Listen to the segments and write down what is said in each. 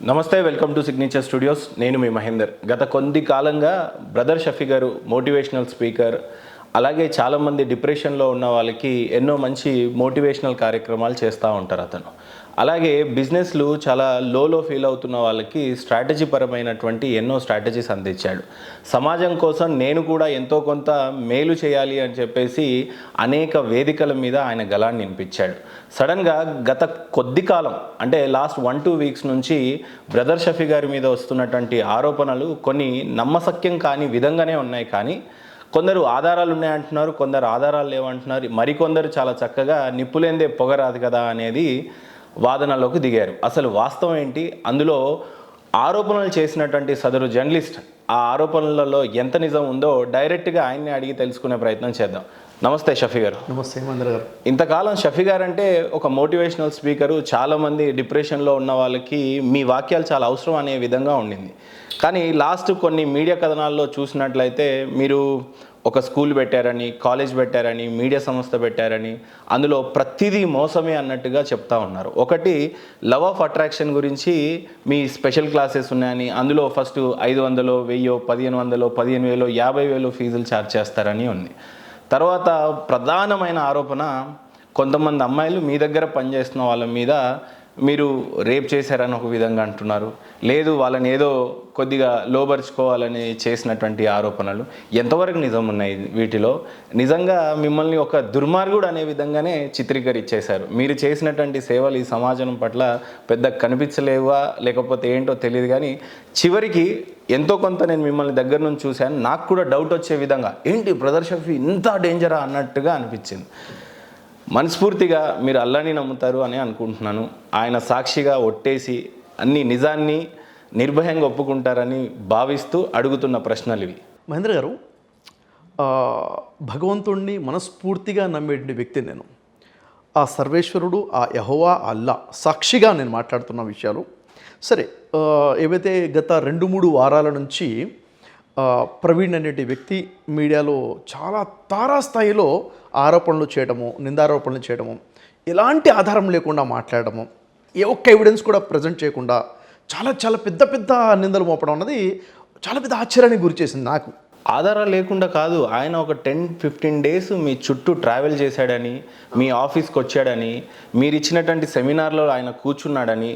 నమస్తే, welcome to signature studios. నేను మీ మహేందర్. గత కొద్ది కాలంగా బ్రదర్ షఫీ గారు మోటివేషనల్ స్పీకర్, అలాగే చాలామంది డిప్రెషన్లో ఉన్న వాళ్ళకి ఎన్నో మంచి మోటివేషనల్ కార్యక్రమాలు చేస్తూ ఉంటారు అతను. అలాగే బిజినెస్లు చాలా లోలో ఫీల్ అవుతున్న వాళ్ళకి స్ట్రాటజీ పరమైనటువంటి ఎన్నో స్ట్రాటజీస్ అందించాడు. సమాజం కోసం నేను కూడా ఎంతో కొంత మేలు చేయాలి అని చెప్పేసి అనేక వేదికల మీద ఆయన గళాన్ని వినిపించాడు. సడన్గా గత కొద్ది కాలం అంటే లాస్ట్ 1-2 వీక్స్ నుంచి బ్రదర్ షఫీ గారి మీద వస్తున్నటువంటి ఆరోపణలు కొన్ని నమ్మశక్యం కాని విధంగానే ఉన్నాయి. కానీ కొందరు ఆధారాలు ఉన్నాయంటున్నారు, కొందరు ఆధారాలు లేవంటున్నారు, మరికొందరు చాలా చక్కగా నిప్పులేందే పొగరాదు కదా అనేది వాదనలోకి దిగారు. అసలు వాస్తవం ఏంటి, అందులో ఆరోపణలు చేసినటువంటి సదరు జర్నలిస్ట్ ఆ ఆరోపణలలో ఎంత నిజం ఉందో డైరెక్ట్గా ఆయన్ని అడిగి తెలుసుకునే ప్రయత్నం చేద్దాం. నమస్తే షఫీ గారు. నమస్తే మహేంద్ర గారు. ఇంతకాలం షఫీ గారు అంటే ఒక మోటివేషనల్ స్పీకరు, చాలామంది డిప్రెషన్లో ఉన్న వాళ్ళకి మీ వాక్యాలు చాలా అవసరం అనే విధంగా ఉండింది. కానీ లాస్ట్ కొన్ని మీడియా కథనాల్లో చూసినట్లయితే మీరు ఒక స్కూల్ పెట్టారని, కాలేజ్ పెట్టారని, మీడియా సంస్థ పెట్టారని, అందులో ప్రతిదీ మోసమే అన్నట్టుగా చెప్తా ఉన్నారు. ఒకటి లవ్ ఆఫ్ అట్రాక్షన్ గురించి మీ స్పెషల్ క్లాసెస్ ఉన్నాయని, అందులో ఫస్ట్ 500, 1000, 1500, 15000, 50,000 ఫీజులు ఛార్జ్ చేస్తారని ఉంది. తర్వాత ప్రధానమైన ఆరోపణ, కొంతమంది అమ్మాయిలు మీ దగ్గర పనిచేస్తున్న వాళ్ళ మీద మీరు రేప్ చేశారని ఒక విధంగా అంటున్నారు. లేదు, వాళ్ళని ఏదో కొద్దిగా లోబరుచుకోవాలని చేసినటువంటి ఆరోపణలు ఎంతవరకు నిజం ఉన్నాయి వీటిలో? నిజంగా మిమ్మల్ని ఒక దుర్మార్గుడు అనే విధంగానే చిత్రీకరించేశారు. మీరు చేసినటువంటి సేవలు ఈ సమాజం పట్ల పెద్ద కనిపించలేవా లేకపోతే ఏంటో తెలియదు, కానీ చివరికి ఎంతో కొంత నేను మిమ్మల్ని దగ్గర నుంచి చూశాను. నాకు కూడా డౌట్ వచ్చే విధంగా, ఏంటి బ్రదర్ షఫీ ఇంత డేంజరా అన్నట్టుగా అనిపించింది. మనస్ఫూర్తిగా మీరు అల్లాని నమ్ముతారు అని అనుకుంటున్నాను. ఆయన సాక్షిగా ఒట్టేసి అన్ని నిజాన్ని నిర్భయంగా ఒప్పుకుంటారని భావిస్తూ అడుగుతున్న ప్రశ్నలు ఇవి. మహేంద్ర గారు, భగవంతుడిని మనస్ఫూర్తిగా నమ్మేటువంటి వ్యక్తి నేను. ఆ సర్వేశ్వరుడు, ఆ యెహోవా, అల్లా సాక్షిగా నేను మాట్లాడుతున్న విషయాలు. సరే, ఏవైతే గత 2-3 వారాల నుంచి ప్రవీణ్ అనేటి వ్యక్తి మీడియాలో చాలా తారాస్థాయిలో ఆరోపణలు చేయడము, నిందారోపణలు చేయడము, ఎలాంటి ఆధారం లేకుండా మాట్లాడము, ఏ ఒక్క ఎవిడెన్స్ కూడా ప్రజెంట్ చేయకుండా చాలా పెద్ద నిందలు మోపడం అన్నది చాలా పెద్ద ఆశ్చర్యానికి గురి చేసింది నాకు. ఆధారాలు లేకుండా కాదు, ఆయన ఒక 10-15 డేస్ మీ చుట్టూ ట్రావెల్ చేశాడని, మీ ఆఫీస్కి వచ్చాడని, మీరు ఇచ్చినటువంటి సెమినార్లో ఆయన కూర్చున్నాడని,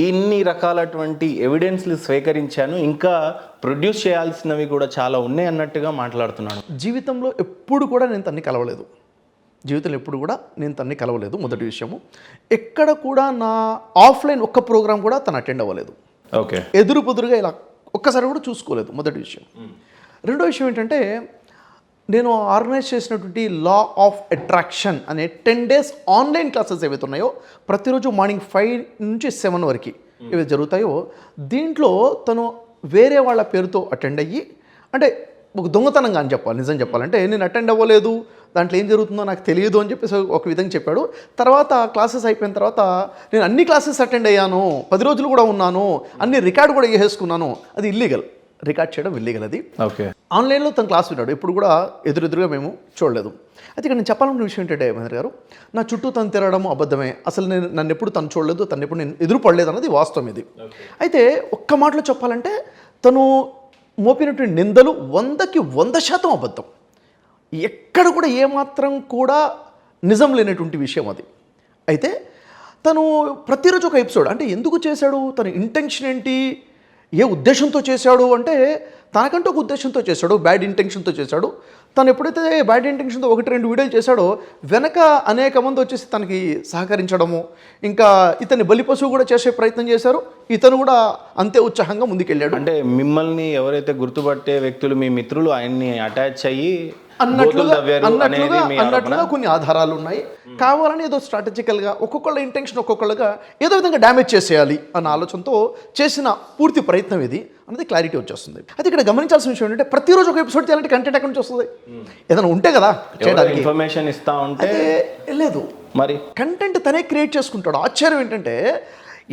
ఇన్ని రకాలటువంటి ఎవిడెన్స్లు స్వీకరించాను, ఇంకా ప్రొడ్యూస్ చేయాల్సినవి కూడా చాలా ఉన్నాయి అన్నట్టుగా మాట్లాడుతున్నాడు. జీవితంలో ఎప్పుడు కూడా నేను తన్ని కలవలేదు. మొదటి విషయము, ఎక్కడ కూడా నా ఆఫ్లైన్ ఒక్క ప్రోగ్రామ్ కూడా తను అటెండ్ అవ్వలేదు. ఓకే, ఎదురు పొదురుగా ఇలా ఒక్కసారి కూడా చూసుకోలేదు, మొదటి విషయం. రెండో విషయం ఏంటంటే, నేను ఆర్గనైజ్ చేసినటువంటి లా ఆఫ్ అట్రాక్షన్ అనే 10 days ఆన్లైన్ క్లాసెస్ ఏవైతే ఉన్నాయో, ప్రతిరోజు మార్నింగ్ 5 నుంచి 7 వరకు ఏవైతే జరుగుతాయో, దీంట్లో తను వేరే వాళ్ళ పేరుతో అటెండ్ అయ్యి, అంటే ఒక దొంగతనంగా అని చెప్పాలి, నిజం చెప్పాలంటే నేను అటెండ్ అవ్వలేదు, దాంట్లో ఏం జరుగుతుందో నాకు తెలియదు అని చెప్పేసి ఒక విధంగా చెప్పాడు. తర్వాత క్లాసెస్ అయిపోయిన తర్వాత నేను అన్ని క్లాసెస్ అటెండ్ అయ్యాను, 10 రోజులు కూడా ఉన్నాను, అన్ని రికార్డు కూడా చేసేసుకున్నాను. అది ఇల్లీగల్, రికార్డ్ చేయడం ఇల్లీగల్ అది. ఓకే, ఆన్లైన్లో తను క్లాస్ విన్నాడు, ఎప్పుడు కూడా ఎదురుగా మేము చూడలేదు. అయితే ఇక్కడ నేను చెప్పాలన్న విషయం ఏంటంటే మహేంద్ర గారు, నా చుట్టూ తను తిరగడం అబద్ధమే. అసలు నన్ను ఎప్పుడు తను చూడలేదు, తను ఎప్పుడు నేను ఎదురుపడలేదు అన్నది వాస్తవం ఇది. అయితే ఒక్క మాటలో చెప్పాలంటే, తను మోపినటువంటి నిందలు 100కి 100% అబద్ధం. ఎక్కడ కూడా ఏమాత్రం కూడా నిజం లేనటువంటి విషయం అది. అయితే తను ప్రతిరోజు ఒక ఎపిసోడ్, అంటే ఎందుకు చేశాడు, తన ఇంటెన్షన్ ఏంటి, ఏ ఉద్దేశంతో చేశాడు అంటే, తనకంటూ ఒక ఉద్దేశంతో చేశాడు, బ్యాడ్ ఇంటెన్షన్తో చేశాడు. తను ఎప్పుడైతే బ్యాడ్ ఇంటెన్షన్తో 1-2 వీడియోలు చేశాడో, వెనక అనేక మంది వచ్చేసి తనకి సహకరించడము, ఇంకా ఇతన్ని బలిపశువు కూడా చేసే ప్రయత్నం చేశారు. ఇతను కూడా అంతే ఉత్సాహంగా ముందుకెళ్ళాడు. అంటే మిమ్మల్ని ఎవరైతే గుర్తుపట్టే వ్యక్తులు, మీ మిత్రులు ఆయన్ని అటాచ్ అయ్యి అన్నట్లుగా కొన్ని ఆధారాలు ఉన్నాయి. కావాలని ఏదో స్ట్రాటజికల్గా ఒక్కొక్కళ్ళ ఇంటెన్షన్ ఒక్కొక్కళ్ళగా ఏదో విధంగా డ్యామేజ్ చేసేయాలి అన్న ఆలోచనతో చేసిన పూర్తి ప్రయత్నం ఇది అనేది క్లారిటీ వచ్చేస్తుంది. అయితే ఇక్కడ గమనించాల్సిన విషయం ఏంటంటే, ప్రతిరోజు ఒక ఎపిసోడ్ చేయాలంటే కంటెంట్ ఎక్కడి నుంచి వస్తుంది? ఏదైనా ఉంటే కదా చేయడానికి. ఇన్ఫర్మేషన్ ఇస్తా ఉంటే లేదు, మరి కంటెంట్ తనే క్రియేట్ చేసుకుంటాడు. ఆశ్చర్యం ఏంటంటే,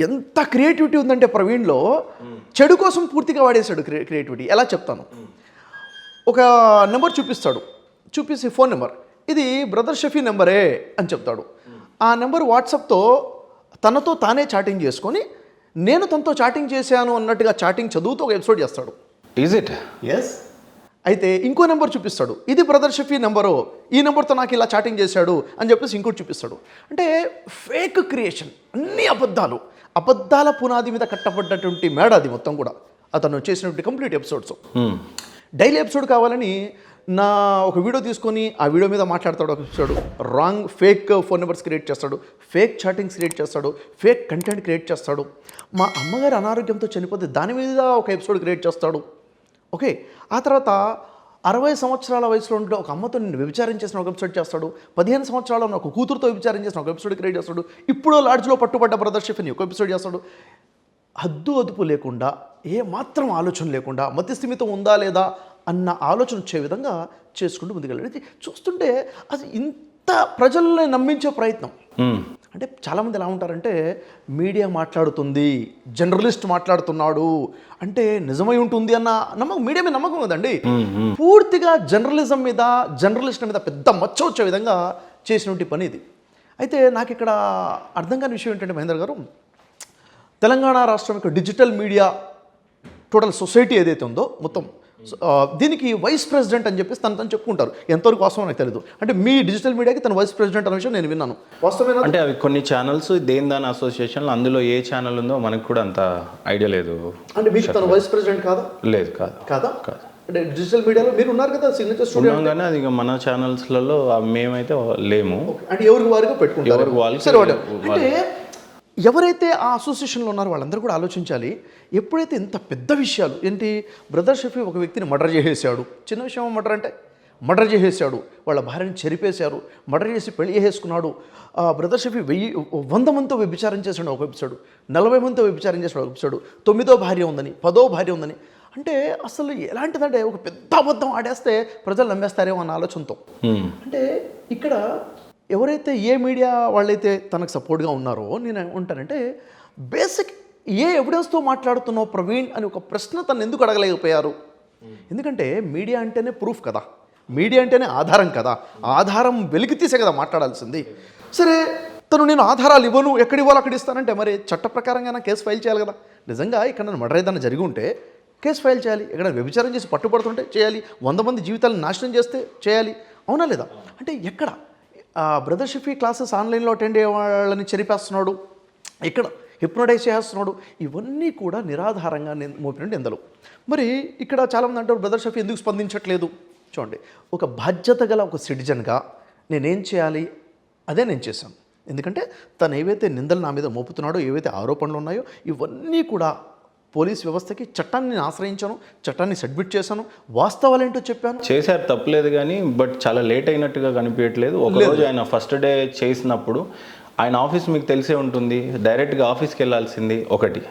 ఎంత క్రియేటివిటీ ఉందంటే ప్రవీణ్లో, చెడు కోసం పూర్తిగా వాడేశాడు క్రియేటివిటీ. ఎలా చెప్తాను, ఒక నెంబర్ చూపిస్తే ఫోన్ నెంబర్, ఇది బ్రదర్ షఫీ నెంబరే అని చెప్తాడు. ఆ నెంబర్ వాట్సాప్తో తనతో తానే చాటింగ్ చేసుకొని, నేను తనతో చాటింగ్ చేశాను అన్నట్టుగా చాటింగ్ చదువుతూ ఒక ఎపిసోడ్ చేస్తాడు. Is it? ఎస్. అయితే ఇంకో నెంబర్ చూపిస్తాడు, ఇది బ్రదర్ షఫీ నెంబరు, ఈ నెంబర్తో నాకు ఇలా చాటింగ్ చేశాడు అని చెప్పేసి ఇంకోటి చూపిస్తాడు. అంటే ఫేక్ క్రియేషన్, అన్ని అబద్ధాలు, అబద్ధాల పునాది మీద కట్టబడ్డటువంటి మేడ అది మొత్తం కూడా అతను చేసినటువంటి కంప్లీట్ ఎపిసోడ్స్. డైలీ ఎపిసోడ్ కావాలని నా ఒక వీడియో తీసుకొని ఆ వీడియో మీద మాట్లాడతాడు ఒక episode, wrong fake phone numbers create చేస్తాడు, ఫేక్ చాటింగ్స్ క్రియేట్ చేస్తాడు, ఫేక్ కంటెంట్ క్రియేట్ చేస్తాడు. మా అమ్మగారు అనారోగ్యంతో చనిపోతే దాని మీద ఒక ఎపిసోడ్ క్రియేట్ చేస్తాడు. ఓకే, ఆ తర్వాత 60 సంవత్సరాల వయసులో ఉంటే ఒక అమ్మతో నేను వ్యభిచారం చేసిన ఒక ఎపిసోడ్ చేస్తాడు, 15 సంవత్సరాల ఉన్న ఒక కూతురుతో వ్యభిచారం చేసిన ఒక ఎపిసోడ్ క్రియేట్ చేస్తాడు, ఇప్పుడు లాడ్జ్లో పట్టుబడ్డ బ్రదర్ షఫీని ఒక ఎపిసోడ్ చేస్తాడు. హద్దు అదుపు లేకుండా, ఏ మాత్రం ఆలోచన లేకుండా, మతిస్థిమితం ఉందా లేదా అన్న ఆలోచన వచ్చే విధంగా చేసుకుంటూ ముందుకెళ్ళాడు. ఇది చూస్తుంటే అది ఇంత ప్రజల్ని నమ్మించే ప్రయత్నం. అంటే చాలామంది ఎలా ఉంటారంటే, మీడియా మాట్లాడుతుంది, జర్నలిస్ట్ మాట్లాడుతున్నాడు అంటే నిజమై ఉంటుంది అన్న నమ్మకం, మీడియా మీద నమ్మకం కదండి. పూర్తిగా జర్నలిజం మీద, జర్నలిస్ట్ మీద పెద్ద మచ్చ వచ్చే విధంగా చేసినటువంటి పని ఇది. అయితే నాకు ఇక్కడ అర్థం కాని విషయం ఏంటంటే మహేందర్ గారు, తెలంగాణ రాష్ట్రం యొక్క డిజిటల్ మీడియా టోటల్ సొసైటీ ఏదైతే ఉందో మొత్తం, దీనికి వైస్ ప్రెసిడెంట్ అని చెప్పేసి తను చెప్పుకుంటారు. ఎంతవరకు వాస్తవం నాకు తెలియదు. అంటే మీ డిజిటల్ మీడియాకి తను వైస్ ప్రెసిడెంట్ అనే విషయం నేను విన్నాను. వాస్తవమేనా? అంటే అవి కొన్ని ఛానల్స్ దాని అసోసియేషన్లో, అందులో ఏ ఛానల్ ఉందో మనకు కూడా అంత ఐడియా లేదు. అంటే మీకు తను వైస్ ప్రెసిడెంట్ కాదా? లేదు, కాదు. కాదా? కాదు. అంటే డిజిటల్ మీడియాలో మీరు ఉన్నారు కదా, సిగ్నేచర్ స్టూడియో. కానీ అది మన ఛానల్స్లలో మేమైతే లేము. అంటే ఎవరికి వారిగా పెట్టుకుంటారు. ఎవరికి వాళ్ళు. సరే, అంటే ఎవరైతే ఆ అసోసియేషన్లో ఉన్నారో వాళ్ళందరూ కూడా ఆలోచించాలి. ఎప్పుడైతే ఇంత పెద్ద విషయాలు ఏంటి, బ్రదర్ షఫీ ఒక వ్యక్తిని మర్డర్ చేసేసాడు, చిన్న విషయం మర్డర్ అంటే, మర్డర్ చేసేసాడు, వాళ్ళ భార్యని చెరిపేశారు, మర్డర్ చేసి పెళ్లి చేసేసుకున్నాడు. బ్రదర్ షఫీ 100 మందితో వ్యభిచారం చేసాడు ఒక ఎపిసోడ్, 40 మందితో వ్యభిచారం చేసాడు ఒక ఎపిసోడ్, 9వ భార్య ఉందని, 10వ భార్య ఉందని. అంటే అసలు ఎలాంటిదంటే, ఒక పెద్ద అబద్ధం ఆడేస్తే ప్రజలు నమ్మేస్తారేమో అన్న ఆలోచనతో. అంటే ఇక్కడ ఎవరైతే ఏ మీడియా వాళ్ళైతే తనకు సపోర్ట్గా ఉన్నారో, నేను ఉంటానంటే బేసిక్ ఏ ఎవిడెన్స్తో మాట్లాడుతున్నావు ప్రవీణ్ అని ఒక ప్రశ్న తను ఎందుకు అడగలేకపోయారు? ఎందుకంటే మీడియా అంటేనే ప్రూఫ్ కదా, మీడియా అంటేనే ఆధారం కదా, ఆధారం వెలికి తీసే కదా మాట్లాడాల్సింది. సరే, తను నేను ఆధారాలు ఇవ్వను, ఎక్కడ ఇవ్వాలో అక్కడ ఇస్తానంటే మరి చట్ట ప్రకారంగా కేసు ఫైల్ చేయాలి కదా. నిజంగా ఇక్కడ నన్ను మర్డర్ ఏదైనా జరిగి ఉంటే కేసు ఫైల్ చేయాలి, ఎక్కడ వ్యభిచారం చేసి పట్టుబడుతుంటే చేయాలి, 100 మంది జీవితాలను నాశనం చేస్తే చేయాలి, అవునా లేదా? అంటే ఎక్కడ బ్రదర్ షఫీ క్లాసెస్ ఆన్లైన్లో అటెండ్ అయ్యే వాళ్ళని చెరిపేస్తున్నాడు, ఇక్కడ హిప్నోటైజ్ చేస్తున్నాడు, ఇవన్నీ కూడా నిరాధారంగా మోపినట్టు నిందలు. మరి ఇక్కడ చాలామంది అంటారు బ్రదర్ షఫీ ఎందుకు స్పందించట్లేదు. చూడండి, ఒక బాధ్యత గల ఒక సిటిజన్గా నేనేం చేయాలి అదే నేను చేశాను. ఎందుకంటే తను ఏవైతే నిందలు నా మీద మోపుతున్నాడో, ఏవైతే ఆరోపణలు ఉన్నాయో, ఇవన్నీ కూడా పోలీస్ వ్యవస్థకి చట్టాన్ని నేను ఆశ్రయించాను, చట్టాన్ని సబ్మిట్ చేశాను, వాస్తవాలు ఏంటో చెప్పాను. చేశారు, తప్పలేదు. కానీ బట్ చాలా లేట్ అయినట్టుగా కనిపించట్లేదు. ఒకరోజు ఆయన ఫస్ట్ డే చేసినప్పుడు ఆయన ఆఫీస్ మీకు తెలిసే ఉంటుంది, డైరెక్ట్గా ఆఫీస్కి వెళ్ళాల్సింది ఒకటి,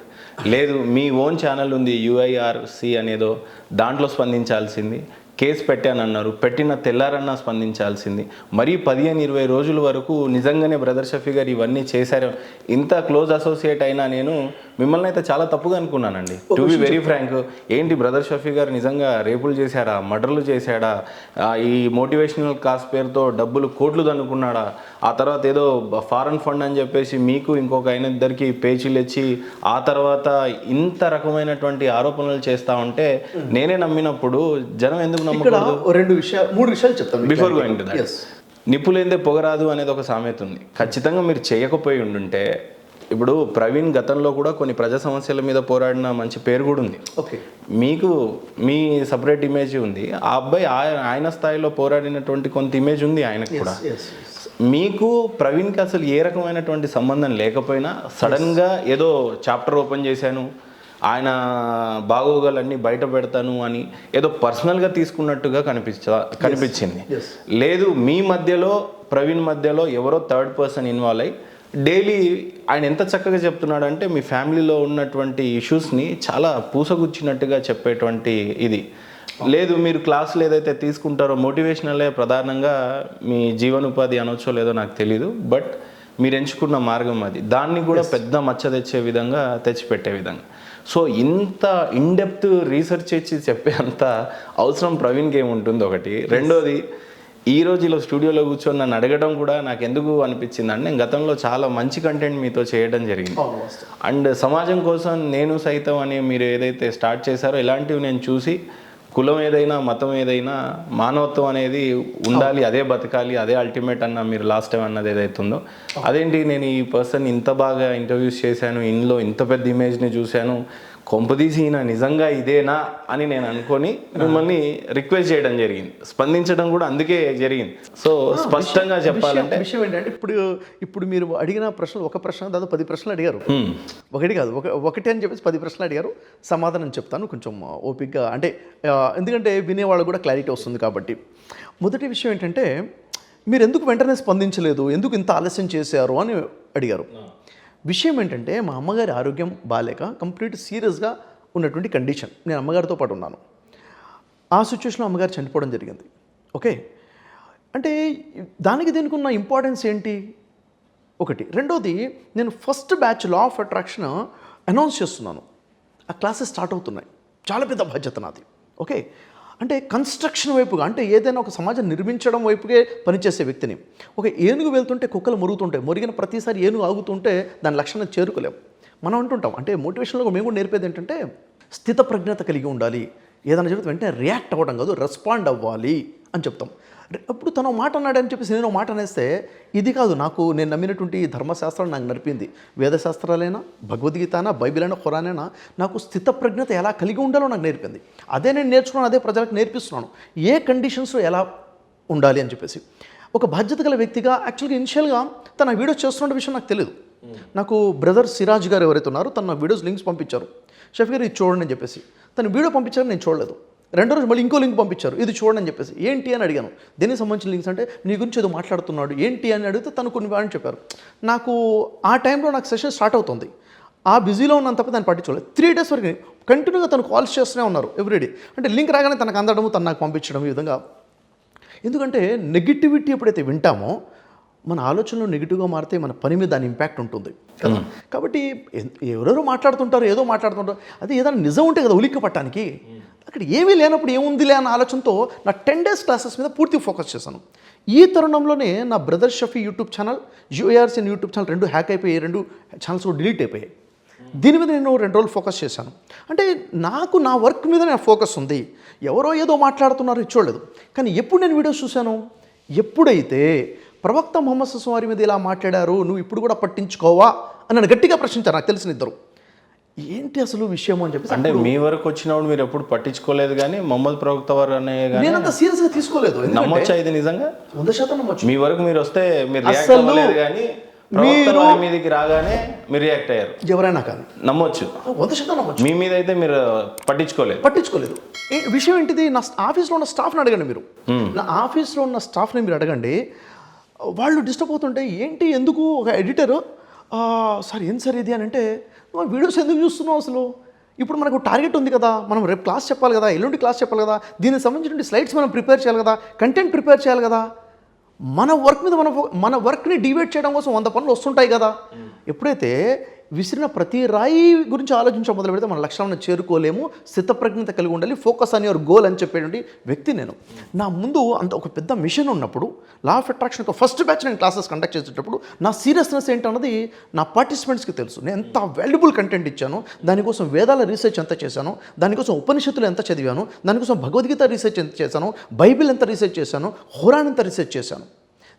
లేదు మీ ఓన్ ఛానల్ ఉంది UIRC అనేదో, దాంట్లో స్పందించాల్సింది. కేసు పెట్టానన్నారు, పెట్టిన తెల్లారన్నా స్పందించాల్సింది. మరీ 15-20 రోజుల వరకు నిజంగానే బ్రదర్ షఫీ గారు ఇవన్నీ చేశారు. ఇంత క్లోజ్ అసోసియేట్ అయినా నేను మిమ్మల్ని అయితే చాలా తప్పుగా అనుకున్నానండి. టు బి వెరీ ఫ్రాంక్, ఏంటి బ్రదర్ షఫీ గారు నిజంగా రేపులు చేశాడా, మర్డర్లు చేశాడా, ఈ మోటివేషనల్ కాస్ పేరుతో డబ్బులు కోట్లు దన్నుకున్నాడా, ఆ తర్వాత ఏదో ఫారెన్ ఫండ్ అని చెప్పేసి మీకు ఇంకొక ఆయన ఇద్దరికి పేచీలు ఇచ్చి ఆ తర్వాత ఇంత రకమైనటువంటి ఆరోపణలు చేస్తా ఉంటే నేనే నమ్మినప్పుడు జనం ఎందుకు నమ్మకూడదు? 3 విషయాలు చెప్తాను బిఫోర్ గోయింగ్ టు దట్. నిప్పులేందే పొగరాదు అనేది ఒక సామెత ఉంది. ఖచ్చితంగా మీరు చేయకపోయి ఉండుంటే, ఇప్పుడు ప్రవీణ్ గతంలో కూడా కొన్ని ప్రజా సమస్యల మీద పోరాడిన మంచి పేరు కూడా ఉంది. ఓకే, మీకు మీ సపరేట్ ఇమేజ్ ఉంది, ఆ అబ్బాయి ఆయన స్థాయిలో పోరాడినటువంటి కొంత ఇమేజ్ ఉంది ఆయనకు కూడా. మీకు ప్రవీణ్కి అసలు ఏ రకమైనటువంటి సంబంధం లేకపోయినా సడన్గా ఏదో చాప్టర్ ఓపెన్ చేశాను, ఆయన బాగోగాలన్నీ బయట పెడతాను అని ఏదో పర్సనల్గా తీసుకున్నట్టుగా కనిపించింది. లేదు, మీ మధ్యలో ప్రవీణ్ మధ్యలో ఎవరో థర్డ్ పర్సన్ ఇన్వాల్వ్ అయ్యి డైలీ ఆయన ఎంత చక్కగా చెప్తున్నాడు అంటే మీ ఫ్యామిలీలో ఉన్నటువంటి ఇష్యూస్ని చాలా పూసగుచ్చినట్టుగా చెప్పేటువంటి ఇది. లేదు, మీరు క్లాసులు ఏదైతే తీసుకుంటారో మోటివేషనలే ప్రధానంగా మీ జీవనోపాధి అనొచ్చో లేదో నాకు తెలీదు, బట్ మీరు ఎంచుకున్న మార్గం అది, దాన్ని కూడా పెద్ద మచ్చ తెచ్చే విధంగా తెచ్చిపెట్టే విధంగా. సో ఇంత ఇన్డెప్త్ రీసెర్చ్ చేసి చెప్పే అంత అవసరం ప్రవీణ్కి ఏముంటుంది ఒకటి. రెండోది, ఈ రోజు ఇలా స్టూడియోలో కూర్చొని నన్ను అడగడం కూడా నాకు ఎందుకు అనిపించింది అంటే నేను గతంలో చాలా మంచి కంటెంట్ మీతో చేయడం జరిగింది. అండ్ సమాజం కోసం నేను సైతం అని మీరు ఏదైతే స్టార్ట్ చేశారో ఇలాంటివి నేను చూసి కులం ఏదైనా మతం ఏదైనా మానవత్వం అనేది ఉండాలి, అదే బతకాలి, అదే అల్టిమేట్ అన్న మీరు లాస్ట్ టైం అన్నది ఏదైతే ఉందో అదేంటి నేను ఈ పర్సన్ ఇంత బాగా ఇంటర్వ్యూస్ చేశాను, ఇందులో ఇంత పెద్ద ఇమేజ్ని చూశాను, కొంపదీసి ఈయన నిజంగా ఇదేనా అని నేను అనుకొని మిమ్మల్ని రిక్వెస్ట్ చేయడం జరిగింది. స్పందించడం కూడా అందుకే జరిగింది. సో స్పష్టంగా చెప్పాలంటే విషయం ఏంటంటే ఇప్పుడు మీరు అడిగిన ప్రశ్నలు ఒక ప్రశ్న దాదాపు 10 ప్రశ్నలు అడిగారు. ఒకటి కాదు, ఒకటి అని చెప్పేసి 10 ప్రశ్నలు అడిగారు. సమాధానం చెప్తాను కొంచెం ఓపిక్గా, అంటే ఎందుకంటే వినేవాళ్ళు కూడా క్లారిటీ వస్తుంది కాబట్టి. మొదటి విషయం ఏంటంటే మీరు ఎందుకు వెంటనే స్పందించలేదు, ఎందుకు ఇంత ఆలస్యం చేశారు అని అడిగారు. విషయం ఏంటంటే మా అమ్మగారి ఆరోగ్యం బాగాలేక కంప్లీట్ సీరియస్గా ఉన్నటువంటి కండిషన్. నేను అమ్మగారితో పాటు ఉన్నాను. ఆ సిచ్యువేషన్లో అమ్మగారు చనిపోవడం జరిగింది. ఓకే, అంటే దానికి దీనికి ఉన్న ఇంపార్టెన్స్ ఏంటి ఒకటి. రెండోది, నేను first batch law of attraction announce చేస్తున్నాను. ఆ క్లాసెస్ స్టార్ట్ అవుతున్నాయి. చాలా పెద్ద బాధ్యత నాది. ఓకే, అంటే కన్స్ట్రక్షన్ వైపుగా, అంటే ఏదైనా ఒక సమాజం నిర్మించడం వైపుకే పనిచేసే వ్యక్తిని. ఒక ఏనుగు వెళ్తుంటే కుక్కలు మురుగుతుంటాయి, మురిగిన ప్రతిసారి ఏనుగు ఆగుతుంటే దాని లక్షణం చేరుకోలేము. మనం అంటుంటాం, అంటే మోటివేషన్లో మేము కూడా నేర్పేది ఏంటంటే స్థిత ప్రజ్ఞత కలిగి ఉండాలి. ఏదైనా చెప్తే వెంటనే రియాక్ట్ అవ్వడం కాదు, రెస్పాండ్ అవ్వాలి అని చెప్తాం. అప్పుడు తను మాట అన్నాడని చెప్పేసి నేను మాట అనేస్తే ఇది కాదు, నాకు నేను నమ్మినటువంటి ధర్మశాస్త్రాలు నాకు నడిపింది. వేదశాస్త్రాలైనా, భగవద్గీతనా, బైబిల్ అయినా, ఖురానైనా నాకు స్థితప్రజ్ఞత ఎలా కలిగి ఉండాలో నాకు నేర్పింది. అదే నేను నేర్చుకున్నాను, అదే ప్రజలకు నేర్పిస్తున్నాను, ఏ కండిషన్స్లో ఎలా ఉండాలి అని చెప్పేసి. ఒక బాధ్యత గల వ్యక్తిగా యాక్చువల్గా ఇనిషియల్గా తన వీడియోస్ చేస్తున్న విషయం నాకు తెలియదు. నాకు బ్రదర్ సిరాజ్ గారు ఎవరైతే ఉన్నారో తన నా వీడియోస్ లింక్స్ పంపించారు. షఫీ గారు ఇది చూడండి అని చెప్పేసి. తను వీడియో పంపించారు, నేను చూడలేదు. రెండో రోజు మళ్ళీ ఇంకో లింక్ పంపించారు, ఇది చూడండి అని చెప్పేసి. ఏంటి అని అడిగాను. దీనికి సంబంధించిన లింక్స్ అంటే నీ గురించి ఏదో మాట్లాడుతున్నాడు ఏంటి అని అడిగితే తను కొన్ని అని చెప్పారు. నాకు ఆ టైంలో నాకు సెషన్ స్టార్ట్ అవుతుంది. ఆ బిజీలో ఉన్నాను తప్ప దాన్ని పట్టించుకోలేదు. 3 days వరకు కంటిన్యూగా తను కాల్స్ చేస్తూనే ఉన్నారు ఎవ్రీడే. అంటే లింక్ రాగానే తనకు అందడము, తను నాకు పంపించడం, ఈ విధంగా. ఎందుకంటే నెగిటివిటీ ఎప్పుడైతే వింటామో మన ఆలోచనలు నెగిటివ్గా మారితే మన పని మీద దాని ఇంపాక్ట్ ఉంటుంది కదా. కాబట్టి ఎవరెవరో మాట్లాడుతుంటారు, ఏదో మాట్లాడుతుంటారు, అది ఏదైనా నిజం ఉంటే కదా ఉలిక్కి పట్టడానికి. అక్కడ ఏమీ లేనప్పుడు ఏముందిలే అన్న ఆలోచనతో నా 10 days క్లాసెస్ మీద పూర్తి ఫోకస్ చేశాను. ఈ తరుణంలోనే నా brother Shafi YouTube channel, URCN YouTube channel 2 hack అయిపోయాయి, 2 ఛానల్స్ కూడా డిలీట్ అయిపోయాయి. దీని మీద నేను 2 రోజులు ఫోకస్ చేశాను. అంటే నాకు నా వర్క్ మీద నా ఫోకస్ ఉంది. ఎవరో ఏదో మాట్లాడుతున్నారు ఇది చూడలేదు. కానీ ఎప్పుడు నేను వీడియోస్ చూశాను, ఎప్పుడైతే ప్రవక్త ముహమ్మద్ సల్లాల్లాహు అలైహి వసల్లం వారి మీద ఇలా మాట్లాడారు, నువ్వు ఇప్పుడు కూడా పట్టించుకోవా అని నన్ను గట్టిగా ప్రశ్నించారు. నాకు తెలిసిన ఇద్దరు, ఏంటి అసలు విషయం అని చెప్పేసి. అంటే మీ వరకు వచ్చినప్పుడు మీరు ఎప్పుడు పట్టించుకోలేదు, కానీ మొహమ్మద్ ప్రవక్త వారు అనే నేనంత సీరియస్గా తీసుకోలేదు. నమ్మొచ్చా ఇది నిజంగా? 100% నమ్మొచ్చు. మీ వరకు మీరు వస్తే మీరు రియాక్ట్ అవ్వలేదు, కానీ మీరు మీదకి రాగానే మీరు రియాక్ట్ అయ్యారు. ఎవరైనా కానీ నమ్మొచ్చు, 100% నమ్మొచ్చు. మీ మీద అయితే మీరు పట్టించుకోలేదు. విషయం ఏంటిది, నా ఆఫీస్లో ఉన్న స్టాఫ్ని అడగండి మీరు. నా ఆఫీస్లో ఉన్న స్టాఫ్ని మీరు అడగండి. వాళ్ళు డిస్టర్బ్ అవుతుంటే ఏంటి ఎందుకు, ఒక ఎడిటర్ సార్ ఏం సార్ ఇది అని అంటే, నువ్వు వీడియోస్ ఎందుకు చూస్తున్నావు అసలు, ఇప్పుడు మనకు టార్గెట్ ఉంది కదా, మనం రేపు క్లాస్ చెప్పాలి కదా, ఎల్లుండి క్లాస్ చెప్పాలి కదా, దీనికి సంబంధించిన స్లైడ్స్ మనం ప్రిపేర్ చేయాలి కదా, కంటెంట్ ప్రిపేర్ చేయాలి కదా, మన వర్క్ మీద మన వర్క్ని డివైడ్ చేయడం కోసం 100 పనులు వస్తుంటాయి కదా. ఎప్పుడైతే విసిరిన ప్రతి రాయి గురించి ఆలోచించడం మొదలు పెడితే మన లక్ష్యాలను చేరుకోలేము. స్థితప్రజ్ఞత కలిగి ఉండాలి, ఫోకస్ ఆన్ యువర్ గోల్ అని చెప్పేటువంటి వ్యక్తి నేను. నా ముందు అంత ఒక పెద్ద మిషన్ ఉన్నప్పుడు లా ఆఫ్ అట్రాక్షన్ యొక్క ఫస్ట్ బ్యాచ్ నేను క్లాసెస్ కండక్ట్ చేసేటప్పుడు నా సీరియస్నెస్ ఏంటన్నది నా పార్టిసిపెంట్స్కి తెలుసు. నేను ఎంత వాల్యుబుల్ కంటెంట్ ఇచ్చాను, దానికోసం వేదాల రీసెర్చ్ ఎంత చేశాను, దానికోసం ఉపనిషత్తులు ఎంత చదివాను, దానికోసం భగవద్గీత రీసెర్చ్ ఎంత చేశాను, బైబిల్ ఎంత రీసెర్చ్ చేశాను, ఖురాన్ ఎంత రీసెర్చ్ చేశాను.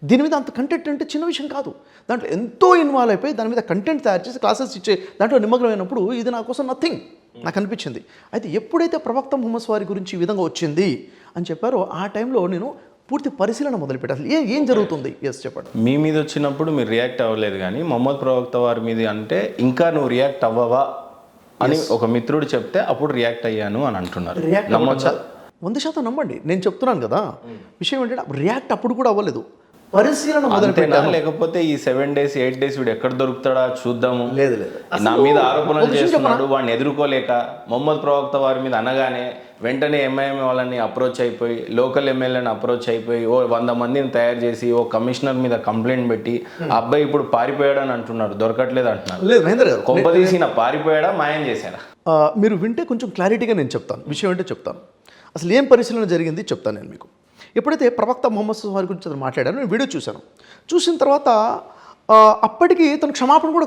దీని మీద అంత కంటెంట్ అంటే చిన్న విషయం కాదు. దాంట్లో ఎంతో ఇన్వాల్వ్ అయిపోయి దాని మీద కంటెంట్ తయారు చేసి క్లాసెస్ ఇచ్చే దాంట్లో నిమగ్నమైనప్పుడు ఇది నా కోసం నథింగ్ నాకు అనిపించింది. అయితే ఎప్పుడైతే ప్రవక్త ముహమ్మద్ వారి గురించి ఈ విధంగా వచ్చింది అని చెప్పారో ఆ టైంలో నేను పూర్తి పరిశీలన మొదలుపెట్టాను. అసలు ఏం జరుగుతుంది? ఎస్ చెప్పండి. మీ మీద వచ్చినప్పుడు మీరు రియాక్ట్ అవ్వలేదు, కానీ మొహమ్మద్ ప్రవక్త వారి మీద అంటే ఇంకా నువ్వు రియాక్ట్ అవ్వవా అని ఒక మిత్రుడు చెప్తే అప్పుడు రియాక్ట్ అయ్యాను అని అంటున్నారు. నమ్మొచ్చా? 100% నమ్మండి. నేను చెప్తున్నాను కదా, విషయం ఏంటంటే రియాక్ట్ అప్పుడు కూడా అవ్వలేదు, పరిశీలన మొదలుపెట్టాను. లేకపోతే ఈ 7 days 8 days వీడు ఎక్కడ దొరుకుతాడా చూద్దాము, లేదు నా మీద ఆరోపణలు చేస్తున్నాడు, వాడిని ఎదుర్కోలేక మొహమ్మద్ ప్రవక్త వారి మీద అనగానే వెంటనే ఎంఐఎం వాళ్ళని అప్రోచ్ అయిపోయి, లోకల్ ఎమ్మెల్యేని అప్రోచ్ అయిపోయి 100 మందిని తయారు చేసి ఓ కమిషనర్ మీద కంప్లైంట్ పెట్టి అబ్బాయి ఇప్పుడు పారిపోయాడు అని అంటున్నారు, దొరకట్లేదు అంటున్నారు. లేదు మహేందర్ గారు, కొంపదీసిన పారిపోయాడా మాయం చేశారా? మీరు వింటే కొంచెం క్లారిటీగా నేను చెప్తాను. విషయం ఏంటో చెప్తాను. అసలు ఏం పరిశీలన జరిగింది చెప్తాను నేను మీకు. ఎప్పుడైతే ప్రవక్త ముహమ్మద్ వారి గురించి అతను మాట్లాడారో నేను వీడియో చూశాను. చూసిన తర్వాత అప్పటికి తను క్షమాపణ కూడా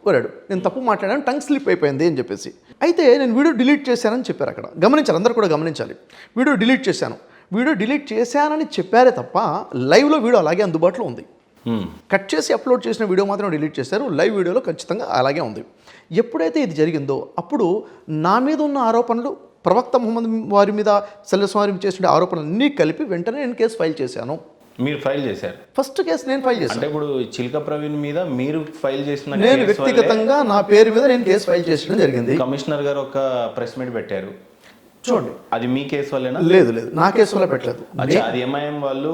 కోరాడు. నేను తప్పు మాట్లాడాను, టంగ్ స్లిప్ అయిపోయింది అని చెప్పేసి. అయితే నేను వీడియో డిలీట్ చేశానని చెప్పారు. అక్కడ గమనించాలి, అందరూ కూడా గమనించాలి. వీడియో డిలీట్ చేశానని చెప్పారే తప్ప లైవ్లో వీడియో అలాగే అందుబాటులో ఉంది. కట్ చేసి అప్లోడ్ చేసిన వీడియో మాత్రం డిలీట్ చేశారు. లైవ్ వీడియోలో ఖచ్చితంగా అలాగే ఉంది. ఎప్పుడైతే ఇది జరిగిందో అప్పుడు నా మీద ఉన్న ఆరోపణలు, ప్రవక్త ముహమ్మద్ వారి మీద సల్లల్లాహు అలైహి వసల్లం చేసిన ఆరోపణలన్నీ కలిపి వెంటనే నేను కేసు ఫైల్ చేశాను. మీరు ఫైల్ చేశారు? ఫస్ట్ కేసు నేను ఫైల్ చేశాను. అంటే ఇప్పుడు చిల్క ప్రవీణ్ మీద మీరు ఫైల్ చేసిన, నేను వ్యక్తిగతంగా నా పేరు మీద నేను కేసు ఫైల్ చేయడం జరిగింది. కమిషనర్ గారు ఒక ప్రెస్ మీట్ పెట్టారు చూడండి, అది మీ కేసు వల్లేనా? లేదు, నా కేసు వల్ల పెట్టలేదు. అది ఎంఐఎం వాళ్ళు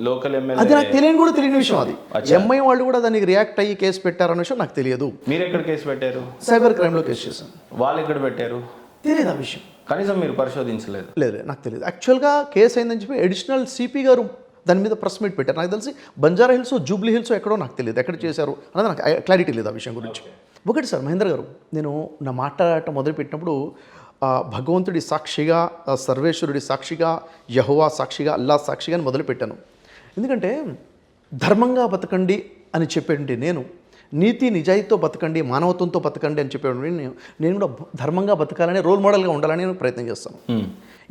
లోకల్ ఎమ్మెల్యే, అది నాకు తెలియని విషయం. అది ఎంఐఎం వాళ్ళు కూడా దానికి రియాక్ట్ అయ్యి కేసు పెట్టారన్న విషయం నాకు తెలియదు. మీరు ఎక్కడ కేసు పెట్టారు? సైబర్ క్రైమ్లో కేసు చేశాను. వాళ్ళు ఎక్కడ పెట్టారు? తెలియదు ఆ విషయం. కనీసం మీరు పరిశోధించలేదు? లేదు, నాకు తెలియదు. యాక్చువల్గా కేసు అయిందని చెప్పి అడిషనల్ సిపి గారు దాని మీద ప్రెస్ మీట్ పెట్టారు. నాకు తెలిసి బంజారా హిల్స్, జూబ్లీ హిల్స్ ఎక్కడో నాకు తెలియదు, ఎక్కడ చేశారు అన్నది నాకు క్లారిటీ లేదు ఆ విషయం గురించి. ఒకటి సార్ మహేంద్ర గారు, నేను నా మాట్లాడటం మొదలుపెట్టినప్పుడు భగవంతుడి సాక్షిగా, సర్వేశ్వరుడి సాక్షిగా, యెహోవా సాక్షిగా, అల్లా సాక్షిగా అని మొదలుపెట్టాను. ఎందుకంటే ధర్మంగా బతకండి అని చెప్పేటువంటి నేను, నీతి నిజాయితీతో బతకండి, మానవత్వంతో బతకండి అని చెప్పేటువంటి నేను కూడా ధర్మంగా బతకాలని, రోల్ మోడల్గా ఉండాలని నేను ప్రయత్నం చేస్తాను.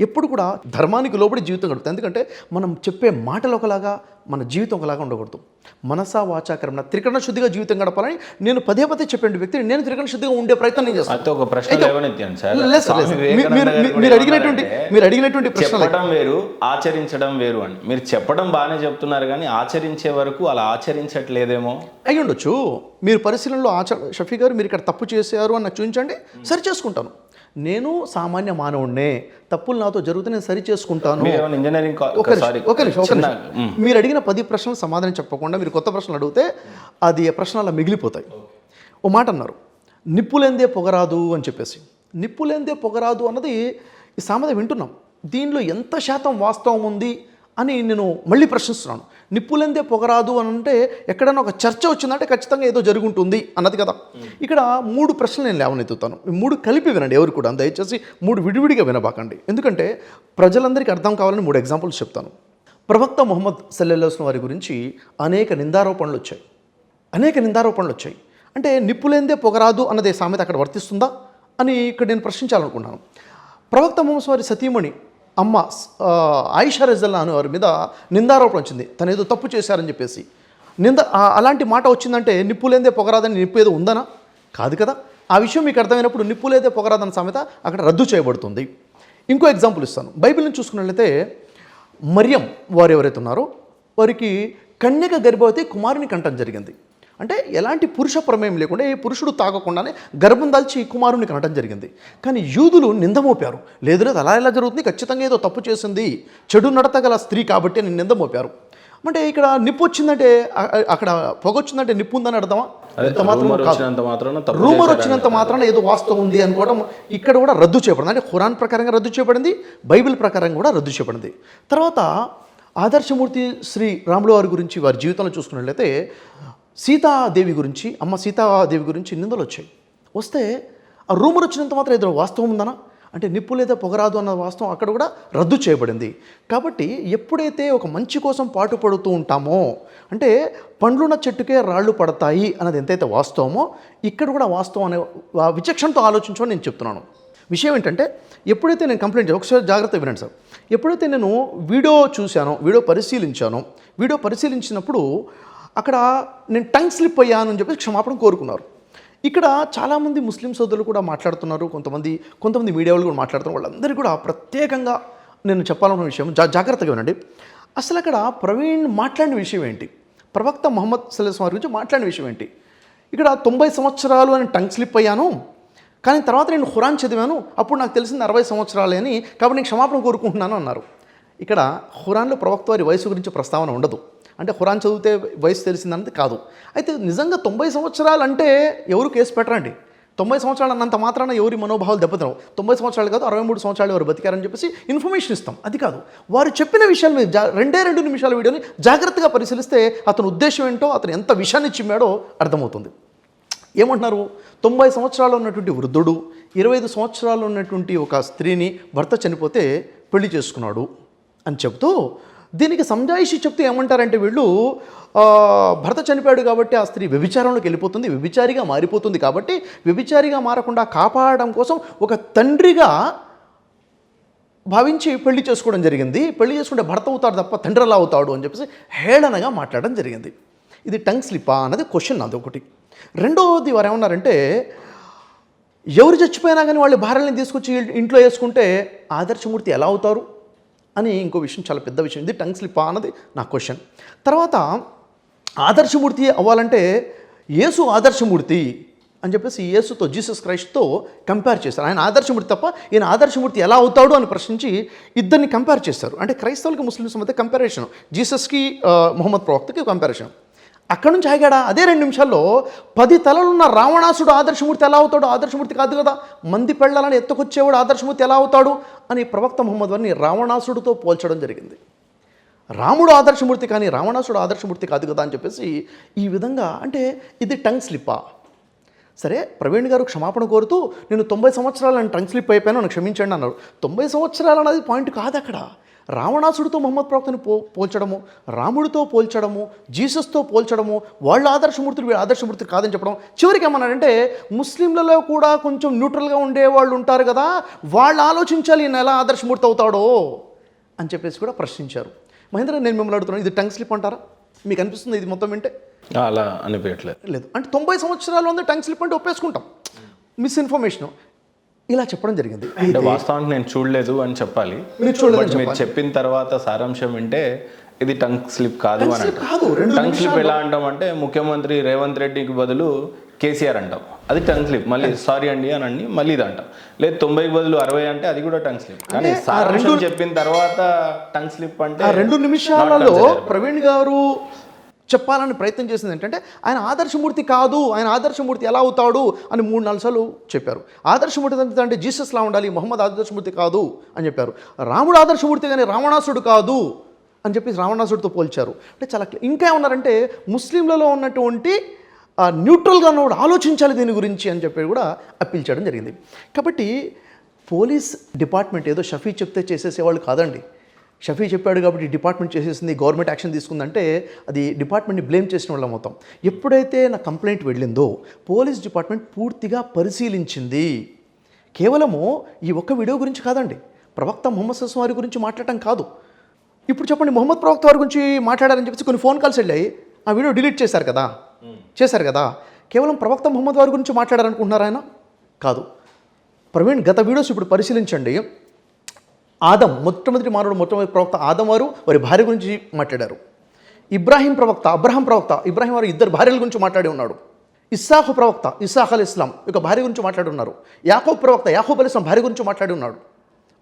ఎప్పుడు కూడా ధర్మానికి లోబడి జీవితం గడుపుతాం. ఎందుకంటే మనం చెప్పే మాటలు ఒకలాగా, మన జీవితం ఒకలాగా ఉండకూడదు. మనసా వాచా కర్మణ త్రికరణ శుద్ధిగా జీవితం గడపాలని నేను పదే చెప్పే వ్యక్తిని నేను త్రికరణ శుద్ధిగా ఉండే ప్రయత్నం నేను చేస్తాను. ఒక ప్రశ్న లేవనెత్తాను సార్. మీరు అడిగినటువంటి చెప్పడం వేరు, ఆచరించడం వేరు అని. మీరు చెప్పడం బాగానే చెప్తున్నారు, కానీ ఆచరించే వరకు అలా ఆచరించట్లేదేమో అయ్యి ఉండొచ్చు. మీరు పరిశీలనలో షఫీ గారు మీరు ఇక్కడ తప్పు చేశారు అని నాకు చూపించండి, సరి చేసుకుంటాను. నేను సామాన్య మానవుడినే, తప్పులు నాతో జరిగితే నేను సరి చేసుకుంటాను. ఇంజనీరింగ్ మీరు అడిగిన 10 ప్రశ్నలు సమాధానం చెప్పకుండా మీరు కొత్త ప్రశ్నలు అడిగితే అది ప్రశ్నలు అలా మిగిలిపోతాయి. ఓ మాట అన్నారు, నిప్పులేందే పొగరాదు అని చెప్పేసి. నిప్పులేందే పొగరాదు అన్నది ఈ సామెత వింటున్నాం. దీనిలో ఎంత శాతం వాస్తవం ఉంది అని నేను మళ్ళీ ప్రశ్నిస్తున్నాను. నిప్పులందే పొగరాదు అని అంటే ఎక్కడైనా ఒక చర్చ వచ్చిందంటే ఖచ్చితంగా ఏదో జరుగుంటుంది అన్నది కదా. ఇక్కడ 3 ప్రశ్నలు నేను లేవనెత్తుతాను. 3 కలిపి వినండి, ఎవరు కూడా దయచేసి 3 విడివిడిగా వినబాకండి. ఎందుకంటే ప్రజలందరికీ అర్థం కావాలని 3 ఎగ్జాంపుల్స్ చెప్తాను. ప్రవక్త ముహమ్మద్ సల్లల్లాహు అలైహి వసల్లం వారి గురించి అనేక నిందారోపణలు వచ్చాయి. అంటే నిప్పులేందే పొగరాదు అన్నదే సామెత అక్కడ వర్తిస్తుందా అని ఇక్కడ నేను ప్రశ్నించాలనుకున్నాను. ప్రవక్త ముహమ్మద్ వారి సతీమణి అమ్మ ఆయిషా రజల్లాహు అన్హా వారి మీద నిందారోపణ వచ్చింది, తను ఏదో తప్పు చేశారని చెప్పేసి. అలాంటి మాట వచ్చిందంటే నిప్పులేందే పొగరాదని నిప్పు ఏదో ఉందనా? కాదు కదా. ఆ విషయం మీకు అర్థమైనప్పుడు నిప్పులేదే పొగరాదన్న సామెత అక్కడ రద్దు చేయబడుతుంది. ఇంకో ఎగ్జాంపుల్ ఇస్తాను. బైబిల్ని చూసుకున్నట్లయితే మరియం వారు ఎవరైతే ఉన్నారో వారికి కన్యక గర్భవతి కుమారుని కంటం జరిగింది. అంటే ఎలాంటి పురుష ప్రమేయం లేకుండా, ఏ పురుషుడు తాగకుండానే గర్భం దాల్చి కుమారుని కనటం జరిగింది. కానీ యూదులు నిందమోపారు, లేదు అలా ఎలా జరుగుతుంది, ఖచ్చితంగా ఏదో తప్పు చేసింది, చెడు నడత గల స్త్రీ కాబట్టి నేను నిందమోపారు. అంటే ఇక్కడ నిప్పు వచ్చిందంటే, అక్కడ పొగ వచ్చిందంటే నిప్పు ఉందని అర్థమా? రూమర్ వచ్చినంత మాత్రాన ఏదో వాస్తవం ఉంది అనుకోవడం ఇక్కడ కూడా రద్దు చేయబడింది. అంటే ఖురాన్ ప్రకారంగా రద్దు చేయబడింది, బైబిల్ ప్రకారంగా కూడా రద్దు చేయబడింది. తర్వాత ఆదర్శమూర్తి శ్రీ రాములు వారి గురించి వారి జీవితంలో చూసుకున్నట్లయితే అమ్మ సీతాదేవి గురించి నిందలు వచ్చాయి. వస్తే ఆ రూమర్ వచ్చినంత మాత్రం ఏదో వాస్తవం ఉందనా? అంటే నిప్పు లేదా పొగరాదు అన్న వాస్తవం అక్కడ కూడా రద్దు చేయబడింది. కాబట్టి ఎప్పుడైతే ఒక మంచి కోసం పాటుపడుతూ ఉంటామో, అంటే పండ్లున్న చెట్టుకే రాళ్ళు పడతాయి అన్నది ఎంతైతే వాస్తవమో ఇక్కడ కూడా వాస్తవం అనే విచక్షణతో ఆలోచించమని నేను చెప్తున్నాను. విషయం ఏంటంటే, ఎప్పుడైతే నేను కంప్లైంట్ చేయాలి, ఒకసారి జాగ్రత్తగా వినండి సార్. ఎప్పుడైతే నేను వీడియో చూశానో, వీడియో పరిశీలించినప్పుడు అక్కడ నేను టంగ్ స్లిప్ అయ్యాను అని చెప్పి క్షమాపణ కోరుకున్నారు. ఇక్కడ చాలామంది ముస్లిం సోదరులు కూడా మాట్లాడుతున్నారు, కొంతమంది మీడియా వాళ్ళు కూడా మాట్లాడుతున్నారు. వాళ్ళందరికీ కూడా ప్రత్యేకంగా నేను చెప్పాలన్న విషయం జాగ్రత్తగా వినండి. అసలు అక్కడ ప్రవీణ్ మాట్లాడిన విషయం ఏంటి, ప్రవక్త ముహమ్మద్ సల్లల్లాహు అలైహి వసల్లం గురించి మాట్లాడిన విషయం ఏంటి? ఇక్కడ 90 సంవత్సరాలు అని టంగ్ స్లిప్ అయ్యాను, కానీ తర్వాత నేను ఖురాన్ చదివాను, అప్పుడు నాకు తెలిసింది 60 సంవత్సరాలే అని, కాబట్టి నేను క్షమాపణ కోరుకుంటున్నాను అన్నారు. ఇక్కడ ఖురాన్లో ప్రవక్త వారి వయసు గురించి ప్రస్తావన ఉండదు. అంటే ఖురాన్ చదివితే వయసు తెలిసిందన్నది కాదు. అయితే నిజంగా 90 సంవత్సరాలు అంటే ఎవరు కేసు పెట్టరండి. 90 సంవత్సరాలు అన్నంత మాత్రాన ఎవరి మనోభావాలు దెబ్బతినవు. 90 సంవత్సరాలు కాదు, 63 సంవత్సరాలు ఎవరు బతికారని చెప్పేసి ఇన్ఫర్మేషన్ ఇస్తాం. అది కాదు, వారు చెప్పిన విషయాలు మీరు 2 నిమిషాల వీడియోని జాగ్రత్తగా పరిశీలిస్తే అతని ఉద్దేశం ఏంటో, అతను ఎంత విషయాన్ని చిమ్మాడో అర్థమవుతుంది. ఏమంటున్నారు? 90 సంవత్సరాలు ఉన్నటువంటి వృద్ధుడు 25 సంవత్సరాలు ఉన్నటువంటి ఒక స్త్రీని భర్త చనిపోతే పెళ్లి చేసుకున్నాడు అని చెబుతూ దీనికి సంజాయిషి చెప్తూ ఏమంటారంటే వీళ్ళు భర్త చనిపోయాడు కాబట్టి ఆ స్త్రీ వ్యభిచారంలోకి వెళ్ళిపోతుంది, వ్యభిచారిగా మారిపోతుంది, కాబట్టి వ్యభిచారిగా మారకుండా కాపాడడం కోసం ఒక తండ్రిగా భావించి పెళ్లి చేసుకోవడం జరిగింది. పెళ్లి చేసుకుంటే భర్త అవుతాడు తప్ప తండ్రి ఎలా అవుతాడు అని చెప్పేసి హేళనగా మాట్లాడడం జరిగింది. ఇది టంగ్ స్లిప్పా అన్నది క్వశ్చన్ అది ఒకటి. రెండవది వారు ఏమన్నారంటే ఎవరు చచ్చిపోయినా కానీ వాళ్ళ భార్యని తీసుకొచ్చి ఇంట్లో వేసుకుంటే ఆదర్శమూర్తి ఎలా అవుతారు అని ఇంకో విషయం, చాలా పెద్ద విషయం. ఇది టంగ్ స్లిప్పా అన్నది నా క్వశ్చన్. తర్వాత ఆదర్శమూర్తి అవ్వాలంటే యేసు ఆదర్శమూర్తి అని చెప్పేసి యేసుతో, జీసస్ క్రైస్ట్తో కంపేర్ చేశారు. ఆయన ఆదర్శమూర్తి తప్ప ఈయన ఆదర్శమూర్తి ఎలా అవుతాడు అని ప్రశ్నించి ఇద్దరిని కంపేర్ చేశారు. అంటే క్రైస్తవులకి ముస్లిమ్స్ మధ్య కంపారిజన్, జీసస్కి మొహమ్మద్ ప్రవక్తకి కంపారిజన్. అక్కడ నుంచి ఆగాడా అదే 2 నిమిషాల్లో 10 తలలున్న రావణాసుడు ఆదర్శమూర్తి ఎలా అవుతాడు? ఆదర్శమూర్తి కాదు కదా. మంది పెళ్ళాలని ఎత్తుకొచ్చేవాడు ఆదర్శమూర్తి ఎలా అవుతాడు అని ప్రవక్త ముహమ్మద్ వారిని రావణాసుడితో పోల్చడం జరిగింది. రాముడు ఆదర్శమూర్తి కానీ రావణాసుడు ఆదర్శమూర్తి కాదు కదా అని చెప్పేసి ఈ విధంగా. అంటే ఇది టంగ్ స్లిప్పా? సరే, ప్రవీణ్ గారు క్షమాపణ కోరుతూ నేను 90 సంవత్సరాలు నేను టంగ్ స్లిప్ అయిపోయాను, నన్ను క్షమించండి అన్నారు. 90 సంవత్సరాలు అన్నది పాయింట్ కాదు అక్కడ. రావణాసుడితో మొహమ్మద్ ప్రవక్తని పోల్చడము, రాముడితో పోల్చడము, జీసస్తో పోల్చడము, వాళ్ళ ఆదర్శమూర్తులు వీళ్ళ ఆదర్శమూర్తులు కాదని చెప్పడం. చివరికి ఏమన్నారంటే ముస్లింలలో కూడా కొంచెం న్యూట్రల్గా ఉండే వాళ్ళు ఉంటారు కదా, వాళ్ళు ఆలోచించాలి ఈయన ఎలా ఆదర్శమూర్తి అవుతాడో అని చెప్పేసి కూడా ప్రశ్నించారు. మహేంద్ర, నేను మిమ్మల్ని అడుగుతున్నాను, ఇది టంగ్ స్లిప్ అంటారా? మీకు అనిపిస్తుంది ఇది మొత్తం వింటే? అలా అనిపించట్లేదు. లేదు అంటే 90 సంవత్సరాలు ఉంది టంగ్ స్లిప్ అంటే ఒప్పేసుకుంటాం, మిస్ఇన్ఫర్మేషన్ ఇలా చెప్పడం జరిగింది. అంటే వాస్తవానికి నేను చూడలేదు అని చెప్పాలి. మీరు చెప్పిన తర్వాత సారాంశం వింటే ఇది టంగ్ స్లిప్ కాదు అని అంటాం. టంగ్ స్లిప్ ఎలా అంటాం అంటే ముఖ్యమంత్రి రేవంత్ రెడ్డికి బదులు కేసీఆర్ అంటాం, అది టంగ్ స్లిప్. మళ్ళీ సారీ అండి అని అండి మళ్ళీ ఇది అంటాం. లేదు 90కి బదులు 60 అంటే అది కూడా టంగ్ స్లిప్. కానీ సారాంశం చెప్పిన తర్వాత టంగ్ స్లిప్ అంటే 2 నిమిషాలలో ప్రవీణ్ గారు చెప్పాలని ప్రయత్నం చేసింది ఏంటంటే ఆయన ఆదర్శమూర్తి కాదు, ఆయన ఆదర్శమూర్తి ఎలా అవుతాడు అని 3-4 సార్లు చెప్పారు. ఆదర్శమూర్తి అంటే జీసస్లా ఉండాలి, మొహమ్మద్ ఆదర్శమూర్తి కాదు అని చెప్పారు. రాముడు ఆదర్శమూర్తి కానీ రావణాసుడు కాదు అని చెప్పి రావణాసుడితో పోల్చారు. అంటే చాలా ఇంకా ఏమన్నారంటే ముస్లింలలో ఉన్నటువంటి న్యూట్రల్గా ఉన్నవాడు ఆలోచించాలి దీని గురించి అని చెప్పి కూడా అప్పీల్ చేయడం జరిగింది. కాబట్టి పోలీస్ డిపార్ట్మెంట్ ఏదో షఫీ చెప్తే చేసేసేవాళ్ళు కాదండి. షఫీ చెప్పాడు కాబట్టి డిపార్ట్మెంట్ చేసేసింది, గవర్నమెంట్ యాక్షన్ తీసుకుందంటే అది డిపార్ట్మెంట్ని బ్లేమ్ చేసిన వాళ్ళం అవుతాం. ఎప్పుడైతే నా కంప్లైంట్ వెళ్ళిందో పోలీస్ డిపార్ట్మెంట్ పూర్తిగా పరిశీలించింది. కేవలము ఈ ఒక్క వీడియో గురించి కాదండి, ప్రవక్త ముహమ్మద్ సల్లాల్లాహు అలైహి వసల్లం వారి గురించి మాట్లాడటం కాదు. ఇప్పుడు చెప్పండి, ముహమ్మద్ ప్రవక్త వారి గురించి మాట్లాడారని చెప్పేసి కొన్ని ఫోన్ కాల్స్ వెళ్ళాయి, ఆ వీడియో డిలీట్ చేశారు కదా. కేవలం ప్రవక్త ముహమ్మద్ వారి గురించి మాట్లాడారనుకుంటున్నారా ఆయన? కాదు. ప్రవీణ్, గత వీడియోస్ ఇప్పుడు పరిశీలించండి. ఆదం, మొట్టమొదటి మానవుడు, మొట్టమొదటి ప్రవక్త ఆదం వారు వారి భార్య గురించి మాట్లాడారు. అబ్రహాం ప్రవక్త ఇబ్రాహిం వారు 2 భార్యల గురించి మాట్లాడి ఉన్నాడు. ఇస్సాకు ప్రవక్త ఇస్సాక్ అలైహిస్ సలాం యొక్క భార్య గురించి మాట్లాడి ఉన్నారు. యాకూబ్ ప్రవక్త యాకూబ్ అలైహిస్ సలాం భార్య గురించి మాట్లాడి ఉన్నాడు.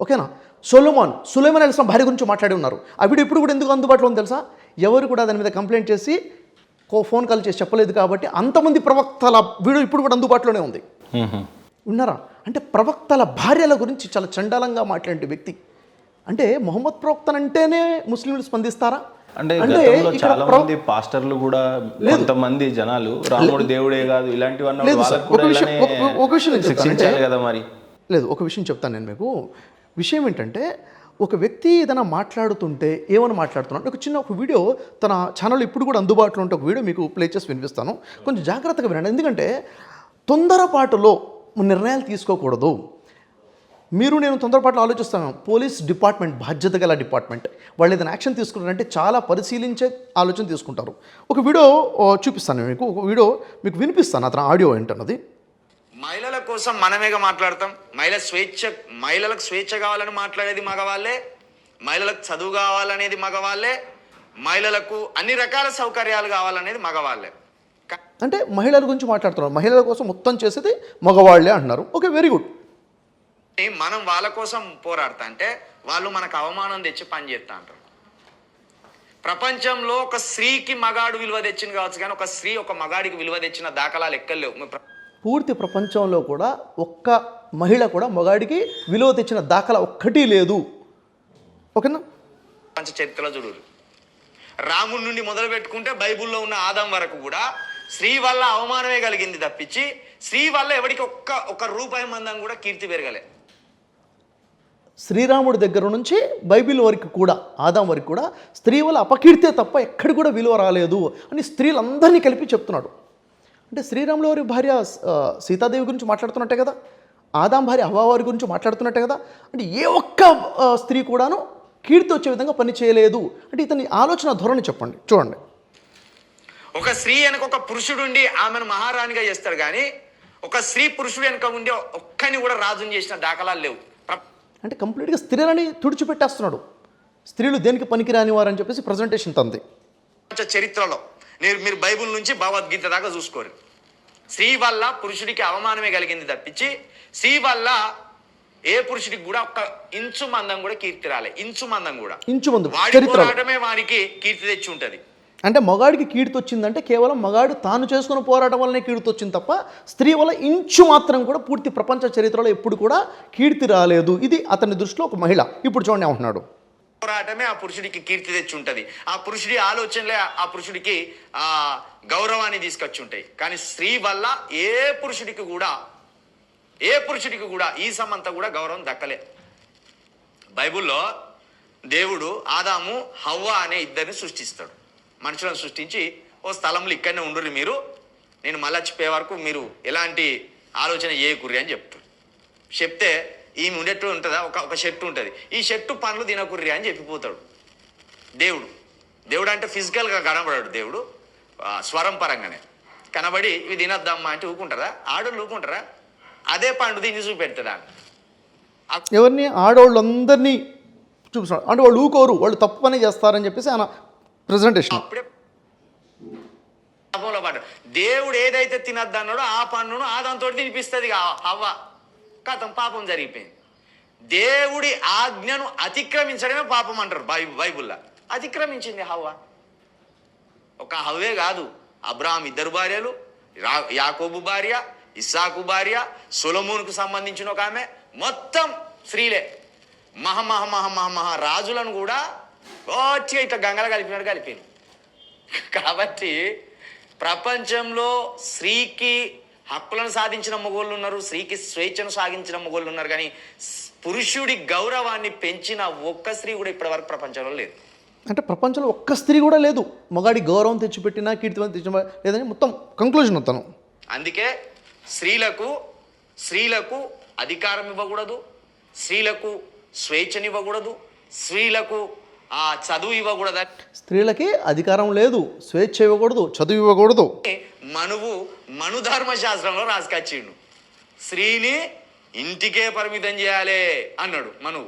ఓకేనా? సులైమాన్ అలైహిస్ సలాం భార్య గురించి మాట్లాడి ఉన్నారు. ఆ వీడియో ఇప్పుడు కూడా ఎందుకు అందుబాటులో ఉంది తెలుసా? ఎవరు కూడా దాని మీద కంప్లైంట్ చేసి ఫోన్ కాల్ చేసి చెప్పలేదు కాబట్టి అంతమంది ప్రవక్తల వీడియో ఇప్పుడు కూడా అందుబాటులోనే ఉంది. ఉన్నారా? అంటే ప్రవక్తల భార్యల గురించి చాలా చండాలంగా మాట్లాడే వ్యక్తి. అంటే మొహమ్మద్ ప్రవక్తనంటేనే ముస్లింలు స్పందిస్తారా? అంటే చాలా మంది పాస్టర్లు కూడా, కొంతమంది జనాలు రాముడు దేవుడే కాదు ఇలాంటివన్నీ కదా మరి. లేదు, ఒక విషయం చెప్తాను నేను మీకు. విషయం ఏంటంటే ఒక వ్యక్తి ఏదైనా మాట్లాడుతుంటే ఏమని మాట్లాడుతున్నాడు, ఒక వీడియో తన ఛానల్ ఇప్పుడు కూడా అందుబాటులో ఉంటే ఒక వీడియో మీకు ప్లే చేసి వినిపిస్తాను, కొంచెం జాగ్రత్తగా వినండి. ఎందుకంటే తొందరపాటులో నిర్ణయాలు తీసుకోకూడదు. నేను తొందరపాటులో ఆలోచిస్తాను. పోలీస్ డిపార్ట్మెంట్ బాధ్యత గల డిపార్ట్మెంట్, వాళ్ళు ఏదైనా యాక్షన్ తీసుకుంటారంటే చాలా పరిశీలించే ఆలోచన తీసుకుంటారు. ఒక వీడియో చూపిస్తాను మీకు, ఒక వీడియో మీకు వినిపిస్తాను, అతను ఆడియో ఏంటన్నది. మహిళల కోసం మనమేగా మాట్లాడతాం. మహిళలకు స్వేచ్ఛ కావాలని మాట్లాడేది మగవాళ్ళే, మహిళలకు చదువు కావాలనేది మగవాళ్ళే, మహిళలకు అన్ని రకాల సౌకర్యాలు కావాలనేది మగవాళ్ళే. అంటే మహిళల గురించి మాట్లాడుతున్నారు, మహిళల కోసం మొత్తం చేసేది మగవాళ్లే అంటున్నారు. Okay, very good. మనం వాళ్ళ కోసం పోరాడతా అంటే వాళ్ళు మనకు అవమానం తెచ్చి పని చేస్తా అంటారు. ప్రపంచంలో ఒక స్త్రీకి మగాడు విలువ తెచ్చింది కావచ్చు, కానీ ఒక స్త్రీ ఒక మగాడికి విలువ తెచ్చిన దాఖలాలు ఎక్కలేవు. పూర్తి ప్రపంచంలో కూడా ఒక్క మహిళ కూడా మగాడికి విలువ తెచ్చిన దాఖలా ఒక్కటి లేదు. ఓకేనా? ప్రపంచ చరిత్రలో చూడు, రాముడి నుండి మొదలు పెట్టుకుంటే బైబుల్లో ఉన్న ఆదాం వరకు కూడా స్త్రీ వల్ల అవమానమే కలిగింది తప్పించి స్త్రీ వల్ల ఎవరికి ఒక్క రూపాయి మందం కూడా కీర్తి పెరగలే. శ్రీరాముడి దగ్గర నుంచి బైబిల్ వరకు కూడా ఆదాం వరకు కూడా స్త్రీ వల్ల అపకీర్తే తప్ప ఎక్కడి కూడా విలువ రాలేదు అని స్త్రీలందరినీ కలిపి చెప్తున్నాడు. అంటే శ్రీరాముల వారి భార్య సీతాదేవి గురించి మాట్లాడుతున్నట్టే కదా, ఆదాం భార్య హవ్వ వారి గురించి మాట్లాడుతున్నట్టే కదా. అంటే ఏ ఒక్క స్త్రీ కూడాను కీర్తి వచ్చే విధంగా పని చేయలేదు. అంటే ఇతని ఆలోచన ధోరణి చెప్పండి, చూడండి. ఒక స్త్రీ వెనక ఒక పురుషుడు ఉండి ఆమెను మహారాణిగా చేస్తాడు, కానీ ఒక స్త్రీ పురుషుడు వెనక ఉండి ఒక్కని కూడా రాజుని చేసిన దాఖలాలు లేవు. అంటే కంప్లీట్గా స్త్రీలని తుడిచిపెట్టేస్తున్నాడు. స్త్రీలు దేనికి పనికిరాని వారని చెప్పేసి ప్రజెంటేషన్ తంది. చరిత్రలో మీరు బైబిల్ నుంచి భగవద్గీత దాకా చూసుకోరు. స్త్రీ వల్ల పురుషుడికి అవమానమే కలిగింది తప్పించి స్త్రీ వల్ల ఏ పురుషుడికి కూడా ఒక్క ఇంచు మందం కూడా కీర్తి రాలే. ఇంచు మందం కూడా వాడి పోరాటమే వారికి కీర్తి తెచ్చి ఉంటది. అంటే మగాడికి కీర్తి వచ్చిందంటే కేవలం మగాడు తాను చేసుకున్న పోరాటం వల్లనే కీర్తి వచ్చింది తప్ప స్త్రీ వల్ల ఇంచు మాత్రం కూడా పూర్తి ప్రపంచ చరిత్రలో ఎప్పుడు కూడా కీర్తి రాలేదు. ఇది అతని దృష్టిలో ఒక మహిళ. ఇప్పుడు చూడండి ఏమంటున్నాడు. పోరాటమే ఆ పురుషుడికి కీర్తి తెచ్చి ఉంటది. ఆ పురుషుడి ఆలోచనలే ఆ పురుషుడికి గౌరవాన్ని తీసుకొచ్చి ఉంటాయి. కానీ స్త్రీ వల్ల ఏ పురుషుడికి కూడా ఈ సమంతా కూడా గౌరవం దక్కలే. బైబిల్లో దేవుడు ఆదాము హవ్వ అనే ఇద్దరిని సృష్టిస్తాడు. మనుషులను సృష్టించి ఓ స్థలంలో ఇక్కడనే ఉండుర్రి, మీరు నేను మళ్ళీ చెప్పే వరకు మీరు ఎలాంటి ఆలోచన చేయకుర్రి అని చెప్తాడు. చెప్తే ఈమె ఉండేట్టు ఉంటుందా, ఒక చెట్టు ఉంటుంది, ఈ చెట్టు పండ్లు తినకుర్రి అని చెప్పిపోతాడు దేవుడు. దేవుడు అంటే ఫిజికల్గా కనబడాడు దేవుడు, స్వరం పరంగానే కనబడి ఇవి తినొద్దమ్మా అంటే ఊకుంటారా? ఆడోళ్ళు ఊకుంటారా? అదే పండు తిని చూపెడతాడా? ఎవరిని? ఆడవాళ్ళందరినీ చూపిస్తున్నాడు. అంటే వాళ్ళు ఊకోరు, వాళ్ళు తప్పు పని చేస్తారని చెప్పేసి ఆయన ప్రెజెంటేషన్. అప్పుడే పాపంలో పడ్డాడు. దేవుడు ఏదైతే తినద్దు అన్నాడో ఆ పండును ఆదాంతో తినిపిస్తుంది హవ్వ. కథం పాపం జరిగిపోయింది. దేవుడి ఆజ్ఞను అతిక్రమించడమే పాపం అంటారు బైబుల్లో. అతిక్రమించింది హవ్వ. ఒక హవ్వే కాదు, అబ్రాహాం ఇద్దరు భార్యలు, యాకోబు భార్య, ఇస్సాకు భార్య, సొలొమోనుకు సంబంధించిన ఒక ఆమె, మొత్తం స్త్రీలే. మహా రాజులను కూడా గట్టిగా ఇట్లా గంగల కలిపినాడు. కాబట్టి ప్రపంచంలో స్త్రీకి హక్కులను సాధించిన మగోళ్ళు ఉన్నారు, స్త్రీకి స్వేచ్ఛను సాగించిన మగోళ్ళు ఉన్నారు, కానీ పురుషుడి గౌరవాన్ని పెంచిన ఒక్క స్త్రీ కూడా ఇప్పటివరకు ప్రపంచంలో లేదు. అంటే ప్రపంచంలో ఒక్క స్త్రీ కూడా లేదు మగాడి గౌరవం తెచ్చిపెట్టినా కీర్తివంతం తెచ్చిన లేదని మొత్తం కంక్లూజన్ అవుతాను. అందుకే స్త్రీలకు అధికారం ఇవ్వకూడదు, స్త్రీలకు స్వేచ్ఛనివ్వకూడదు, స్త్రీలకు చదువు ఇవ్వకూడదు. స్త్రీలకి అధికారం లేదు, స్వేచ్ఛ ఇవ్వకూడదు, చదువు ఇవ్వకూడదు. మను ధర్మశాస్త్రంలో రాసుకొచ్చిండు. స్త్రీని ఇంటికే పరిమితం చేయాలి అన్నాడు మనువు.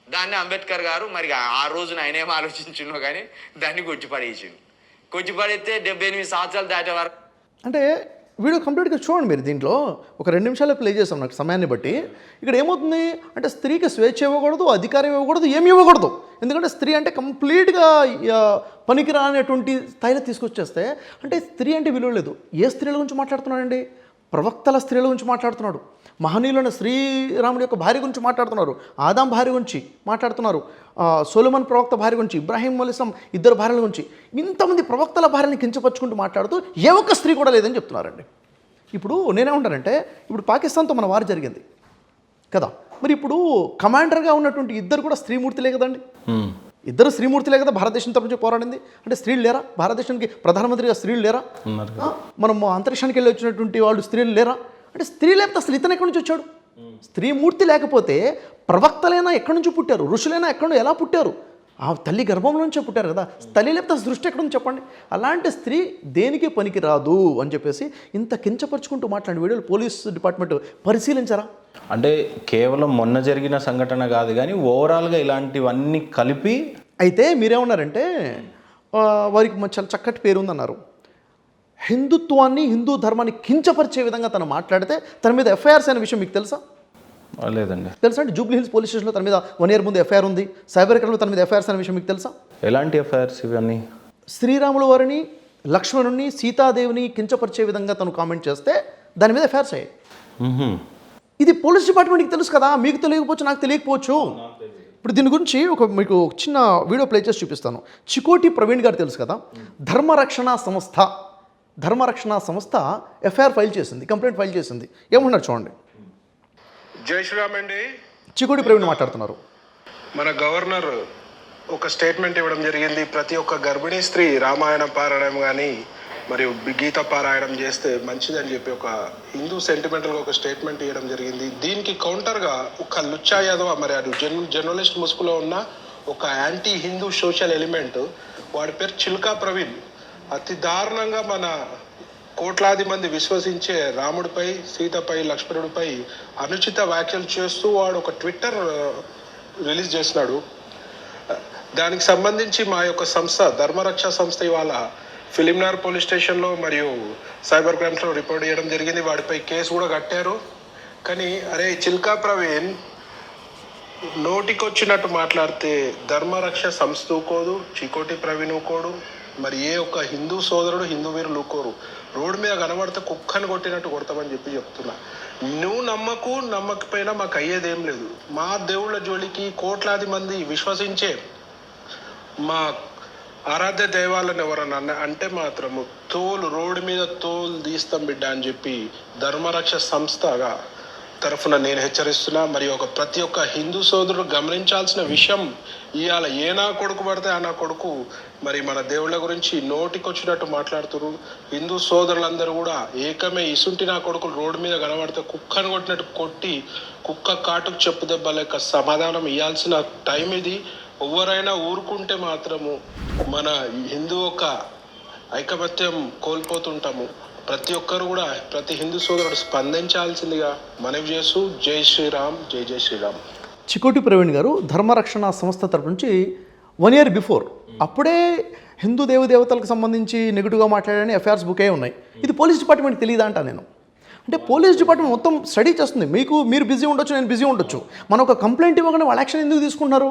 దాన్ని అంబేద్కర్ గారు మరి ఆ రోజున ఆయన ఏం ఆలోచించిండో కానీ దాన్ని కొట్టిపడేసిండు. కొట్టిపడేస్తే 78 సంవత్సరాలు దాటే వరకు. అంటే వీడియో కంప్లీట్గా చూడండి మీరు. దీంట్లో ఒక 2 నిమిషాలు ప్లే చేస్తాం నాకు సమయాన్ని బట్టి. ఇక్కడ ఏమవుతుంది అంటే స్త్రీకి స్వేచ్ఛ ఇవ్వకూడదు, అధికారం ఇవ్వకూడదు, ఏమి ఇవ్వకూడదు. ఎందుకంటే స్త్రీ అంటే కంప్లీట్గా పనికిరానటువంటి స్థాయిలో తీసుకొచ్చేస్తే అంటే స్త్రీ అంటే విలువ లేదు. ఏ స్త్రీల గురించి మాట్లాడుతున్నాడండి? ప్రవక్తల స్త్రీల గురించి మాట్లాడుతున్నాడు. మహనీయులైన శ్రీరాముడి యొక్క భార్య గురించి మాట్లాడుతున్నారు, ఆదాం భార్య గురించి మాట్లాడుతున్నారు, సొలొమోన్ ప్రవక్త భార్య గురించి, ఇబ్రాహీం అలైహిస్సలాం ఇద్దరు భార్యల గురించి, ఇంతమంది ప్రవక్తల భార్యని కించపరుచుకుంటూ మాట్లాడుతూ ఏ ఒక్క స్త్రీ కూడా లేదని చెప్తున్నారండి. ఇప్పుడు నేనేమంటానంటే ఇప్పుడు పాకిస్తాన్తో మన వారు జరిగింది కదా, మరి ఇప్పుడు కమాండర్గా ఉన్నటువంటి ఇద్దరు కూడా స్త్రీమూర్తిలే కదండి. ఇద్దరు స్త్రీమూర్తిలే కదా భారతదేశం తరపు నుంచి పోరాడింది. అంటే స్త్రీలు లేరా? భారతదేశానికి ప్రధానమంత్రిగా స్త్రీలు లేరా? మనం అంతరిక్షానికి వెళ్ళి వచ్చినటువంటి వాళ్ళు స్త్రీలు లేరా? అంటే స్త్రీ లేకపోతే అసలు ఇతను ఎక్కడి నుంచి వచ్చాడు? స్త్రీమూర్తి లేకపోతే ప్రవక్తలైనా ఎక్కడి నుంచి పుట్టారు, ఋషులైనా ఎక్కడి ఎలా పుట్టారు? ఆ తల్లి గర్భంలో నుంచే పుట్టారు కదా. తల్లి లేకపోతే సృష్టి ఎక్కడ నుంచి చెప్పండి? అలాంటి స్త్రీ దేనికి పనికి రాదు అని చెప్పేసి ఇంత కించపరుచుకుంటూ మాట్లాడిన వీడియోలు పోలీస్ డిపార్ట్మెంట్ పరిశీలించారా? అంటే కేవలం మొన్న జరిగిన సంఘటన కాదు కానీ ఓవరాల్గా ఇలాంటివన్నీ కలిపి. అయితే మీరేమన్నారంటే వారికి చాలా చక్కటి పేరు ఉందన్నారు. హిందుత్వాన్ని, హిందూ ధర్మాన్ని కించపరిచే విధంగా తను మాట్లాడితే తన మీద ఎఫ్ఐఆర్స్ అనే విషయం మీకు తెలుసా? లేదండి. తెలుసా అండి? జూబ్లీ హిల్స్ పోలీస్ స్టేషన్లో తన మీద 1 year ముందు ఎఫ్ఐఆర్ ఉంది. సైబర్ క్రైమ్లో తన మీద ఎఫ్ఐఆర్స్ అనే విషయం మీకు తెలుసా? ఎలాంటి ఎఫ్ఐఆర్స్ ఇవన్నీ? శ్రీరాముల వారిని, లక్ష్మణుని, సీతాదేవిని కించపరిచే విధంగా తను కామెంట్ చేస్తే దాని మీద ఎఫ్ఐఆర్స్ అయ్యాయి. ఇది పోలీస్ డిపార్ట్మెంట్కి తెలుసు కదా, మీకు తెలియకపోవచ్చు, నాకు తెలియకపోవచ్చు. ఇప్పుడు దీని గురించి మీకు ఒక చిన్న వీడియో ప్లే చేసి చూపిస్తాను. చికోటి ప్రవీణ్ గారు తెలుసు కదా, ధర్మరక్షణ సంస్థ ఎఫ్ఐఆర్ ఫైల్ చేసింది, కంప్లైంట్ ఫైల్ చేసింది. ఏమన్నారు చూడండి. జై శ్రీరామ్ అండి. చికోటి ప్రవీణ్ మాట్లాడుతున్నారు. మన గవర్నర్ ఒక స్టేట్మెంట్ ఇవ్వడం జరిగింది. ప్రతి ఒక్క గర్భిణీ స్త్రీ రామాయణం పారాయణం కానీ మరియు గీత పారాయణం చేస్తే మంచిదని చెప్పి ఒక హిందూ సెంటిమెంటల్గా ఒక స్టేట్మెంట్ ఇవ్వడం జరిగింది. దీనికి కౌంటర్గా ఒక లుచ్చా యాదవ్, మరి అది జర్నలిస్ట్ ముసుగులో ఉన్న ఒక యాంటీ హిందూ సోషల్ ఎలిమెంట్, వాడి పేరు చిల్కా ప్రవీణ్, అతి దారుణంగా మన కోట్లాది మంది విశ్వసించే రాముడిపై, సీతపై, లక్ష్మణుడిపై అనుచిత వ్యాఖ్యలు చేస్తూ వాడు ఒక ట్విట్టర్ రిలీజ్ చేసినాడు. దానికి సంబంధించి మా యొక్క సంస్థ ధర్మరక్ష సంస్థ ఇవాళ ఫిలింనగర్ పోలీస్ స్టేషన్లో మరియు సైబర్ క్రైమ్స్లో రిపోర్ట్ చేయడం జరిగింది. వాడిపై కేసు కూడా కట్టారు. కానీ అరే చిల్కా ప్రవీణ్ నోటికొచ్చినట్టు మాట్లాడితే ధర్మరక్ష సంస్థ ఊకోదు, చికోటి ప్రవీణ్ ఊకోడు, మరి ఏ ఒక్క హిందూ సోదరుడు, హిందూ వీరులు ఊకోరు. రోడ్డు మీద కనబడితే కుక్కని కొట్టినట్టు కొడతామని చెప్పి చెప్తున్నా. నువ్వు నమ్మకపోయినా మాకు అయ్యేదేం లేదు. మా దేవుళ్ళ జోలికి కోట్లాది మంది విశ్వసించే మా ఆరాధ్య దైవాలను ఎవరన్నా అంటే మాత్రము రోడ్డు మీద తోలు తీస్తాం బిడ్డ అని చెప్పి ధర్మరక్ష సంస్థగా తరఫున నేను హెచ్చరిస్తున్నా. మరి ప్రతి ఒక్క హిందూ సోదరుడు గమనించాల్సిన విషయం, ఇవాళ ఏ నా కొడుకు పడితే ఆ నా కొడుకు మరి మన దేవుళ్ళ గురించి నోటికొచ్చినట్టు మాట్లాడుతున్నారు. హిందూ సోదరులందరూ కూడా ఏకమే ఇసుంటి నా కొడుకులు రోడ్డు మీద కనబడితే కుక్కను కొట్టినట్టు కొట్టి కుక్క కాటుకు చెప్పు దెబ్బ లెక్క సమాధానం ఇవ్వాల్సిన టైం ఇది. ఎవరైనా ఊరుకుంటే మాత్రము మన హిందూ ఒక ఐకమత్యం కోల్పోతుంటాము. ప్రతి ఒక్కరు కూడా ప్రతి హిందూ సోదరుడు స్పందించాల్సిందిగా మనవి చేస్తూ జై శ్రీరామ్, జై జై శ్రీరామ్. చికోటి ప్రవీణ్ గారు ధర్మరక్షణ సంస్థ తరపు నుంచి 1 year బిఫోర్ అప్పుడే హిందూ దేవతలకు సంబంధించి నెగిటివ్గా మాట్లాడని ఎఫ్ఐఆర్స్ బుక్ అయి ఉన్నాయి. ఇది పోలీస్ డిపార్ట్మెంట్ తెలియదా అంటా నేను. అంటే పోలీస్ డిపార్ట్మెంట్ మొత్తం స్టడీ చేస్తుంది. మీరు బిజీ ఉండొచ్చు, నేను బిజీ ఉండొచ్చు. మనం ఒక కంప్లైంట్ ఇవ్వగానే వాళ్ళు యాక్షన్ ఎందుకు తీసుకుంటున్నారు?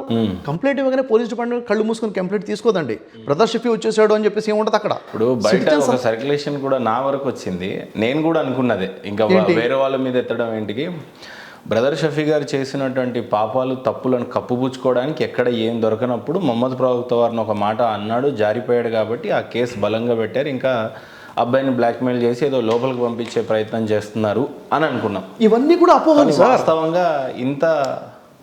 కంప్లైంట్ ఇవ్వగానే పోలీస్ డిపార్ట్మెంట్ కళ్ళు మూసుకొని కంప్లైంట్ తీసుకోదండి. బ్రదర్ షఫీ వచ్చేసాడు అని చెప్పేసి ఏముంటుంది అక్కడ. ఇప్పుడు బయట ఒక సర్క్యులేషన్ కూడా నా వరకు వచ్చింది. నేను కూడా అనుకున్నదే, ఇంకా వేరే వాళ్ళ మీద ఎత్తడం ఏంటికి. బ్రదర్ షఫీ గారు చేసినటువంటి పాపాలు, తప్పులను కప్పుపుచ్చుకోవడానికి ఎక్కడ ఏం దొరకనప్పుడు మొహమ్మద్ ప్రవక్త వారిని ఒక మాట అన్నాడు, జారిపోయాడు కాబట్టి ఆ కేసు బలంగా పెట్టారు. ఇంకా అబ్బాయిని బ్లాక్మెయిల్ చేసి ఏదో లోపలికి పంపించే ప్రయత్నం చేస్తున్నారు అని అనుకున్నాం. ఇవన్నీ కూడా అపోహలు సార్. వాస్తవంగా ఇంత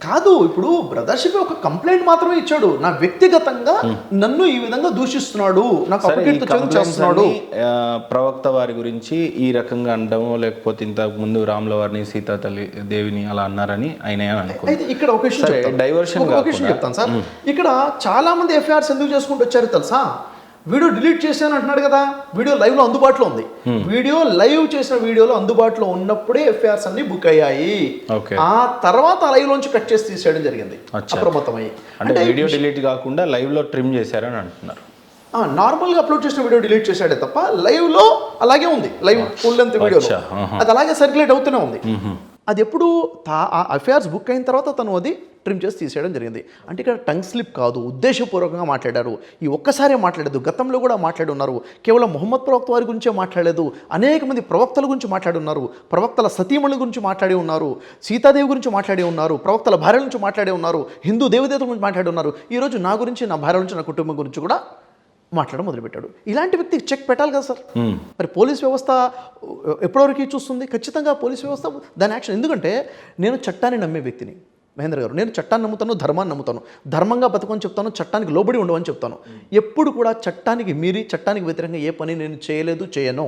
కాదు. ఇప్పుడు బ్రదర్షిప్ ఒక కంప్లైంట్ మాత్రమే ఇచ్చాడు. నా వ్యక్తిగతంగా నన్ను ఈ విధంగా దూషిస్తున్నాడు, నాకు చేస్తున్నాడు. ప్రవక్త వారి గురించి ఈ రకంగా అనడమో, లేకపోతే ఇంతకు ముందు రాముల వారిని, సీతా తల్లి దేవిని అలా అన్నారని ఆయన అనుకుంటే ఇక్కడ ఒక డైవర్షన్ చెప్తాను సార్. ఇక్కడ చాలా మంది ఎఫ్ఐఆర్స్ ఎందుకు చేసుకుంటూ వచ్చారు తెలుసా? వీడియో డిలీట్ చేశాను అంటున్నాడు కదా. వీడియో లైవ్లో అందుబాటులో ఉంది. వీడియో లైవ్ చేసిన వీడియోలో అందుబాటులో ఉన్నప్పుడే ఎఫ్ఐఆర్స్ అన్ని బుక్ అయ్యాయి. ఆ తర్వాత లైవ్ లోంచి కట్ చేసి తీసేయడం జరిగింది అప్రమత్తమయ్యి. అంటే వీడియో డిలీట్ కాకుండా లైవ్ లో ట్రిమ్ చేశారని అంటున్నారు. నార్మల్గా అప్లోడ్ చేసిన వీడియో డిలీట్ చేశాడే తప్ప లైవ్లో అలాగే ఉంది. లైవ్ ఫుల్ లెంత్ వీడియో అది అలాగే సర్క్యులేట్ అవుతూనే ఉంది. అది ఎప్పుడు ఎఫ్ఐఆర్స్ బుక్ అయిన తర్వాత తను అది ట్రిమ్ చేసి తీసేయడం జరిగింది. అంటే ఇక్కడ టంగ్ స్లిప్ కాదు, ఉద్దేశపూర్వకంగా మాట్లాడారు. ఈ ఒక్కసారే మాట్లాడలేదు, గతంలో కూడా మాట్లాడి ఉన్నారు. కేవలం మొహమ్మద్ ప్రవక్త వారి గురించే మాట్లాడలేదు, అనేక మంది ప్రవక్తల గురించి మాట్లాడి ఉన్నారు. ప్రవక్తల సతీమణుల గురించి మాట్లాడి ఉన్నారు, సీతాదేవి గురించి మాట్లాడి ఉన్నారు, ప్రవక్తల భార్య నుంచి మాట్లాడి ఉన్నారు, హిందూ దేవదేవతల గురించి మాట్లాడి ఉన్నారు. ఈరోజు నా గురించి, నా భార్య గురించి, నా కుటుంబం గురించి కూడా మాట్లాడడం మొదలుపెట్టాడు. ఇలాంటి వ్యక్తికి చెక్ పెట్టాలి కదా సార్. మరి పోలీస్ వ్యవస్థ ఎప్పటివరకు చూస్తుంది? ఖచ్చితంగా పోలీస్ వ్యవస్థ దాని యాక్షన్. ఎందుకంటే నేను చట్టాన్ని నమ్మే వ్యక్తిని మహేంద్ర గారు. నేను చట్టాన్ని నమ్ముతాను, ధర్మాన్ని నమ్ముతాను, ధర్మంగా బతకని చెప్తాను, చట్టానికి లోబడి ఉండవని చెప్తాను. ఎప్పుడు కూడా చట్టానికి మీరి, చట్టానికి వ్యతిరేకంగా ఏ పని నేను చేయను.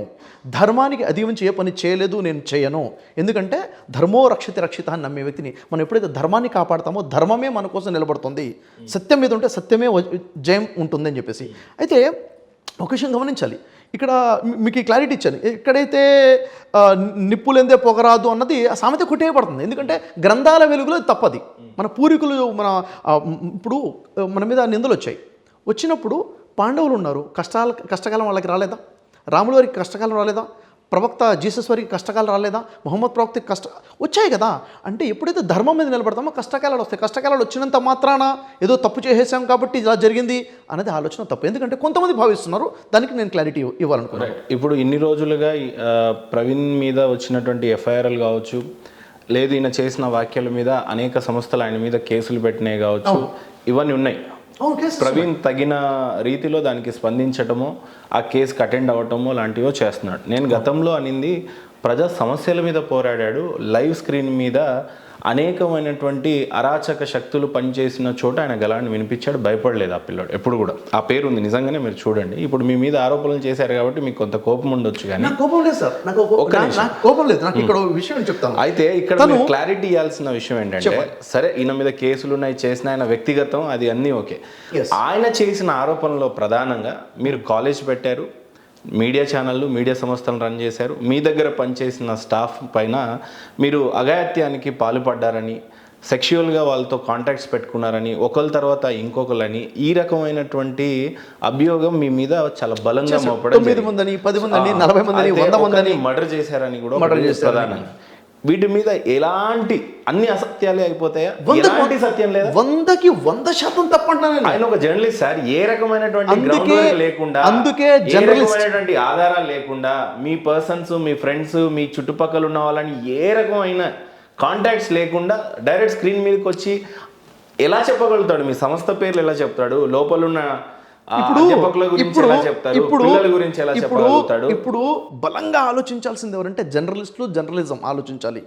ధర్మానికి అధిగమించి ఏ పని చేయలేదు, నేను చేయను. ఎందుకంటే ధర్మో రక్షిత అని నమ్మే వ్యక్తిని. మనం ఎప్పుడైతే ధర్మాన్ని కాపాడతామో ధర్మమే మన కోసం నిలబడుతుంది. సత్యం మీద ఉంటే సత్యమే జయం ఉంటుంది అని చెప్పేసి. అయితే ఒక విషయం గమనించాలి. ఇక్కడ మీకు ఈ క్లారిటీ ఇచ్చాను. ఎక్కడైతే నిప్పులెందే పొగరాదు అన్నది ఆ సామెత కొట్టేయబడుతుంది. ఎందుకంటే గ్రంథాల వెలుగులో తప్పది. మన పూర్వీకులు ఇప్పుడు మన మీద నిందలు వచ్చినప్పుడు పాండవులు ఉన్నారు, కష్టకాలం వాళ్ళకి రాలేదా? రాముల వారికి కష్టకాలం రాలేదా? ప్రవక్త జీసస్ వారికి కష్టకాలం రాలేదా? మొహమ్మద్ ప్రవక్తకి వచ్చాయి కదా. అంటే ఎప్పుడైతే ధర్మం మీద నిలబడతామో కష్టకాలాలు వస్తాయి. కష్టకాలాలు వచ్చినంత మాత్రాన ఏదో తప్పు చేసేసాం కాబట్టి ఇలా జరిగింది అనేది ఆలోచన తప్పు. ఎందుకంటే కొంతమంది భావిస్తున్నారు. దానికి నేను క్లారిటీ ఇవ్వాలనుకున్నాను. ఇప్పుడు ఇన్ని రోజులుగా ప్రవీణ్ మీద వచ్చినటువంటి ఎఫ్ఐఆర్లు కావచ్చు, లేదు ఈయన చేసిన వ్యాఖ్యల మీద అనేక సంస్థలు ఆయన మీద కేసులు పెట్టినాయి కావచ్చు, ఇవన్నీ ఉన్నాయి. ప్రవీణ్ తగిన రీతిలో దానికి స్పందించటమో, ఆ కేసుకి అటెండ్ అవ్వటమో లాంటివో చేస్తున్నాడు. నేను గతంలో అనింది, ప్రజా సమస్యల మీద పోరాడాడు, లైవ్ స్క్రీన్ మీద అనేకమైనటువంటి అరాచక శక్తులు పనిచేసిన చోట ఆయన గలాన్ని వినిపించాడు, భయపడలేదు ఆ పిల్లోడు ఎప్పుడు కూడా. ఆ పేరు ఉంది నిజంగానే, మీరు చూడండి. ఇప్పుడు మీ మీద ఆరోపణలు చేశారు కాబట్టి మీకు కొంత కోపం ఉండొచ్చు, కానీ నాకు కోపం లేదు సార్, నాకు కోపం లేదు. నాకు ఇక్కడ విషయం చెప్తాను. అయితే ఇక్కడ మీరు క్లారిటీ ఇవ్వాల్సిన విషయం ఏంటంటే, సరే ఈయన మీద కేసులు ఉన్నాయి, చేసిన ఆయన వ్యక్తిగతం, అది అన్నీ ఓకే. ఆయన చేసిన ఆరోపణలో ప్రధానంగా మీరు కాలేజ్ పెట్టారు, మీడియా ఛానళ్ళు, మీడియా సంస్థలను రన్ చేశారు, మీ దగ్గర పనిచేసిన స్టాఫ్ పైన మీరు అఘాయిత్యానికి పాల్పడ్డారని, సెక్షువల్గా వాళ్ళతో కాంటాక్ట్స్ పెట్టుకున్నారని, ఒకరి తర్వాత ఇంకొకరని, ఈ రకమైనటువంటి అభియోగం మీ మీద చాలా బలంగా మోపడం, 9 మందని 10 మందని 40 మందని 100 మందని మర్డర్ చేశారని కూడా ప్రధానంగా. వీటి మీద ఎలాంటి అన్ని అసత్యాలే అయిపోతాయా? ఎలాంటి సత్యం లేదా? 100కి 100% తప్పంటున్నాను నేను. ఆయన ఒక జర్నలిస్ట్ సార్, ఏ రకమైనటువంటి గ్రౌండ్ వర్క్ లేకుండా, అందుకే ఏ రకమైనటువంటి ఆధారాలు లేకుండా, మీ పర్సన్స్, మీ ఫ్రెండ్స్, మీ చుట్టుపక్కల ఉన్న వాళ్ళని ఏ రకమైన కాంటాక్ట్స్ లేకుండా డైరెక్ట్ స్క్రీన్ మీదకి వచ్చి ఎలా చెప్పగలుగుతాడు? మీ సంస్థ పేర్లు ఎలా చెప్తాడు? లోపలున్న ఇప్పుడు బలంగా ఆలోచించాల్సింది ఎవరంటే జర్నలిస్టులు, జర్నలిజం ఆలోచించాలి.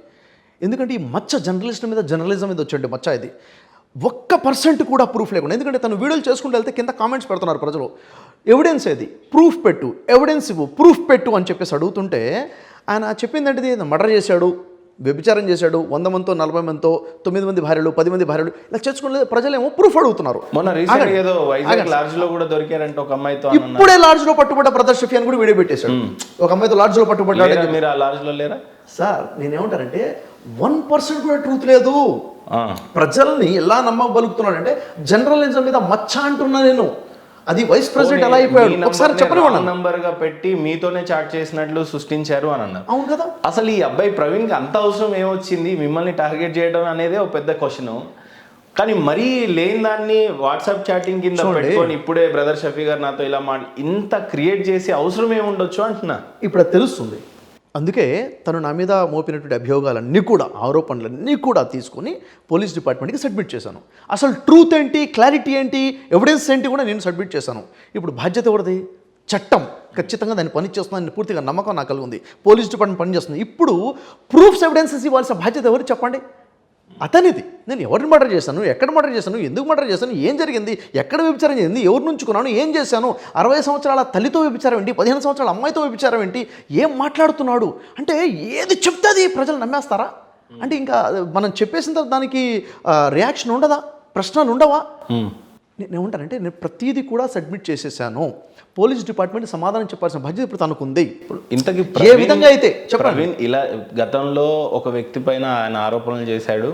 ఎందుకంటే ఈ మచ్చ జర్నలిస్ట్ మీద, జర్నలిజం మీద వచ్చే మచ్చ ఇది. 1% కూడా ప్రూఫ్ లేకుండా, ఎందుకంటే తను వీడియోలు చేసుకుంటూ వెళ్తే కింద కామెంట్స్ పెడుతున్నారు ప్రజలు, ఎవిడెన్స్ ఏది, ప్రూఫ్ పెట్టు, ఎవిడెన్స్ ఇవ్వు, ప్రూఫ్ పెట్టు అని చెప్పేసి అడుగుతుంటే ఆయన చెప్పిందంటే మర్డర్ చేశాడు, వ్యభిచారం చేశాడు, 100 మందితో 40 మందితో 9 మంది భార్యలు 10 మంది భార్యలు ఇలా చేసుకునే ప్రజలేమో ప్రూఫ్ అడుగుతున్నారు. మొన్న రీసెంట్ ఏదో వైజాగ్ లాడ్జ్ లో కూడా దొరికారంటే ఒక అమ్మాయితో, ఇప్పుడే లాడ్జ్ లో పట్టుబడ్డ బ్రదర్ షఫీ అని కూడా వీడియో పెట్టేశాడు. ఒక అమ్మాయితో లాడ్జ్ లో పట్టుబడ్డాడు. మీరు ఆ లాడ్జ్ లో లేరా సార్? నేనేమంటానంటే 1% కూడా ట్రూత్ లేదు. ప్రజల్ని ఎలా నమ్మబలుగుతున్నాడంటే జర్నలిజం మీద మచ్చ అంటున్నా నేను. అది వైస్ ప్రెసిడెంట్ ఎలా అయిపోయాడు ఒకసారి చెప్పనివ్వండి. నంబర్ గా పెట్టి మీతోనే చాట్ చేసినట్లు సృష్టించారు అని అన్నారు. అవును కదా. అసలు ఈ అబ్బాయి ప్రవీణ్ కి అంత అవసరం ఏమొచ్చింది మిమ్మల్ని టార్గెట్ చేయడం అనేది ఒక పెద్ద క్వశ్చన్. కానీ మరీ లేని దాన్ని వాట్సాప్ చాటింగ్ కింద పెట్టుకొని ఇప్పుడే బ్రదర్ షఫీ గారు నాతో ఇలా ఇంత క్రియేట్ చేసి అవసరం ఏముండొచ్చు అంటున్నా. ఇప్పుడు తెలుస్తుంది. అందుకే తను నా మీద మోపినటువంటి అభియోగాలన్నీ కూడా, ఆరోపణలన్నీ కూడా తీసుకొని పోలీస్ డిపార్ట్మెంట్కి సబ్మిట్ చేశాను. అసలు ట్రూత్ ఏంటి, క్లారిటీ ఏంటి, ఎవిడెన్స్ ఏంటి కూడా నేను సబ్మిట్ చేశాను. ఇప్పుడు బాధ్యత ఎవరిది? చట్టం ఖచ్చితంగా దాన్ని పని చేస్తుందని పూర్తిగా నమ్మకం నాకు కలిగి ఉంది. పోలీస్ డిపార్ట్మెంట్ పనిచేస్తుంది. ఇప్పుడు ప్రూఫ్స్, ఎవిడెన్సెస్ ఇవ్వాల్సిన బాధ్యత ఎవరు చెప్పండి? అతనిది. నేను ఎవరిని మర్డర్ చేశాను, ఎక్కడ మర్డర్ చేశాను, ఎందుకు మర్డర్ చేశాను, ఏం జరిగింది, ఎక్కడ వ్యభిచారం జరిగింది, ఎవరు నుంచుకున్నాను, ఏం చేశాను, 60 సంవత్సరాల తల్లితో వ్యభిచారం ఏంటి, 15 సంవత్సరాల అమ్మాయితో వ్యభిచారం ఏంటి, ఏం మాట్లాడుతున్నాడు అంటే ఏది చెప్తే అది ప్రజలు నమ్మేస్తారా? అంటే ఇంకా మనం చెప్పేసిన తర్వాత దానికి రియాక్షన్ ఉండదా, ప్రశ్నలు ఉండవా? నేనేమంటానంటే నేను ప్రతిదీ కూడా సబ్మిట్ చేసేసాను. పోలీస్ డిపార్ట్మెంట్ సమాధానం చెప్పాల్సిన బాధ్యత ఇప్పుడు తనకుంది. ఇంతకీ ఏ విధంగా అయితే ప్రవీణ్ ఇలా గతంలో ఒక వ్యక్తి పైన ఆయన ఆరోపణలు చేశాడు,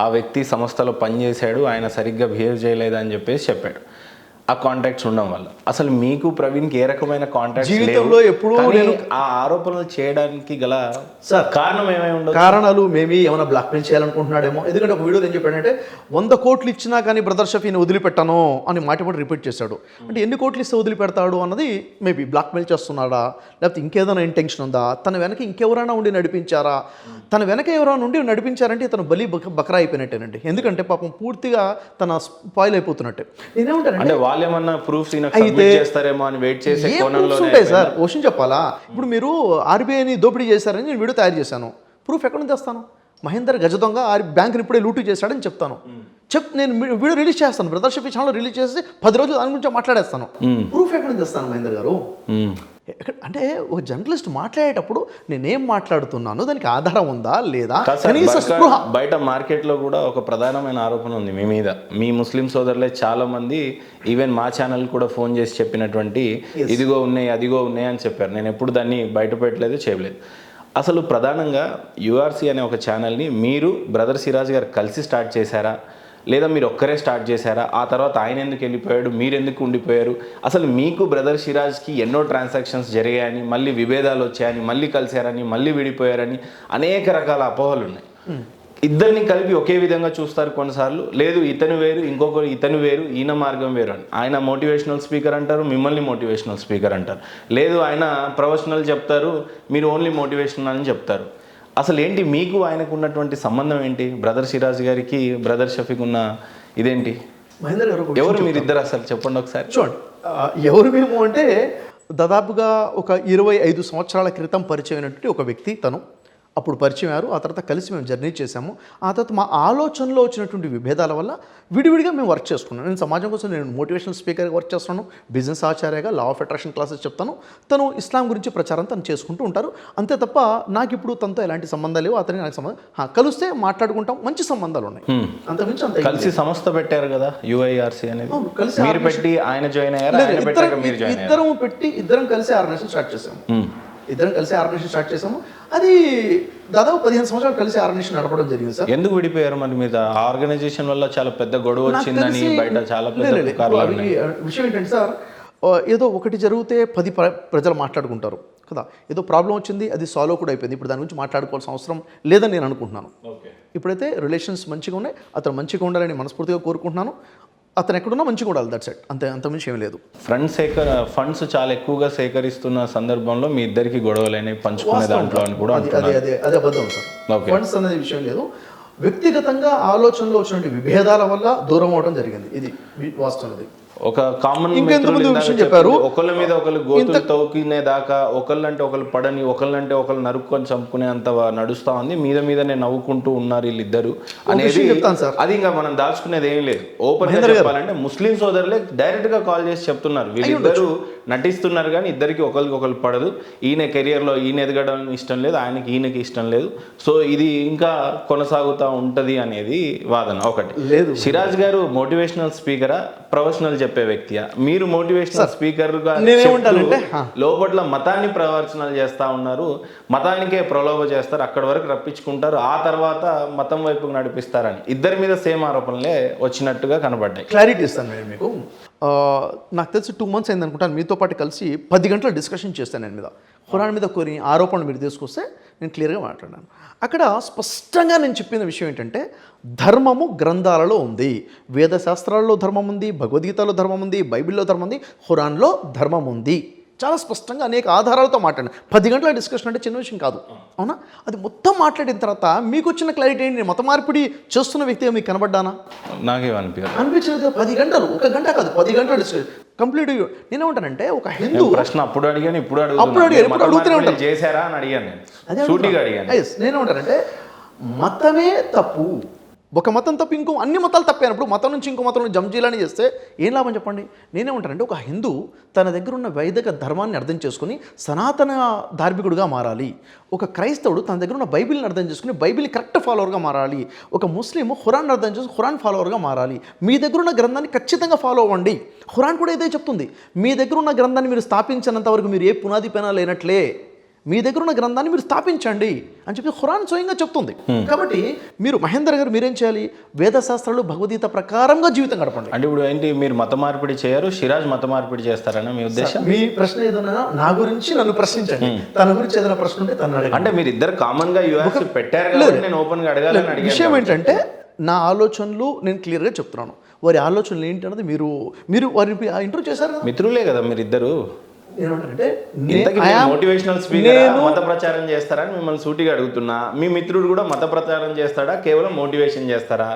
ఆ వ్యక్తి సంస్థలో పనిచేశాడు, ఆయన సరిగ్గా బిహేవ్ చేయలేదని చెప్పేసి చెప్పాడు. ఆ కాంటాక్ట్స్ ఉండడం వల్ల అసలు మీకు ప్రవీణ్కి ఏ రకమైన కాంటాక్ట్స్ జీవితంలో ఎప్పుడూ నేను ఆ ఆరోపణలు చేయడానికి గల కారణం ఏమై ఉండదు? కారణాలు మేబీ ఏమైనా బ్లాక్మెయిల్ చేయాలనుకుంటున్నాడేమో. ఎందుకంటే ఒక వీడియో ఏం చెప్పాడంటే 100 కోట్లు ఇచ్చినా కానీ బ్రదర్ షఫీని వదిలిపెట్టాను అని మాట రిపీట్ చేశాడు. అంటే ఎన్ని కోట్లు ఇస్తే వదిలిపెడతాడు అన్నది మేబీ బ్లాక్మెయిల్ చేస్తున్నాడా, లేకపోతే ఇంకేదైనా ఇంటెన్షన్ ఉందా, తన వెనక ఇంకెవరైనా ఉండి నడిపించారా? తన వెనక ఎవరైనా ఉండి నడిపించారంటే ఇతను బలి బకరా అయిపోయినట్టేనండి. ఎందుకంటే పాపం పూర్తిగా తన స్పాయిల్ అయిపోతున్నట్టే. నేనేమంటానంటే వాళ్ళేమన్నా ప్రూఫ్స్ చేస్తారేమో అని వెయిట్ చేసే కోణంలో ఉంటాయి సార్. క్వశ్చన్ చెప్పాలా? ఇప్పుడు మీరు ఆర్బీఐని దోపిడీ చేశారని నేను వీడియో తయారు చేశాను, ప్రూఫ్ ఎక్కడ నుంచి తెస్తాను? మహేందర్ గజ దొంగ బ్యాంకుని ఇప్పుడే లూటు చేశాడని చెప్తాను. నేను వీడియో రిలీజ్ చేస్తాను, బ్రదర్ షఫీ ఛానల్ రిలీజ్ చేసి 10 రోజులు దాని గురించి మాట్లాడేస్తాను. ప్రూఫ్ ఎక్కడ నుంచి తెస్తాను మహేందర్ గారు? అంటే ఒక జర్నలిస్ట్ మాట్లాడేటప్పుడు నేనేం మాట్లాడుతున్నాను, దానికి ఆధారం ఉందా లేదా? బయట మార్కెట్లో కూడా ఒక ప్రధానమైన ఆరోపణ ఉంది మీ మీద. మీ ముస్లిం సోదరులే చాలా మంది, ఈవెన్ మా ఛానల్ కూడా ఫోన్ చేసి చెప్పినటువంటి ఇదిగో ఉన్నాయి అదిగో ఉన్నాయి అని చెప్పారు. నేను ఎప్పుడు దాన్ని బయట పెట్టలేదు, చేయలేదు. అసలు ప్రధానంగా యూఆర్సీ అనే ఒక ఛానల్ని మీరు బ్రదర్ సిరాజ్ గారు కలిసి స్టార్ట్ చేశారా, లేదా మీరు ఒక్కరే స్టార్ట్ చేశారా? ఆ తర్వాత ఆయన ఎందుకు వెళ్ళిపోయాడు, మీరు ఎందుకు ఉండిపోయారు? అసలు మీకు బ్రదర్ సిరాజ్కి ఎన్నో ట్రాన్సాక్షన్స్ జరిగాయని, మళ్ళీ విభేదాలు వచ్చాయని, మళ్ళీ కలిశారని, మళ్ళీ విడిపోయారని అనేక రకాల అపోహలు ఉన్నాయి. ఇద్దరిని కలిపి ఒకే విధంగా చూస్తారు కొన్నిసార్లు. లేదు ఇతను వేరు, ఇంకొకరు ఇతను వేరు, ఈయన మార్గం వేరు అని. ఆయన మోటివేషనల్ స్పీకర్ అంటారు, మిమ్మల్ని మోటివేషనల్ స్పీకర్ అంటారు. లేదు ఆయన ప్రొఫెషనల్ చెప్తారు, మీరు ఓన్లీ మోటివేషనల్ అని చెప్తారు. అసలు ఏంటి మీకు ఆయనకు ఉన్నటువంటి సంబంధం ఏంటి? బ్రదర్ సిరాజ్ గారికి బ్రదర్ షఫీక్ ఉన్న ఇదేంటి? మహేందర్ గారు ఎవరు మీరిద్దరు అసలు చెప్పండి ఒకసారి. చూడండి, ఎవరు మేము అంటే దాదాపుగా ఒక 25 సంవత్సరాల క్రితం పరిచయం అయినటువంటి ఒక వ్యక్తి తను. అప్పుడు పరిచయం అయ్యారు. ఆ తర్వాత కలిసి మేము జర్నీ చేశాము. ఆ తర్వాత మా ఆలోచనలో వచ్చినటువంటి విభేదాల వల్ల విడివిడిగా మేము వర్క్ చేసుకున్నాను. నేను సమాజం కోసం నేను మోటివేషనల్ స్పీకర్గా వర్క్ చేస్తున్నాను, బిజినెస్ ఆచార్యగా లా ఆఫ్ అట్రాక్షన్ క్లాసెస్ చెప్తాను. తను ఇస్లాం గురించి ప్రచారం తను చేసుకుంటూ ఉంటారు. అంతే తప్ప నాకు ఇప్పుడు తనతో ఎలాంటి సంబంధాలు లేవు, అతనికి నాకు సంబంధం. కలిస్తే మాట్లాడుకుంటాం, మంచి సంబంధాలు ఉన్నాయి. అంతకుమించి అంత కలిసి సంస్థ పెట్టారు కదా UIRC అనేది. అవును, కలిసి మీరు పెట్టి ఆయన జాయిన్ అయ్యారు, ఆయన పెట్టాక మీరు జాయిన్ అయ్యారు. ఇద్దరం కలిసి ఆర్గనైజేషన్ స్టార్ట్ చేసాము. అది దాదాపు 15 సంవత్సరాలు కలిసి ఆర్గనైజేషన్ నడపడం జరిగింది సార్. ఎందుకు విడిపోయారు మరి? మీద ఆర్గనైజేషన్ వల్ల చాలా పెద్ద గొడవ వచ్చిందని బయట చాలా పెద్ద పుకార్లు ఉన్నాయి. విషయం ఏంటంటే సార్, ఏదో ఒకటి జరిగితే 10 ప్రజలు మాట్లాడుకుంటారు కదా. ఏదో ప్రాబ్లం వచ్చింది, అది సాల్వ్ కూడా అయిపోయింది. ఇప్పుడు దాని గురించి మాట్లాడుకోవాల్సిన అవసరం లేదని నేను అనుకుంటున్నాను. ఇప్పుడైతే రిలేషన్స్ మంచిగా ఉన్నాయి, అతను మంచిగా ఉండాలని మనస్ఫూర్తిగా కోరుకుంటున్నాను. అతను ఎక్కడున్నా మంచిగా ఉండాలి, దట్స్ ఇట్. అంతమించి ఏం లేదు. ఫండ్స్ చాలా ఎక్కువగా సేకరిస్తున్న సందర్భంలో మీ ఇద్దరికి గొడవలైన పంచుకునే దాంట్లో అని కూడా అదే అబద్ధం సార్. ఫండ్స్ అనేది విషయం లేదు. వ్యక్తిగతంగా ఆలోచనలో వచ్చినటువంటి విభేదాల వల్ల దూరం అవడం జరిగింది. ఇది వాస్తవం. ఒక కామన్ చెప్పారు, ఒకళ్ళ మీద ఒకళ్ళు గోతులు తవ్వుకునే దాకా ఒకళ్ళంటే ఒకళ్ళు పడని, ఒకళ్ళంటే ఒకళ్ళు నరుక్కొని చంపుకునే అంత నడుస్తా ఉంది. మీదనే నవ్వుకుంటూ ఉన్నారు వీళ్ళిద్దరు అనేది. అది ఇంకా మనం దాచుకునేది ఏం లేదు. ఓపెన్ గా చెప్పాలంటే ముస్లిం సోదరులే డైరెక్ట్ గా కాల్ చేసి చెప్తున్నారు, వీళ్ళిద్దరు నటిస్తున్నారు కానీ ఇద్దరికి ఒకరికి ఒకళ్ళు పడదు. ఈయన కెరియర్ లో ఈయన ఎదగడం ఇష్టం లేదు, ఆయనకి ఈయనకి ఇష్టం లేదు. సో ఇది ఇంకా కొనసాగుతూ ఉంటది అనేది వాదన ఒకటి. సిరాజ్ గారు మోటివేషనల్ స్పీకరా, ప్రొఫెషనల్ చెప్పే వ్యక్తియా? మీరు మోటివేషనల్ స్పీకర్ గా లోపల మతాన్ని ప్రవచనాలు చేస్తా ఉన్నారు, మతానికే ప్రలోభ చేస్తారు, అక్కడి వరకు రప్పించుకుంటారు, ఆ తర్వాత మతం వైపుకు నడిపిస్తారని ఇద్దరి మీద సేమ్ ఆరోపణలే వచ్చినట్టుగా కనబడ్డాయి. క్లారిటీ ఇస్తాను నేను మీకు. నాకు తెలిసి 2 months అయింది అనుకుంటాను. మీతో పాటు కలిసి 10 గంటల డిస్కషన్ చేస్తాను నేను మీద. ఖురాన్ మీద కొన్ని ఆరోపణలు మీరు తీసుకొస్తే నేను క్లియర్గా మాట్లాడాను. అక్కడ స్పష్టంగా నేను చెప్పిన విషయం ఏంటంటే, ధర్మము గ్రంథాలలో ఉంది. వేద శాస్త్రాల్లో ధర్మం ఉంది, భగవద్గీతలో ధర్మం ఉంది, బైబిల్లో ధర్మం ఉంది, ఖురాన్లో ధర్మం ఉంది. చాలా స్పష్టంగా అనేక ఆధారాలతో మాట్లాడాను. 10 గంటల డిస్కషన్ అంటే చిన్న విషయం కాదు, అవునా? అది మొత్తం మాట్లాడిన తర్వాత మీకు వచ్చిన క్లారిటీ ఏంటి? నేను మత మార్పిడి చేస్తున్న వ్యక్తిగా మీకు కనబడ్డానా? అనిపించలేదు. 10 గంటలు, 1 గంట కాదు, 10 గంటల డిస్కషన్ కంప్లీట్. నేనేమంటానంటే, ఒక హిందూ ప్రశ్న అప్పుడు అడిగాను, ఇప్పుడు అడుగుతూనే ఉంటాను, చేశారా అని అడిగాను. నేనేమంటానంటే, మతమే తప్పు, ఒక మతం తప్పు ఇంకో అన్ని మతాలు తప్పానప్పుడు మతం నుంచి ఇంకో మతంలో జంజీలని చేస్తే ఏం లాభం చెప్పండి? నేనేమంటానంటే, ఒక హిందూ తన దగ్గర ఉన్న వైదిక ధర్మాన్ని అర్థం చేసుకుని సనాతన ధార్మికుడిగా మారాలి. ఒక క్రైస్తవుడు తన దగ్గర ఉన్న బైబిల్ని అర్థం చేసుకుని బైబిల్ని కరెక్ట్ ఫాలోవర్గా మారాలి. ఒక ముస్లిం ఖురాన్ అర్థం చేసుకుని ఖురాన్ ఫాలోవర్గా మారాలి. మీ దగ్గర ఉన్న గ్రంథాన్ని ఖచ్చితంగా ఫాలో అవ్వండి. ఖురాన్ కూడా ఇదే చెప్తుంది. మీ దగ్గర ఉన్న గ్రంథాన్ని మీరు స్థాపించినంత వరకు మీరు ఏ పునాది పైన లేనట్లే. మీ దగ్గర ఉన్న గ్రంథాన్ని మీరు స్థాపించండి అని చెప్పి ఖురాన్ స్వయంగా చెప్తుంది. కాబట్టి మీరు మహేందర్ గారు మీరేం చేయాలి? వేద శాస్త్రాలు భగవద్గీత ప్రకారంగా జీవితం గడపండి. అంటే ఇప్పుడు ఏంటి, మీరు మత మార్పిడి చేయరు, సిరాజ్ మత మార్పిడి చేస్తారని మీ ఉద్దేశం? మీ ప్రశ్న ఏదైనా నా గురించి నన్ను ప్రశ్నించండి, తన గురించి ఏదైనా ప్రశ్న ఉంటే తను అడగండి. అంటే మీరు ఇద్దరు కామన్ గా పెట్టారు, నేను ఓపెన్ గా అడగాలని అడిగాను. విషయం ఏంటంటే, నా ఆలోచనలు నేను క్లియర్గా చెప్తున్నాను. వారి ఆలోచనలు ఏంటి అన్నది మీరు వారి ఇంటర్వ్యూ చేశారు. మిత్రులే కదా మీరు ఇద్దరు. ఏమంటారంటే, మోటివేషనల్ స్పీకర్ మత ప్రచారం చేస్తారని మిమ్మల్ని సూటిగా అడుగుతున్నా. మీ మిత్రుడు కూడా మత ప్రచారం చేస్తాడా, కేవలం మోటివేషన్ చేస్తారా?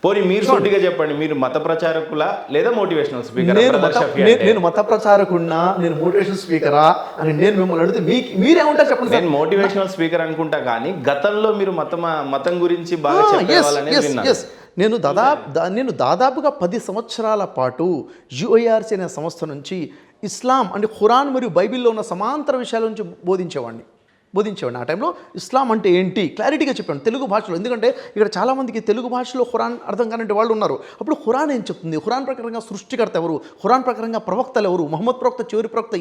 పోనీ మీరు సూటిగా చెప్పండి, మీరు మత ప్రచారకులా లేదా మోటివేషనల్ స్పీకర్? నేను మత ప్రచారకున్నా, నేను మోటివేషనల్ స్పీకరా అని నేను మిమ్మల్ని అడిగితే మీరేమంటారు చెప్పండి. నేను మోటివేషనల్ స్పీకర్ అనుకుంటా, కానీ గతంలో మీరు మతం గురించి బాగా చెప్పేవాళ్ళని విన్నాను. నేను దాదాపుగా 10 సంవత్సరాల పాటు UIRC అనే సంస్థ నుంచి ఇస్లాం అంటే ఖురాన్ మరియు బైబిల్లో ఉన్న సమాంతర విషయాల నుంచి బోధించేవాడిని. ఆ టైంలో ఇస్లాం అంటే ఏంటి క్లారిటీగా చెప్పాను తెలుగు భాషలో. ఎందుకంటే ఇక్కడ చాలామందికి తెలుగు భాషలో ఖురాన్ అర్థం కానింటి వాళ్ళు ఉన్నారు. అప్పుడు ఖురాన్ ఏం చెప్తుంది, ఖురాన్ ప్రకారంగా సృష్టికర్త ఎవరు, ఖురాన్ ప్రకారంగా ప్రవక్తలు ఎవరు, మహమ్మద్ ప్రవక్త చివరి ప్రవక్త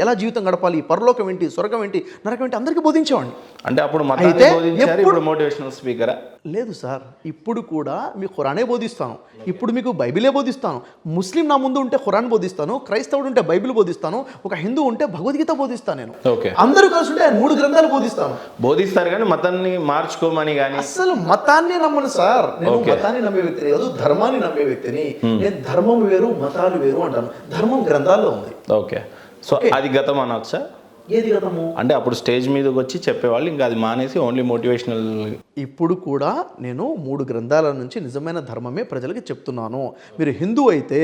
ఎలా జీవితం గడపాలి, పరలోకం ఏంటి, స్వర్గం ఏంటి, నరకం ఏంటి అందరికీ బోధించేవాడిని. అంటే అప్పుడు మోటివేషనల్ స్పీకరా? లేదు సార్, ఇప్పుడు కూడా మీకు ఖురానే బోధిస్తాను, ఇప్పుడు మీకు బైబిలే బోధిస్తాను. ముస్లిం నా ముందు ఉంటే ఖురాన్ బోధిస్తాను, క్రైస్తవుడు ఉంటే బైబిల్ బోధిస్తాను, ఒక హిందూ ఉంటే భగవద్గీత బోధిస్తాను. నేను అందరూ కలిసి ఉంటే 3 గ్రంథాలు బోధిస్తారు కానీ మతాన్ని మార్చుకోమని. కానీ అసలు మతాన్ని నమ్మను సార్. నేను మతాన్ని నమ్మే వ్యక్తిని కాదు, ధర్మాన్ని నమ్మే వ్యక్తిని. నేను ధర్మం వేరు మతాలు వేరు అంటాను. ధర్మం గ్రంథాల్లో ఉంది. ఓకే, సో అది గతం అనొచ్చా? ఏది గతము అంటే అప్పుడు స్టేజ్ మీదకి వచ్చి చెప్పేవాళ్ళు, ఇంకా అది మానేసి ఓన్లీ మోటివేషనల్. ఇప్పుడు కూడా నేను 3 గ్రంథాల నుంచి నిజమైన ధర్మమే ప్రజలకి చెప్తున్నాను. మీరు హిందూ అయితే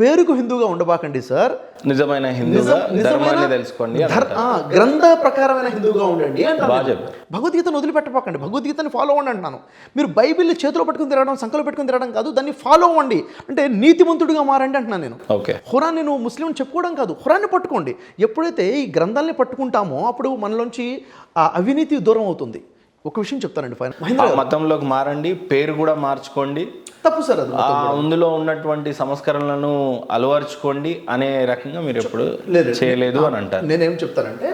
పేరుకు హిందువుగా ఉండబాకండి సార్, నిజమైన హిందువుగా ధర్మాన్ని తెలుసుకోండి అని అంటారు. గ్రంథ ప్రకారమైన హిందువుగా ఉండండి అంటాను బాగా నేను. చెప్పారు. భగవద్గీతను వదిలిపెట్టబాకండి, భగవద్గీతని ఫాలో అవ్వండి అంటున్నాను. మీరు బైబిల్ని చేతిలో పెట్టుకుని తిరగడం, సంకలో పెట్టుకుని తిరగడం కాదు, దాన్ని ఫాలో అవ్వండి, అంటే నీతిమంతుడిగా మారండి అంటున్నాను నేను. ఓకే. ఖురాన్ నేను ముస్లిం చెప్పుకోవడం కాదు, ఖురాన్ని పట్టుకోండి. ఎప్పుడైతే ఈ గ్రంథాలని పట్టుకుంటామో అప్పుడు మనలోంచి ఆ అవినీతి దూరం అవుతుంది. ఒక విషయం చెప్తానండి ఫైనల్, ఆ మహేంద్ర గారు, మతంలోకి మారండి, పేరు కూడా మార్చుకోండి, తప్పు సార్ అది. అందులో ఉన్నటువంటి సంస్కరణలను అలవర్చుకోండి అనే రకంగా మీరు ఎప్పుడు లేదు. చేయలేదు అని అంటారు. నేనేం చెప్తానంటే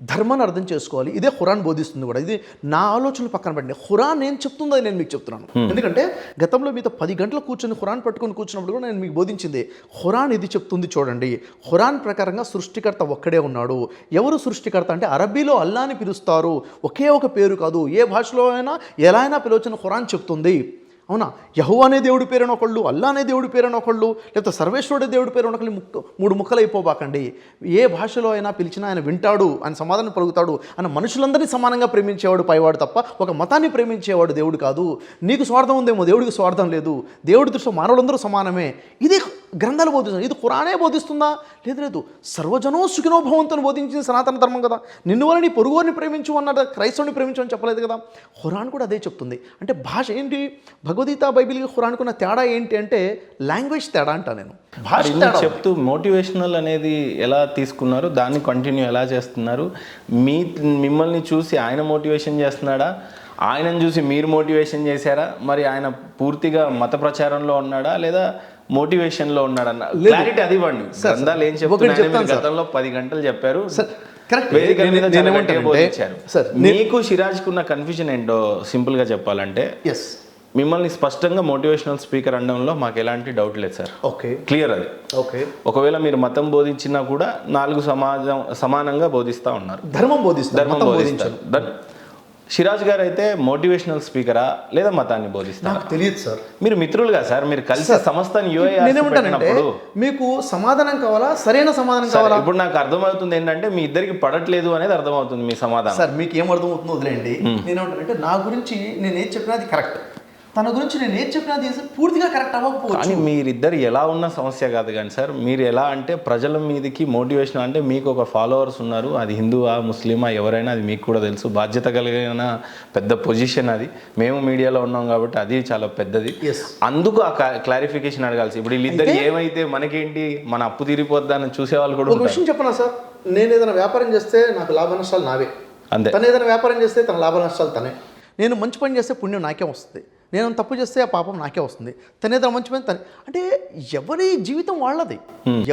ధర్మాన్ని అర్థం చేసుకోవాలి, ఇదే ఖురాన్ బోధిస్తుంది కూడా. ఇది నా ఆలోచనలు పక్కన పెట్టండి, ఖురాన్ ఏం చెప్తుందో అది నేను మీకు చెప్తున్నాను. ఎందుకంటే గతంలో మీతో 10 గంటలు కూర్చొని ఖురాన్ పట్టుకొని కూర్చున్నప్పుడు కూడా నేను మీకు బోధించింది ఖురాన్ ఇది చెప్తుంది చూడండి. ఖురాన్ ప్రకారంగా సృష్టికర్త ఒక్కడే ఉన్నాడు. ఎవరు సృష్టికర్త అంటే అరబీలో అల్లాని పిలుస్తారు, ఒకే ఒక పేరు కాదు, ఏ భాషలో అయినా ఎలా అయినా పిలవచ్చని ఖురాన్ చెప్తుంది. అవునా? యెహోవా అనే దేవుడి పేరున ఒకళ్ళు, అల్లా అనే దేవుడి పేరున ఒకళ్ళు, లేకపోతే సర్వేశ్వరుడే దేవుడి పేరున ఒకళ్ళు, మూడు ముక్కలు అయిపోబాకండి. ఏ భాషలో అయినా పిలిచినా ఆయన వింటాడు, ఆయన సమాధానం పలుకుతాడు. ఆయన మనుషులందరినీ సమానంగా ప్రేమించేవాడు పైవాడు తప్ప ఒక మతాన్ని ప్రేమించేవాడు దేవుడు కాదు. నీకు స్వార్థం ఉందేమో, దేవుడికి స్వార్థం లేదు. దేవుడి దృష్టిలో మానవులందరూ సమానమే. ఇది గ్రంథాలు బోధిస్తుంది. ఇది ఖురానే బోధిస్తుందా? లేదు. సర్వజనో సుఖినో భవంతుని బోధించింది సనాతన ధర్మం కదా. నిన్ను వల్ల నీ పొరుగుని ప్రేమించు అన్నది, క్రైస్తవుని ప్రేమించు అని చెప్పలేదు కదా. ఖురాన్ కూడా అదే చెప్తుంది. అంటే భాష ఏంటి? భగవద్గీత బైబిల్కి ఖురాన్కున్న తేడా ఏంటి అంటే లాంగ్వేజ్ తేడా అంటా నేను. భాష మరి తేడా. చెప్తూ మోటివేషనల్ అనేది ఎలా తీసుకున్నారు, దాన్ని కంటిన్యూ ఎలా చేస్తున్నారు? మిమ్మల్ని చూసి ఆయన మోటివేషన్ చేస్తున్నాడా, ఆయనను చూసి మీరు మోటివేషన్ చేశారా? మరి ఆయన పూర్తిగా మత ప్రచారంలో ఉన్నాడా లేదా మోటివేషన్లో ఉన్నాడన్న క్లారిటీ అది ఇవ్వండి. గ్రంథాలు ఏం చెప్తున్నాయని గతంలో 10 గంటలు చెప్పారు, కరెక్ట్. వేదిక మీద చాలా గట్టిగా బోధించారు. సార్ మీకు సిరాజ్కున్న కన్ఫ్యూజన్ ఏంటో సింపుల్గా చెప్పాలంటే, ఎస్, మిమ్మల్ని స్పష్టంగా మోటివేషనల్ స్పీకర్ అనడంలో మాకు ఎలాంటి డౌట్ లేదు సార్. ఓకే, క్లియర్ అది. ఓకే. ఒకవేళ మీరు మతం బోధించినా కూడా 4 సమానంగా బోధిస్తూ ఉన్నారు, ధర్మం బోధిస్తారు, ధర్మం మతం బోధిస్తారు. సిరాజ్ గారు అయితే మోటివేషనల్ స్పీకరా లేదా మతాన్ని బోధిస్తారా? నాకు తెలియదు సార్. మీరు మిత్రులుగా సార్, మీరు కలిసి సంస్థని నేనేమంటానంటే మీకు సమాధానం కావాలా, సరైన సమాధానం కావాలా? ఇప్పుడు నాకు అర్థమవుతుంది ఏంటంటే మీ ఇద్దరికి పడట్లేదు అనేది అర్థమవుతుంది మీ సమాధానం. సార్ మీకు ఏం అర్థమవుతుందో వదిలేండి. నేనేమంటానంటే నా గురించి నేను ఏది చెప్పినా అది కరెక్ట్, తన గురించి నేను ఏది చెప్పినా అది పూర్తిగా కరెక్ట్ అవ్వకపోవచ్చు. కానీ మీరిద్దరు ఎలా ఉన్న సమస్య కాదు కానీ సార్, మీరు ఎలా అంటే ప్రజల మీదకి మోటివేషన్ అంటే మీకు ఒక ఫాలోవర్స్ ఉన్నారు, అది హిందువా ముస్లిమా ఎవరైనా అది మీకు కూడా తెలుసు, బాధ్యత కలిగిన పెద్ద పొజిషన్ అది. మేము మీడియాలో ఉన్నాం కాబట్టి అది చాలా పెద్దది. అందుకు ఆ క్లారిఫికేషన్ అడగాల్సి. ఇప్పుడు వీళ్ళిద్దరు ఏమైతే మనకేంటి, మన అప్పు తీరిపోద్దని చూసేవాళ్ళు కూడా. ఒక విషయం చెప్పనా సార్, నేను ఏదైనా వ్యాపారం చేస్తే నాకు లాభ నష్టాలు నావే, అంతే. తను ఏదైనా వ్యాపారం చేస్తే తన లాభ నష్టాలు తనే. నేను మంచి పని చేస్తే పుణ్యం నాకే వస్తుంది, నేను తప్పు చేస్తే ఆ పాపం నాకే వస్తుంది. తనేదో మంచి పని తనే. అంటే ఎవరి జీవితం వాళ్ళది,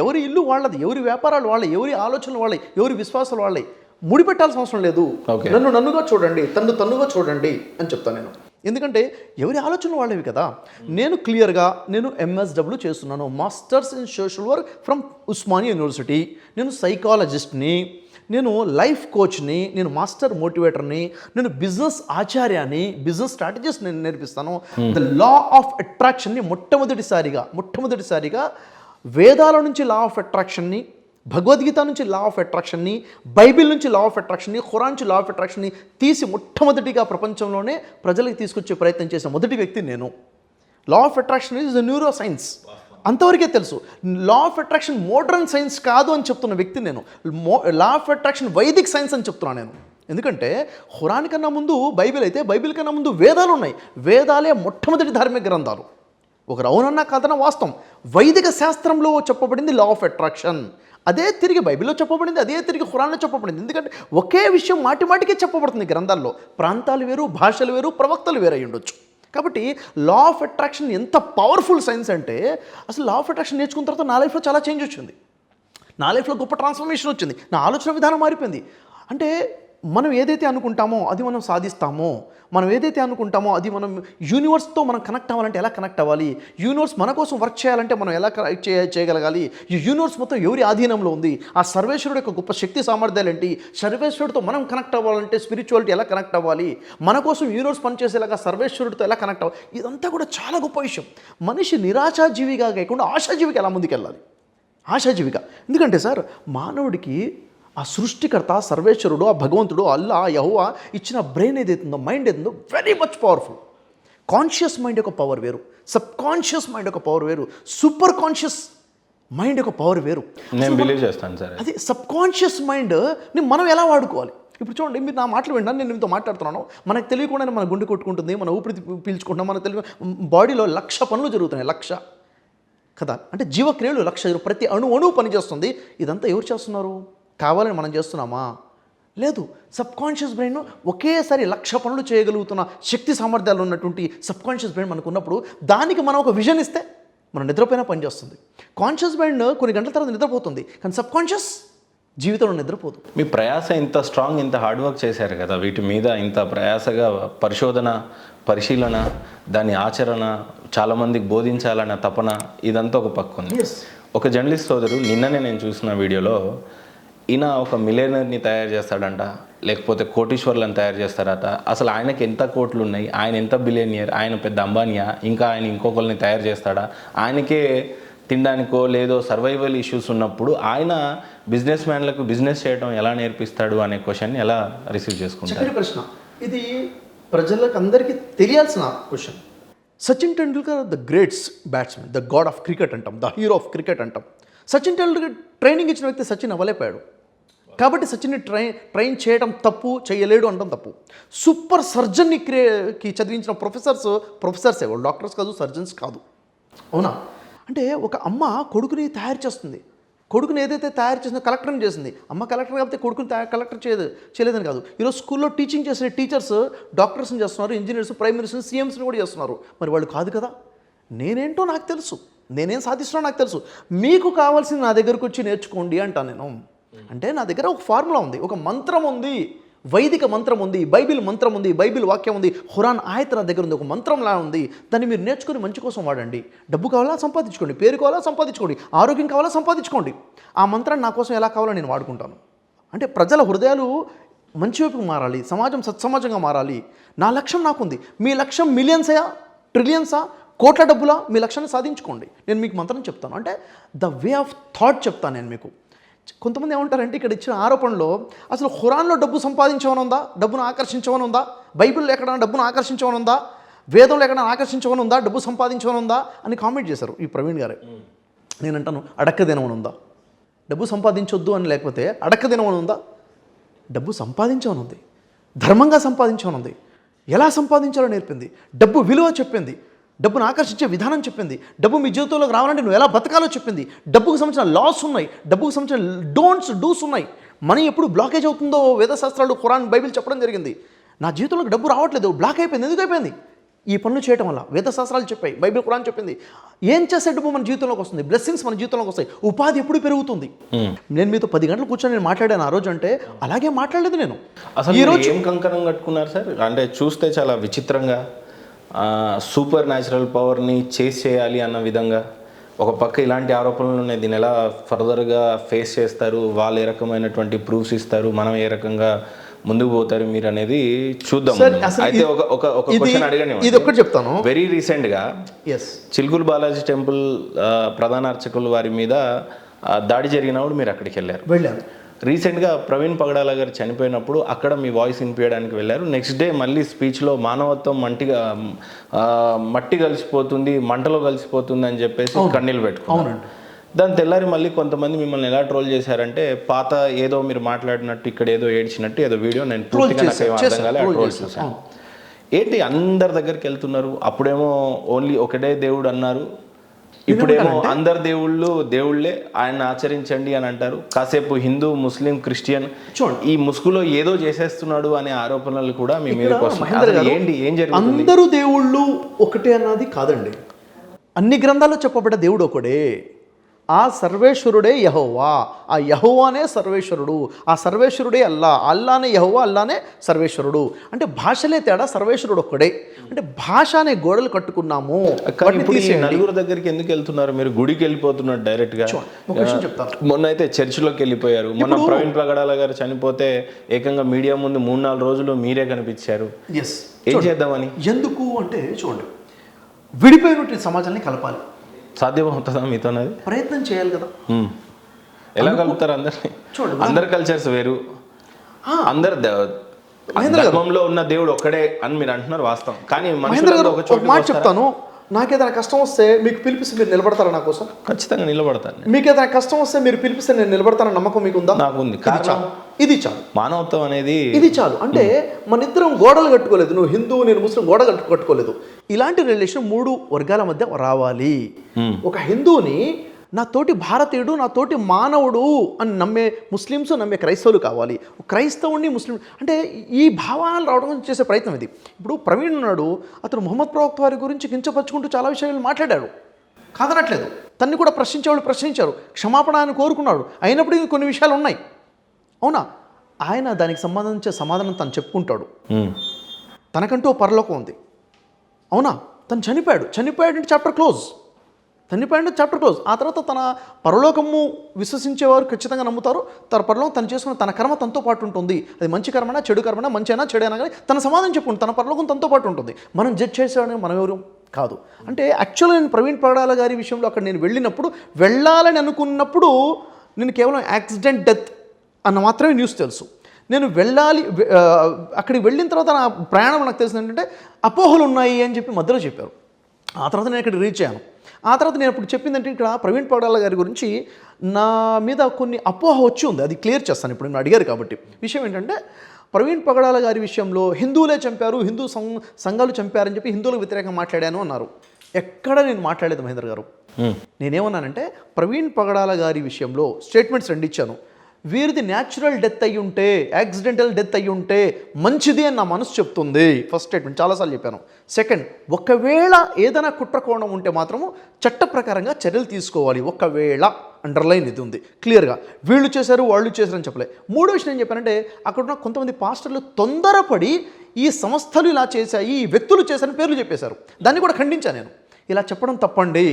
ఎవరి ఇల్లు వాళ్ళది, ఎవరి వ్యాపారాలు వాళ్ళవి, ఎవరి ఆలోచనలు వాళ్ళవి, ఎవరి విశ్వాసాలు వాళ్ళవి. ముడిపెట్టాల్సిన అవసరం లేదు. నన్నుగా చూడండి, తన్నుగా చూడండి అని చెప్తాను నేను. ఎందుకంటే ఎవరి ఆలోచనలు వాళ్ళవి కదా. నేను క్లియర్గా నేను MSW చేస్తున్నాను, masters in social work from Osmania university. నేను సైకాలజిస్ట్ని, నేను లైఫ్ కోచ్ని, నేను మాస్టర్ మోటివేటర్ని, నేను బిజినెస్ ఆచార్యాన్ని, బిజినెస్ స్ట్రాటజీస్ నేను నేర్పిస్తాను. ద లా ఆఫ్ అట్రాక్షన్ని మొట్టమొదటిసారిగా వేదాల నుంచి లా ఆఫ్ అట్రాక్షన్ని, భగవద్గీత నుంచి లా ఆఫ్ అట్రాక్షన్ని, బైబిల్ నుంచి లా ఆఫ్ అట్రాక్షన్ని, ఖురాన్ నుంచి లా ఆఫ్ అట్రాక్షన్ని తీసి మొట్టమొదటిగా ప్రపంచంలోనే ప్రజలకు తీసుకొచ్చే ప్రయత్నం చేసిన మొదటి వ్యక్తి నేను. లా of attraction is neuro science, అంతవరకే తెలుసు. లా ఆఫ్ అట్రాక్షన్ మోడర్న్ సైన్స్ కాదు అని చెప్తున్న వ్యక్తి నేను. లా ఆఫ్ అట్రాక్షన్ వైదిక్ సైన్స్ అని చెప్తున్నాను నేను. ఎందుకంటే ఖురాన్ కన్నా ముందు బైబిల్ అయితే, బైబిల్ కన్నా ముందు వేదాలు ఉన్నాయి. వేదాలే మొట్టమొదటి ధార్మిక గ్రంథాలు. ఒకరు అవునన్నా కాదన్నా వాస్తవం. వైదిక శాస్త్రంలో చెప్పబడింది లా ఆఫ్ అట్రాక్షన్, అదే తిరిగి బైబిల్లో చెప్పబడింది, అదే తిరిగి ఖురాన్లో చెప్పబడింది. ఎందుకంటే ఒకే విషయం మాటిమాటికే చెప్పబడుతుంది గ్రంథాల్లో. ప్రాంతాలు వేరు, భాషలు వేరు, ప్రవక్తలు వేరు అయి ఉండొచ్చు. కాబట్టి లా ఆఫ్ అట్రాక్షన్ ఎంత పవర్ఫుల్ సైన్స్ అంటే, అసలు లా ఆఫ్ అట్రాక్షన్ నేర్చుకున్న తర్వాత నా లైఫ్లో చాలా చేంజ్ వచ్చింది, నా లైఫ్లో గొప్ప ట్రాన్స్ఫర్మేషన్ వచ్చింది, నా ఆలోచన విధానం మారిపోయింది. అంటే మనం ఏదైతే అనుకుంటామో అది మనం సాధిస్తామో, మనం ఏదైతే అనుకుంటామో అది మనం యూనివర్స్తో మనం కనెక్ట్ అవ్వాలంటే ఎలా కనెక్ట్ అవ్వాలి, యూనివర్స్ మన కోసం వర్క్ చేయాలంటే మనం ఎలా చేయగలగాలి, ఈ యూనివర్స్ మొత్తం ఎవరి ఆధీనంలో ఉంది, ఆ సర్వేశ్వరుడు యొక్క గొప్ప శక్తి సామర్థ్యాలు ఏంటి, సర్వేశ్వరుడితో మనం కనెక్ట్ అవ్వాలంటే స్పిరిచువాలిటీ ఎలా కనెక్ట్ అవ్వాలి, మన కోసం యూనివర్స్ పనిచేసేలాగా సర్వేశ్వరుడితో ఎలా కనెక్ట్ అవ్వాలి, ఇదంతా కూడా చాలా గొప్ప విషయం. మనిషి నిరాశాజీవిగా కాకుండా ఆశాజీవిగా ఎలా ముందుకెళ్ళాలి, ఆశాజీవిగా. ఎందుకంటే సార్ మానవుడికి ఆ సృష్టికర్త, సర్వేశ్వరుడు, ఆ భగవంతుడు, అల్లా, యెహోవా ఇచ్చిన బ్రెయిన్ ఏదైతుందో, మైండ్ ఏదైతుందో very much powerful. Conscious mind యొక్క పవర్ వేరు, సబ్ కాన్షియస్ మైండ్ యొక్క పవర్ వేరు, సూపర్ కాన్షియస్ మైండ్ యొక్క పవర్ వేరు. నేను బిలీవ్ చేస్తాను సార్. అది సబ్కాన్షియస్ మైండ్ని మనం ఎలా వాడుకోవాలి. ఇప్పుడు చూడండి, మీరు నా మాటలు వింటాను, నేను మీతో మాట్లాడుతున్నాను, మనకు తెలియకుండానే మన గుండె కొట్టుకుంటుంది, మన ఊపిరి పీల్చుకుంటున్నాం, మనకు తెలియ బాడీలో 1,00,000 పనులు జరుగుతున్నాయి, 1,00,000 కదా. అంటే జీవక్రియలు 1,00,000, ప్రతి అణువు పనిచేస్తుంది. ఇదంతా ఎవరు చేస్తున్నారు? కావాలని మనం చేస్తున్నామా? లేదు. సబ్కాన్షియస్ బ్రెయిన్ ఒకేసారి 1,00,000 పనులు చేయగలుగుతున్న శక్తి సామర్థ్యాలు ఉన్నటువంటి సబ్కాన్షియస్ బ్రెయిన్ మనకు ఉన్నప్పుడు దానికి మనం ఒక విజన్ ఇస్తే మనం నిద్రపోయినా పనిచేస్తుంది. కాన్షియస్ బ్రెయిన్ కొన్ని గంటల తర్వాత నిద్రపోతుంది, కానీ సబ్కాన్షియస్ జీవితంలో నిద్రపోదు. మీ ప్రయాస ఇంత స్ట్రాంగ్, ఇంత హార్డ్ వర్క్ చేశారు కదా, వీటి మీద ఇంత ప్రయాసగా పరిశోధన, పరిశీలన, దాని ఆచరణ, చాలామందికి బోధించాలన్న తపన, ఇదంతా ఒక పక్క ఉంది. ఒక జర్నలిస్ట్ సోదరు నిన్ననే నేను చూసిన వీడియోలో, ఈయన ఒక మిలియనర్ని తయారు చేస్తాడంట, లేకపోతే కోటీశ్వర్లను తయారు చేస్తారట, అసలు ఆయనకి ఎంత కోట్లు ఉన్నాయి, ఆయన ఎంత బిలియనియర్, ఆయన పెద్ద అంబానియా, ఇంకా ఆయన ఇంకొకరిని తయారు చేస్తాడా, ఆయనకే తినడానికో లేదో సర్వైవల్ ఇష్యూస్ ఉన్నప్పుడు ఆయన బిజినెస్ మ్యాన్లకు బిజినెస్ చేయడం ఎలా నేర్పిస్తాడు అనే క్వశ్చన్ని ఎలా రిసీవ్ చేసుకుంటారు? ప్రశ్న ఇది, ప్రజలకు అందరికీ తెలియాల్సిన question. Sachin Tendulkar the greats batsmen, the god of cricket అంటాం, ద హీరో ఆఫ్ క్రికెట్ అంటాం. సచిన్ టెండూల్కర్ ట్రైనింగ్ ఇచ్చిన వ్యక్తి సచిన్ అవ్వలేపాడు, కాబట్టి సచిన్ని ట్రైన్ చేయడం తప్పు, చేయలేడు అనడం తప్పు. సూపర్ సర్జన్కి చదివించిన ప్రొఫెసర్సే వాళ్ళు, డాక్టర్స్ కాదు, సర్జన్స్ కాదు, అవునా? అంటే ఒక అమ్మ కొడుకుని తయారు చేస్తుంది, కొడుకుని ఏదైతే తయారు చేసిందో కలెక్టర్ని చేసింది. అమ్మ కలెక్టర్ కాబట్టి కొడుకుని కలెక్టర్ చేయలేదని కాదు. ఈరోజు స్కూల్లో టీచింగ్ చేసిన టీచర్స్ డాక్టర్స్ని చేస్తున్నారు, ఇంజనీర్స్, ప్రైమ్ మినిస్టర్స్, సీఎంస్ని కూడా చేస్తున్నారు. మరి వాళ్ళు కాదు కదా. నేనేంటో నాకు తెలుసు, నేనేం సాధిస్తున్నా నాకు తెలుసు. మీకు కావాల్సింది నా దగ్గరకు వచ్చి నేర్చుకోండి అంటాను నేను. అంటే నా దగ్గర ఒక ఫార్ములా ఉంది, ఒక మంత్రం ఉంది, వైదిక మంత్రం ఉంది, బైబిల్ మంత్రం ఉంది, బైబిల్ వాక్యం ఉంది, ఖురాన్ ఆయత నా దగ్గర ఉంది, ఒక మంత్రంలా ఉంది. దాన్ని మీరు నేర్చుకొని మంచి కోసం వాడండి. డబ్బు కావాలా సంపాదించుకోండి, పేరు కావాలా సంపాదించుకోండి, ఆరోగ్యం కావాలా సంపాదించుకోండి. ఆ మంత్రాన్ని నా కోసం ఎలా కావాలో నేను వాడుకుంటాను. అంటే ప్రజల హృదయాలు మంచి వైపుకు మారాలి, సమాజం సత్సమాజంగా మారాలి. నా లక్ష్యం నాకుంది. మీ లక్ష్యం మిలియన్సా, ట్రిలియన్సా, కోట్ల డబ్బులా? మీ లక్ష్యాన్ని సాధించుకోండి. నేను మీకు మంత్రం చెప్తాను, అంటే ద వే ఆఫ్ థాట్ చెప్తాను నేను మీకు. కొంతమంది ఏమంటారంటే, ఇక్కడ ఇచ్చిన ఆరోపణలో అసలు ఖురాన్లో డబ్బు సంపాదించమని ఉందా, డబ్బును ఆకర్షించమని ఉందా, బైబిల్లో ఎక్కడైనా డబ్బును ఆకర్షించమని ఉందా, వేదంలో ఎక్కడైనా ఆకర్షించమని ఉందా, డబ్బు సంపాదించమని ఉందా అని కామెంట్ చేశారు ఈ ప్రవీణ్ గారే. నేనంటాను, అడక్కదినమని ఉందా? డబ్బు సంపాదించొద్దు అని, లేకపోతే అడక్కదినమని ఉందా? డబ్బు సంపాదించమని ఉంది, ధర్మంగా సంపాదించమని ఉంది, ఎలా సంపాదించాలో నేర్పింది, డబ్బు విలువ చెప్పింది, డబ్బును ఆకర్షించే విధానం చెప్పింది, డబ్బు మీ జీవితంలోకి రావాలంటే నువ్వు ఎలా బతకాలో చెప్పింది, డబ్బుకు సంబంధించిన లాస్ ఉన్నాయి, డబ్బుకు సంబంధించిన డూస్ ఉన్నాయి. మనీ ఎప్పుడు బ్లాకేజ్ అవుతుందో వేదశాస్త్రాలు, ఖురాన్, బైబిల్ చెప్పడం జరిగింది. నా జీవితంలోకి డబ్బు రావట్లేదు, బ్లాక్ అయిపోయింది. ఎందుకు అయిపోయింది? ఈ పనులు చేయడం వల్ల. వేదశాస్త్రాలు చెప్పాయి, బైబిల్, ఖురాన్ చెప్పింది. ఏం చేసే డబ్బు మన జీవితంలోకి వస్తుంది, బ్లెస్సింగ్స్ మన జీవితంలోకి వస్తాయి, ఉపాధి ఎప్పుడు పెరుగుతుంది. నేను మీతో 10 గంటలు కూర్చొని నేను మాట్లాడాను ఆ రోజు, అంటే అలాగే మాట్లాడలేదు నేను. అసలు ఈ రోజు ఏం కంకణం కట్టుకున్నారు సార్? అంటే చూస్తే చాలా విచిత్రంగా, సూపర్ న్యాచురల్ పవర్ని చేస్ చేయాలి అన్న విధంగా. ఒక పక్క ఇలాంటి ఆరోపణలు ఉన్నాయి, దీన్ని ఎలా ఫర్దర్గా ఫేస్ చేస్తారు, వాళ్ళు ఏ రకమైనటువంటి ప్రూఫ్స్ ఇస్తారు, మనం ఏ రకంగా ముందుకు పోతారు మీరు అనేది చూద్దాం. అయితే ఒక క్వశ్చన్ అడిగాను, ఇది ఒకటి చెప్తాను. వెరీ రీసెంట్గా చిలుకూరు బాలాజీ టెంపుల్ ప్రధాన అర్చకులు వారి మీద దాడి జరిగినప్పుడు మీరు అక్కడికి వెళ్ళారు. రీసెంట్గా ప్రవీణ్ పగడాల గారు చనిపోయినప్పుడు అక్కడ మీ వాయిస్ వినిపించడానికి వెళ్ళారు. నెక్స్ట్ డే మళ్ళీ స్పీచ్లో మానవత్వం మట్టి కలిసిపోతుంది, మంటలో కలిసిపోతుంది అని చెప్పేసి కన్నీళ్ళు పెట్టుకున్నారు. దాని తెల్లారి మళ్ళీ కొంతమంది మిమ్మల్ని ఎలా ట్రోల్ చేశారంటే, పాత ఏదో మీరు మాట్లాడినట్టు ఇక్కడ ఏదో ఏడ్చినట్టు ఏదో వీడియో నేను పూర్తిగా నాకు అర్థం కాలే, ఆ ట్రోల్ చూశాను. ఏంటి అందరి దగ్గరికి వెళ్తున్నారు? అప్పుడేమో ఓన్లీ ఒకటే దేవుడు అన్నారు, ఇప్పుడేమో అందరు దేవుళ్ళే, ఆయన ఆచరించండి అని అంటారు. కాసేపు హిందూ, ముస్లిం, క్రిస్టియన్ ఈ ముసుగులో ఏదో చేసేస్తున్నాడు అనే ఆరోపణలు కూడా మీ మీదకి వస్తున్నాయి. ఏంటి, ఏం జరుగుతుంది? అందరూ దేవుళ్ళు ఒకటే అన్నది కాదండి. అన్ని గ్రంథాల్లో చెప్పబడ్డ దేవుడు ఒకడే. ఆ సర్వేశ్వరుడే యెహోవా, ఆ యెహోవానే సర్వేశ్వరుడు, ఆ సర్వేశ్వరుడే అల్లా, అల్లానే యెహోవా, అల్లానే సర్వేశ్వరుడు. అంటే భాషలే తేడా, సర్వేశ్వరుడు ఒక్కడే. అంటే భాష అనే గోడలు కట్టుకున్నాము. నలుగురు దగ్గరికి ఎందుకు వెళ్తున్నారు మీరు? గుడికి వెళ్ళిపోతున్నారు డైరెక్ట్గా. చెప్తాను, మొన్న అయితే చర్చిలోకి వెళ్ళిపోయారు. మొన్న ప్రవీణ్ పగడాల గారు చనిపోతే ఏకంగా మీడియా ముందు 3-4 రోజులు మీరే కనిపించారు. ఏం చేద్దామని? ఎందుకు అంటే చూడండి, విడిపోయినటువంటి సమాజాన్ని కలపాలి. సాధ్యమవుతుందా మీతో? ప్రయత్నం చేయాలి కదా. ఎలా కలుపుతారు అందరినీ? చూడండి, అందరి కల్చర్స్ వేరు, అందరు ధర్మంలో ఉన్న దేవుడు ఒక్కడే అని మీరు అంటున్నారు వాస్తవం. కానీ ఒక మాట చెప్తాను, నాకేదైనా కష్టం వస్తే మీకు పిలిపిస్తే మీరు నిలబడతారా నా కోసం? ఖచ్చితంగా నిలబడతాను నేను. మీకు ఏదైనా కష్టం వస్తే మీరు పిలిపిస్తే నేను నిలబడతానని నమ్మకం మీకు ఉందా? నాకు ఉంది. ఇది కారణం చాలు. ఇది చాలు. మానవత్వం అనేది ఇది చాలు. అంటే మన ఇద్దరం గోడలు కట్టుకోలేదు, నువ్వు హిందువు నేను ముస్లిం, గోడ కట్టుకోలేదు. ఇలాంటి రిలేషన్ 3 వర్గాల మధ్య రావాలి. ఒక హిందువుని నా తోటి భారతీయుడు, నా తోటి మానవుడు అని నమ్మే ముస్లిమ్స్, నమ్మే క్రైస్తవులు కావాలి. క్రైస్తవుని ముస్లిం అంటే ఈ భావాలు రావడం చేసే ప్రయత్నం ఇది. ఇప్పుడు ప్రవీణ్ ఉన్నాడు, అతను ముహమ్మద్ ప్రవక్త వారి గురించి కించపరుచుకుంటూ చాలా విషయాలు మాట్లాడాడు, కాదనట్లేదు. తన్ని కూడా ప్రశ్నించేవాళ్ళు ప్రశ్నించారు, క్షమాపణ ఆయన కోరుకున్నాడు. అయినప్పటికీ కొన్ని విషయాలు ఉన్నాయి, అవునా? ఆయన దానికి సంబంధించిన సమాధానం తను చెప్పుకుంటాడు. తనకంటూ ఓ పరలోకం ఉంది, అవునా? తను చనిపోయాడంటే చాప్టర్ క్లోజ్. ఆ తర్వాత తన పరలోకము విశ్వసించేవారు ఖచ్చితంగా నమ్ముతారు. తన పరలోకం తను చేసుకున్న తన కర్మ తనతో పాటు ఉంటుంది. అది మంచి కర్మనా చెడు కర్మనా, మంచి అయినా చెడైనా కానీ తన సమాధానం చెప్పుకుంటుంది. తన పరలోకం తనతో పాటు ఉంటుంది. మనం జడ్జ్ చేసేవాడిని మనం ఎవరు కాదు. అంటే యాక్చువల్గా నేను ప్రవీణ్ పగడాల గారి విషయంలో అక్కడ నేను వెళ్ళాలని అనుకున్నప్పుడు నేను కేవలం యాక్సిడెంట్ డెత్ అన్న మాత్రమే న్యూస్ తెలుసు. నేను అక్కడికి వెళ్ళిన తర్వాత నా ప్రయాణం నాకు తెలిసింది ఏంటంటే అపోహలు ఉన్నాయి అని చెప్పి మధ్యలో చెప్పారు. ఆ తర్వాత నేను ఇక్కడ రీచ్ అయ్యాను. ఆ తర్వాత నేను ఇప్పుడు చెప్పిందంటే ఇక్కడ ప్రవీణ్ పగడాల గారి గురించి నా మీద కొన్ని అపోహ వచ్చి ఉంది, అది క్లియర్ చేస్తాను ఇప్పుడు నేను అడిగారు కాబట్టి. విషయం ఏంటంటే ప్రవీణ్ పగడాల గారి విషయంలో హిందువులే చంపారు, హిందూ సంఘాలు చంపారని చెప్పి హిందువులకు వ్యతిరేకంగా మాట్లాడాను అన్నారు. ఎక్కడ నేను మాట్లాడలేదు మహేంద్ర గారు. నేనేమన్నానంటే ప్రవీణ్ పగడాల గారి విషయంలో స్టేట్మెంట్స్ 2 ఇచ్చాను. వీరిది న్యాచురల్ డెత్ అయ్యి ఉంటే, యాక్సిడెంటల్ డెత్ అయ్యి ఉంటే మంచిది అని నా మనసు చెప్తుంది. ఫస్ట్ స్టేట్మెంట్ చాలాసార్లు చెప్పాను. సెకండ్, ఒకవేళ ఏదైనా కుట్రకోణం ఉంటే మాత్రము చట్ట ప్రకారంగా చర్యలు తీసుకోవాలి. ఒకవేళ అండర్లైన్ ఇది ఉంది క్లియర్గా, వీళ్ళు చేశారు వాళ్ళు చేశారని చెప్పలే. మూడో విషయం ఏం చెప్పానంటే అక్కడ ఉన్న కొంతమంది పాస్టర్లు తొందరపడి ఈ సంస్థలు ఇలా చేశాయి, ఈ వ్యక్తులు చేశారని పేర్లు చెప్పేశారు. దాన్ని కూడా ఖండించాను నేను. ఇలా చెప్పడం తప్పండి.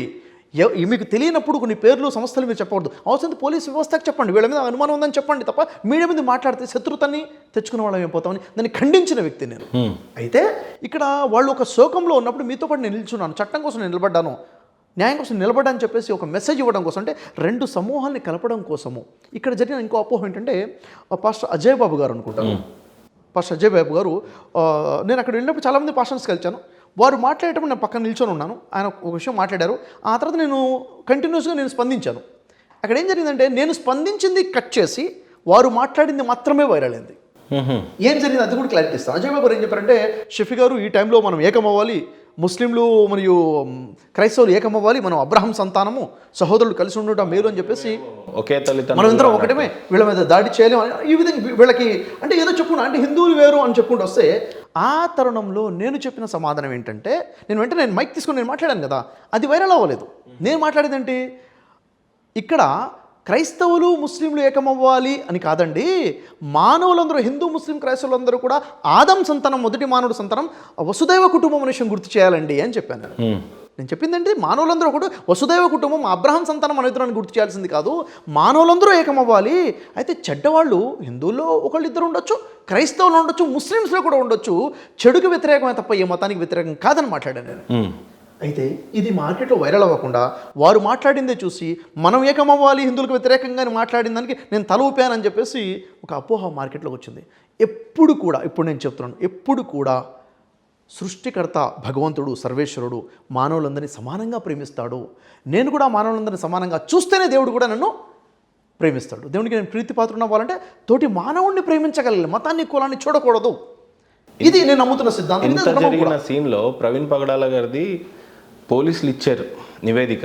మీకు తెలియనప్పుడు కొన్ని పేర్లు సంస్థలు మీరు చెప్పకూడదు. అవసరం పోలీసు వ్యవస్థకు చెప్పండి, వీళ్ళ మీద అనుమానం ఉందని చెప్పండి తప్ప మీడియా మీద మాట్లాడితే శత్రుతాన్ని తెచ్చుకునే వాళ్ళం అయిపోతామని దాన్ని ఖండించిన వ్యక్తి నేను. అయితే ఇక్కడ వాళ్ళు ఒక శోకంలో ఉన్నప్పుడు మీతో పాటు నేను నిల్చున్నాను, చట్టం కోసం నేను నిలబడ్డాను, న్యాయం కోసం నిలబడ్డాని చెప్పేసి ఒక మెసేజ్ ఇవ్వడం కోసం, అంటే 2 సమూహాలని కలపడం కోసము. ఇక్కడ జరిగిన ఇంకో అపోహ ఏంటంటే పాస్టర్ అజయ్ బాబు గారు అనుకుంటాను, పాస్టర్ అజయ్ బాబు గారు, నేను అక్కడ వెళ్ళినప్పుడు చాలామంది పాస్టర్స్కి కలిచాను. వారు మాట్లాడేటప్పుడు నేను పక్కన నిల్చొని ఉన్నాను. ఆయన ఒక విషయం మాట్లాడారు. ఆ తర్వాత నేను కంటిన్యూస్గా స్పందించాను. అక్కడ ఏం జరిగిందంటే నేను స్పందించింది కట్ చేసి వారు మాట్లాడింది మాత్రమే వైరల్ అయింది. ఏం జరిగింది అది కూడా క్లారిటీ ఇస్తాను. అజయ్ బాబు గారు ఏం చెప్పారంటే, షఫీ గారు ఈ టైంలో మనం ఏకమవ్వాలి, ముస్లింలు మరియు క్రైస్తవులు ఏకమవ్వాలి, మనం అబ్రహాం సంతానము, సహోదరులు కలిసి ఉండటం మేలు అని చెప్పేసి, ఒకే తల్లిదండ్రులు మనం ఇద్దరం ఒకటమే, వీళ్ళ మీద దాడి చేయలేము ఈ విధంగా వీళ్ళకి అంటే ఏదో చెప్పుకున్నా, అంటే హిందువులు వేరు అని చెప్పుకుంటూ వస్తే ఆ తరుణంలో నేను చెప్పిన సమాధానం ఏంటంటే, నేను మైక్ తీసుకొని నేను మాట్లాడాను కదా, అది వైరల్ అవ్వలేదు. నేను మాట్లాడేది ఏంటి, ఇక్కడ క్రైస్తవులు ముస్లింలు ఏకమవ్వాలి అని కాదండి, మానవులందరూ హిందూ ముస్లిం క్రైస్తవులందరూ కూడా ఆదం సంతానం, మొదటి మానవుడు సంతానం, వసుదైవ కుటుంబం విషయం గుర్తు చేయాలండి అని చెప్పాను. నేను చెప్పిందంటే మానవులందరూ ఒకటి, వసుదైవ కుటుంబం, అబ్రహాం సంతానం అనే ఇద్దరు గుర్తు చేయాల్సింది కాదు, మానవులందరూ ఏకమవ్వాలి. అయితే చెడ్డవాళ్ళు హిందువుల్లో ఒకళ్ళు ఇద్దరు ఉండొచ్చు, క్రైస్తవులు ఉండొచ్చు, ముస్లిమ్స్లో కూడా ఉండొచ్చు, చెడుకు వ్యతిరేకమే తప్ప ఏ మతానికి వ్యతిరేకం కాదని మాట్లాడాను నేను. అయితే ఇది మార్కెట్లో వైరల్ అవ్వకుండా వారు మాట్లాడిందే చూసి మనం ఏకమవ్వాలి హిందువులకు వ్యతిరేకంగా మాట్లాడిన దానికి నేను తల ఊపానని చెప్పేసి ఒక అపోహ మార్కెట్లోకి వచ్చింది. ఇప్పుడు నేను చెప్తున్నాను, ఎప్పుడు కూడా సృష్టికర్త భగవంతుడు సర్వేశ్వరుడు మానవులందరినీ సమానంగా ప్రేమిస్తాడు. నేను కూడా మానవులందరినీ సమానంగా చూస్తేనే దేవుడు కూడా నన్ను ప్రేమిస్తాడు. దేవుడికి నేను ప్రీతిపాత్రుడు అవ్వాలంటే తోటి మానవుడిని ప్రేమించగలను, మతాన్ని కులాన్ని చూడకూడదు. ఇది నేను నమ్ముతున్న సిద్ధాంతం. ఇంత జరిగిన సీన్లో ప్రవీణ్ పగడాల గారిది పోలీసులు ఇచ్చారు నివేదిక,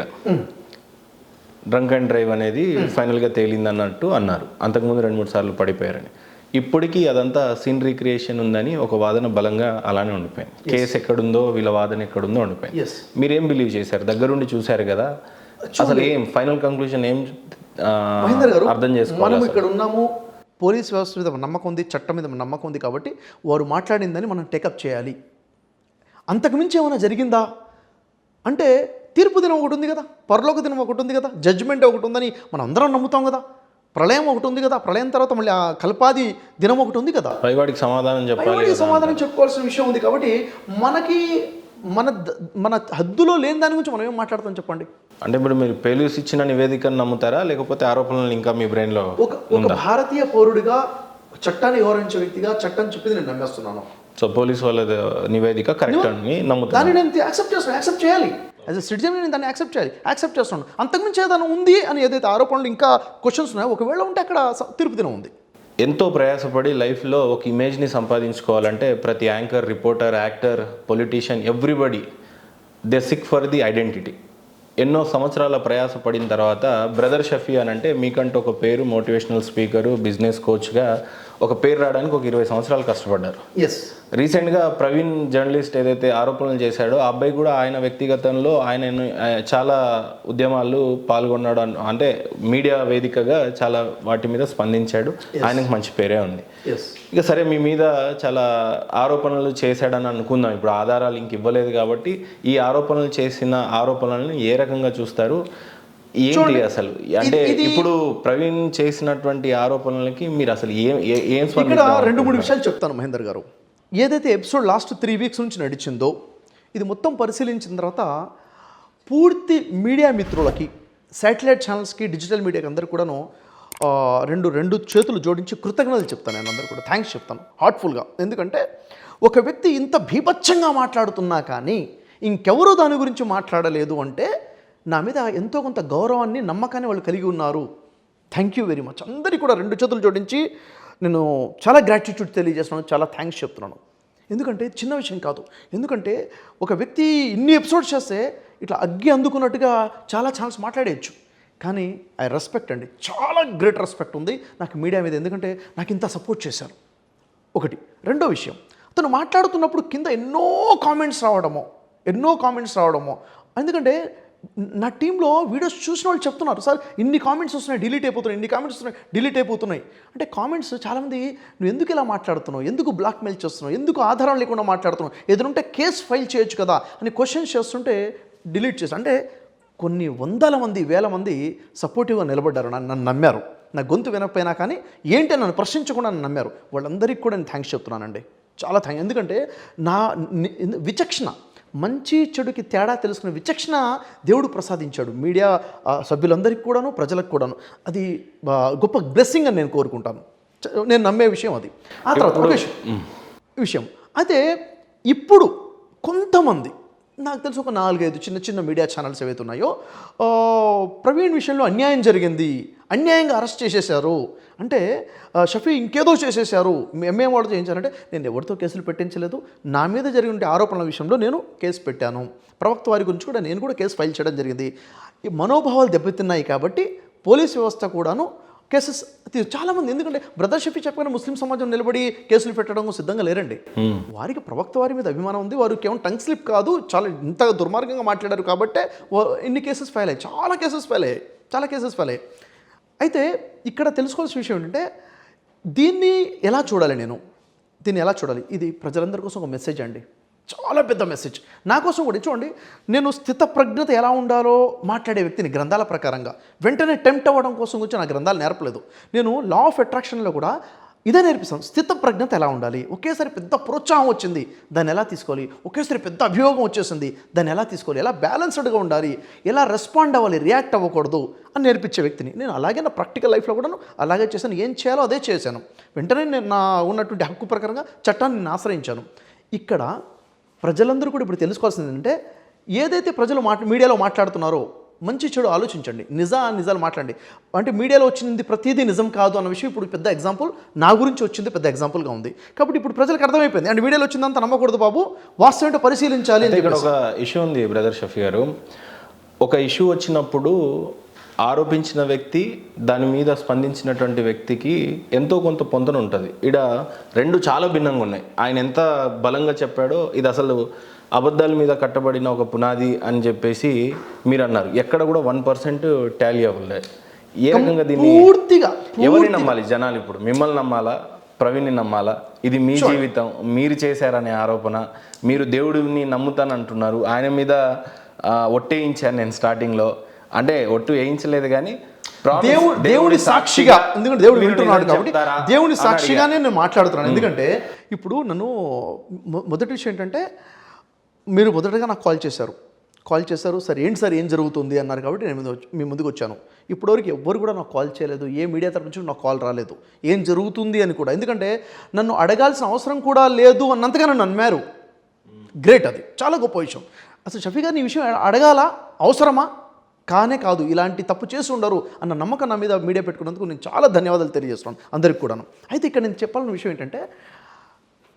డ్రంక్ అండ్ డ్రైవ్ అనేది ఫైనల్గా తేలింది అన్నట్టు అన్నారు. అంతకుముందు 2-3 సార్లు పడిపోయారని. ఇప్పటికీ అదంతా సీన్ రీక్రియేషన్ ఉందని ఒక వాదన బలంగా అలానే ఉండిపోయింది. కేసు ఎక్కడుందో వీళ్ళ వాదన ఎక్కడుందో ఉండిపోయింది. మీరేం బిలీవ్ చేశారు? దగ్గరుండి చూశారు కదా, అసలు ఏం ఫైనల్ కంక్లూజన్ ఏం అర్థం చేసుకోవాలి? మనం ఇక్కడ ఉన్నాము, పోలీస్ వ్యవస్థ మీద నమ్మకం ఉంది, చట్టం మీద నమ్మకం ఉంది కాబట్టి వారు మాట్లాడిందని మనం టేకప్ చేయాలి. అంతకుమించి ఏమైనా జరిగిందా అంటే తీర్పు దినం ఒకటి ఉంది కదా, పరలోక దినం ఒకటి ఉంది కదా, జడ్జిమెంట్ ఒకటి ఉందని మనం అందరం నమ్ముతాం కదా, ప్రళయం ఒకటి ఉంది కదా, ప్రళయం తర్వాత మళ్ళీ ఆ కల్పాది దినం ఒకటి ఉంది కదా, పైవాడికి సమాధానం చెప్పాలి, సమాధానం చెప్పుకోవాల్సిన విషయం ఉంది. కాబట్టి మనకి మన హద్దులో లేని దాని గురించి మనం ఏం మాట్లాడతాం చెప్పండి. అంటే ఇప్పుడు మీరు పోలీసు ఇచ్చిన నివేదికను నమ్ముతారా, లేకపోతే ఆరోపణలు ఇంకా మీ బ్రెయిన్లో? ఒక భారతీయ పౌరుడిగా, చట్టాన్ని గౌరవించే వ్యక్తిగా చట్టం చెప్పింది నేను నమ్మేస్తున్నాను. సో పోలీస్ వాళ్ళ నివేదిక కరెక్ట్ అని నమ్ముతాను. దాన్ని నేను యాక్సెప్ట్ చేయాలి. యాజ్ ఎ సిటిజన్ నేను దాన్ని యాక్సెప్ట్ చేస్తున్నాను. అంతకుమించి ఏదైనా ఉంది అని ఏదైతే ఆరోపణలు ఇంకా క్వశ్చన్స్ ఉన్నాయో ఒకవేళ ఉంటే అక్కడ తిరుపతిలో ఉంది. ఎంతో ప్రయాసపడి లైఫ్లో ఒక ఇమేజ్ని సంపాదించుకోవాలంటే ప్రతి anchor, reporter, actor, politician, everybody they seek for the identity. ఎన్నో సంవత్సరాల ప్రయాస పడిన తర్వాత బ్రదర్ షఫీ అని అంటే మీకంటూ ఒక పేరు, మోటివేషనల్ స్పీకరు, బిజినెస్ కోచ్గా ఒక పేరు రావడానికి ఒక 20 సంవత్సరాలు కష్టపడ్డారు. ఎస్. రీసెంట్గా ప్రవీణ్ జర్నలిస్ట్ ఏదైతే ఆరోపణలు చేశాడో ఆ అబ్బాయి కూడా ఆయన వ్యక్తిగతంలో ఆయన చాలా ఉద్యమాల్లో పాల్గొన్నాడు, అంటే మీడియా వేదికగా చాలా వాటి మీద స్పందించాడు. ఆయనకు మంచి పేరే ఉంది. ఇక సరే మీ మీద చాలా ఆరోపణలు చేశాడని అనుకుందాం. ఇప్పుడు ఆధారాలు ఇంక ఇవ్వలేదు కాబట్టి ఈ ఆరోపణలు చేసిన ఆరోపణలను ఏ రకంగా చూస్తారు, ఏంటి అసలు? అంటే ఇప్పుడు ప్రవీణ్ చేసినటువంటి ఆరోపణలకి మీరు అసలు ఏం ఇక్కడ 2-3 విషయాలు చెప్తాను మహేందర్ గారు. ఏదైతే ఎపిసోడ్ లాస్ట్ 3 వీక్స్ నుంచి నడిచిందో ఇది మొత్తం పరిశీలించిన తర్వాత పూర్తి మీడియా మిత్రులకి, శాటిలైట్ ఛానల్స్కి, డిజిటల్ మీడియాకి అందరూ కూడాను రెండు చేతులు జోడించి కృతజ్ఞతలు చెప్తాను. నేను అందరూ కూడా థ్యాంక్స్ చెప్తాను హార్ట్ఫుల్గా. ఎందుకంటే ఒక వ్యక్తి ఇంత భీభత్సంగా మాట్లాడుతున్నా కానీ ఇంకెవరూ దాని గురించి మాట్లాడలేదు అంటే నా మీద ఎంతో కొంత గౌరవాన్ని, నమ్మకాన్ని వాళ్ళు కలిగి ఉన్నారు. Thank you very much. అందరికీ కూడా 2 చేతులు జోడించి నేను చాలా గ్రాటిట్యూడ్ తెలియజేస్తున్నాను, చాలా థ్యాంక్స్ చెప్తున్నాను. ఎందుకంటే చిన్న విషయం కాదు. ఎందుకంటే ఒక వ్యక్తి ఇన్ని ఎపిసోడ్స్ చేస్తే ఇట్లా అగ్గి అందుకున్నట్టుగా చాలా ఛాన్స్ మాట్లాడేయచ్చు. కానీ ఐ రెస్పెక్ట్ అండి, చాలా గ్రేట్ రెస్పెక్ట్ ఉంది నాకు మీడియా మీద. ఎందుకంటే నాకు ఇంత సపోర్ట్ చేశారు ఒకటి. రెండో విషయం, అతను మాట్లాడుతున్నప్పుడు కింద ఎన్నో కామెంట్స్ రావడమో. ఎందుకంటే నా టీంలో వీడియోస్ చూసిన వాళ్ళు చెప్తున్నారు, సార్ ఇన్ని కామెంట్స్ వస్తున్నాయి, డిలీట్ అయిపోతున్నాయి. అంటే కామెంట్స్ చాలామంది, నువ్వు ఎందుకు ఇలా మాట్లాడుతున్నావు, ఎందుకు బ్లాక్మెయిల్ చేస్తున్నావు, ఎందుకు ఆధారం లేకుండా మాట్లాడుతున్నావు, ఏదైనా కేసు ఫైల్ చేయొచ్చు కదా అని క్వశ్చన్స్ చేస్తుంటే డిలీట్ చేసి, అంటే కొన్ని వందల మంది, వేల మంది సపోర్టివ్గా నిలబడ్డారు, నన్ను నమ్మారు. నా గొంతు వినకపోయినా కానీ ఏంటి నన్ను ప్రశ్నించకుండా నన్ను నమ్మారు. వాళ్ళందరికీ కూడా నేను థ్యాంక్స్ చెప్తున్నానండి, చాలా థ్యాంక్స్. ఎందుకంటే నా విచక్షణ, మంచి చెడుకి తేడా తెలుసుకునే విచక్షణ దేవుడు ప్రసాదించాడు మీడియా సభ్యులందరికీ కూడాను, ప్రజలకు కూడాను. అది గొప్ప బ్లెస్సింగ్ అని నేను కోరుకుంటాను. నేను నమ్మే విషయం అది. ఆ తర్వాత ఒక విషయం అయితే, ఇప్పుడు కొంతమంది నాకు తెలిసి ఒక 4-5 చిన్న మీడియా ఛానల్స్ ఏవైతే ఉన్నాయో ప్రవీణ్ విషయంలో అన్యాయం జరిగింది, అన్యాయంగా అరెస్ట్ చేసేశారు, అంటే షఫీ ఇంకేదో చేసేశారు, మేమేం వాడు చేయించారంటే నేను ఎవరితో కేసులు పెట్టించలేదు, నా మీద జరిగిన ఆరోపణల విషయంలో నేను కేసు పెట్టాను, ప్రవక్త వారి గురించి కూడా నేను కూడా కేసు ఫైల్ చేయడం జరిగింది. ఈ మనోభావాలు దెబ్బతిన్నాయి కాబట్టి పోలీస్ వ్యవస్థ కూడాను కేసెస్ చాలామంది, ఎందుకంటే బ్రదర్ షఫీ చెప్పగానే ముస్లిం సమాజం నిలబడి కేసులు పెట్టడం సిద్ధంగా లేరండి. వారికి ప్రవక్త వారి మీద అభిమానం ఉంది, వారు కేవలం టంగ్ స్లిప్ కాదు, చాలా ఇంత దుర్మార్గంగా మాట్లాడారు కాబట్టే ఇన్ని కేసెస్ ఫైల్ అయ్యాయి, చాలా కేసెస్ ఫైల్ అయ్యాయి. అయితే ఇక్కడ తెలుసుకోవాల్సిన విషయం ఏంటంటే, దీన్ని ఎలా చూడాలి, ఇది ప్రజలందరి కోసం ఒక మెసేజ్ అండి, చాలా పెద్ద మెసేజ్. నా కోసం కూడా చూడండి, నేను స్థితప్రజ్ఞత ఎలా ఉండాలో మాట్లాడే వ్యక్తిని గ్రంథాల ప్రకారంగా. వెంటనే టెంప్ట్ అవ్వడం కోసం గురించి నా గ్రంథాలు నేర్పలేదు. నేను లా ఆఫ్ అట్రాక్షన్లో కూడా ఇదే నేర్పిస్తాను, స్థితప్రజ్ఞత ఎలా ఉండాలి. ఒకేసారి పెద్ద ప్రోత్సాహం వచ్చింది, దాన్ని ఎలా తీసుకోవాలి, ఒకేసారి పెద్ద అభియోగం వచ్చేసింది, దాన్ని ఎలా తీసుకోవాలి, ఎలా బ్యాలెన్స్డ్గా ఉండాలి, ఎలా రెస్పాండ్ అవ్వాలి, రియాక్ట్ అవ్వకూడదు అని నేర్పించే వ్యక్తిని నేను. అలాగే నా ప్రాక్టికల్ లైఫ్లో కూడా అలాగే చేశాను, ఏం చేయాలో అదే చేశాను. వెంటనే నేను నా ఉన్నటువంటి హక్కు ప్రకారంగా చట్టాన్ని నేను ఆశ్రయించాను. ఇక్కడ ప్రజలందరూ కూడా ఇప్పుడు తెలుసుకోవాల్సింది ఏంటంటే, ఏదైతే ప్రజలు మీడియాలో మాట్లాడుతున్నారో మంచి చెడు ఆలోచించండి, నిజాలు మాట్లాడండి. అంటే మీడియాలో వచ్చింది ప్రతిదీ నిజం కాదు అన్న విషయం ఇప్పుడు పెద్ద ఎగ్జాంపుల్ నా గురించి వచ్చింది, పెద్ద ఎగ్జాంపుల్గా ఉంది. కాబట్టి ఇప్పుడు ప్రజలకు అర్థమైపోయింది, అంటే మీడియాలో వచ్చిందంత నమ్మకూడదు బాబు, వాస్తవం ఏంటో పరిశీలించాలి. ఇక్కడ ఒక ఇష్యూ ఉంది బ్రదర్ షఫీ గారు. ఒక ఇష్యూ వచ్చినప్పుడు ఆరోపించిన వ్యక్తి, దాని మీద స్పందించినటువంటి వ్యక్తికి ఎంతో కొంత పొంతన ఉంటుంది. ఇక్కడ 2 చాలా భిన్నంగా ఉన్నాయి. ఆయన ఎంత బలంగా చెప్పాడో, ఇది అసలు అబద్ధాల మీద కట్టబడిన ఒక పునాది అని చెప్పేసి మీరు అన్నారు. ఎక్కడ కూడా 1% టాలీ అవ్వలేదు. ఏ రకంగా దీన్ని పూర్తిగా ఎవరిని నమ్మాలి జనాలు? ఇప్పుడు మిమ్మల్ని నమ్మాలా, ప్రవీణ్ని నమ్మాలా? ఇది మీ జీవితం, మీరు చేశారనే ఆరోపణ, మీరు దేవుడిని నమ్ముతానంటున్నారు. ఆయన మీద ఒట్టేయించాను నేను స్టార్టింగ్లో, అంటే ఒట్టు వేయించలేదు కానీ దేవుడి సాక్షిగా, ఎందుకంటే దేవుడు వింటున్నాడు కాబట్టి దేవుని సాక్షిగానే నేను మాట్లాడుతున్నాను. ఎందుకంటే ఇప్పుడు నన్ను మొదటి విషయం ఏంటంటే, మీరు మొదటగా నాకు కాల్ చేశారు, కాల్ చేశారు. సార్ ఏంటి సార్ ఏం జరుగుతుంది అన్నారు కాబట్టి నేను మీ ముందుకు వచ్చాను. ఇప్పటివరకు ఎవ్వరు కూడా నాకు కాల్ చేయలేదు, ఏ మీడియా తరపు నుంచి నాకు కాల్ రాలేదు ఏం జరుగుతుంది అని కూడా. ఎందుకంటే నన్ను అడగాల్సిన అవసరం కూడా లేదు అన్నంతగా నన్ను నమ్మారు. గ్రేట్, అది చాలా గొప్ప విషయం. అసలు షఫీ గారిని ఈ విషయం అడగాల అవసరమా? కానే కాదు, ఇలాంటి తప్పు చేసి ఉండరు అన్న నమ్మకం నా మీద మీడియా పెట్టుకున్నందుకు నేను చాలా ధన్యవాదాలు తెలియజేస్తున్నాను అందరికి కూడాను. అయితే ఇక్కడ నేను చెప్పాలన్న విషయం ఏంటంటే,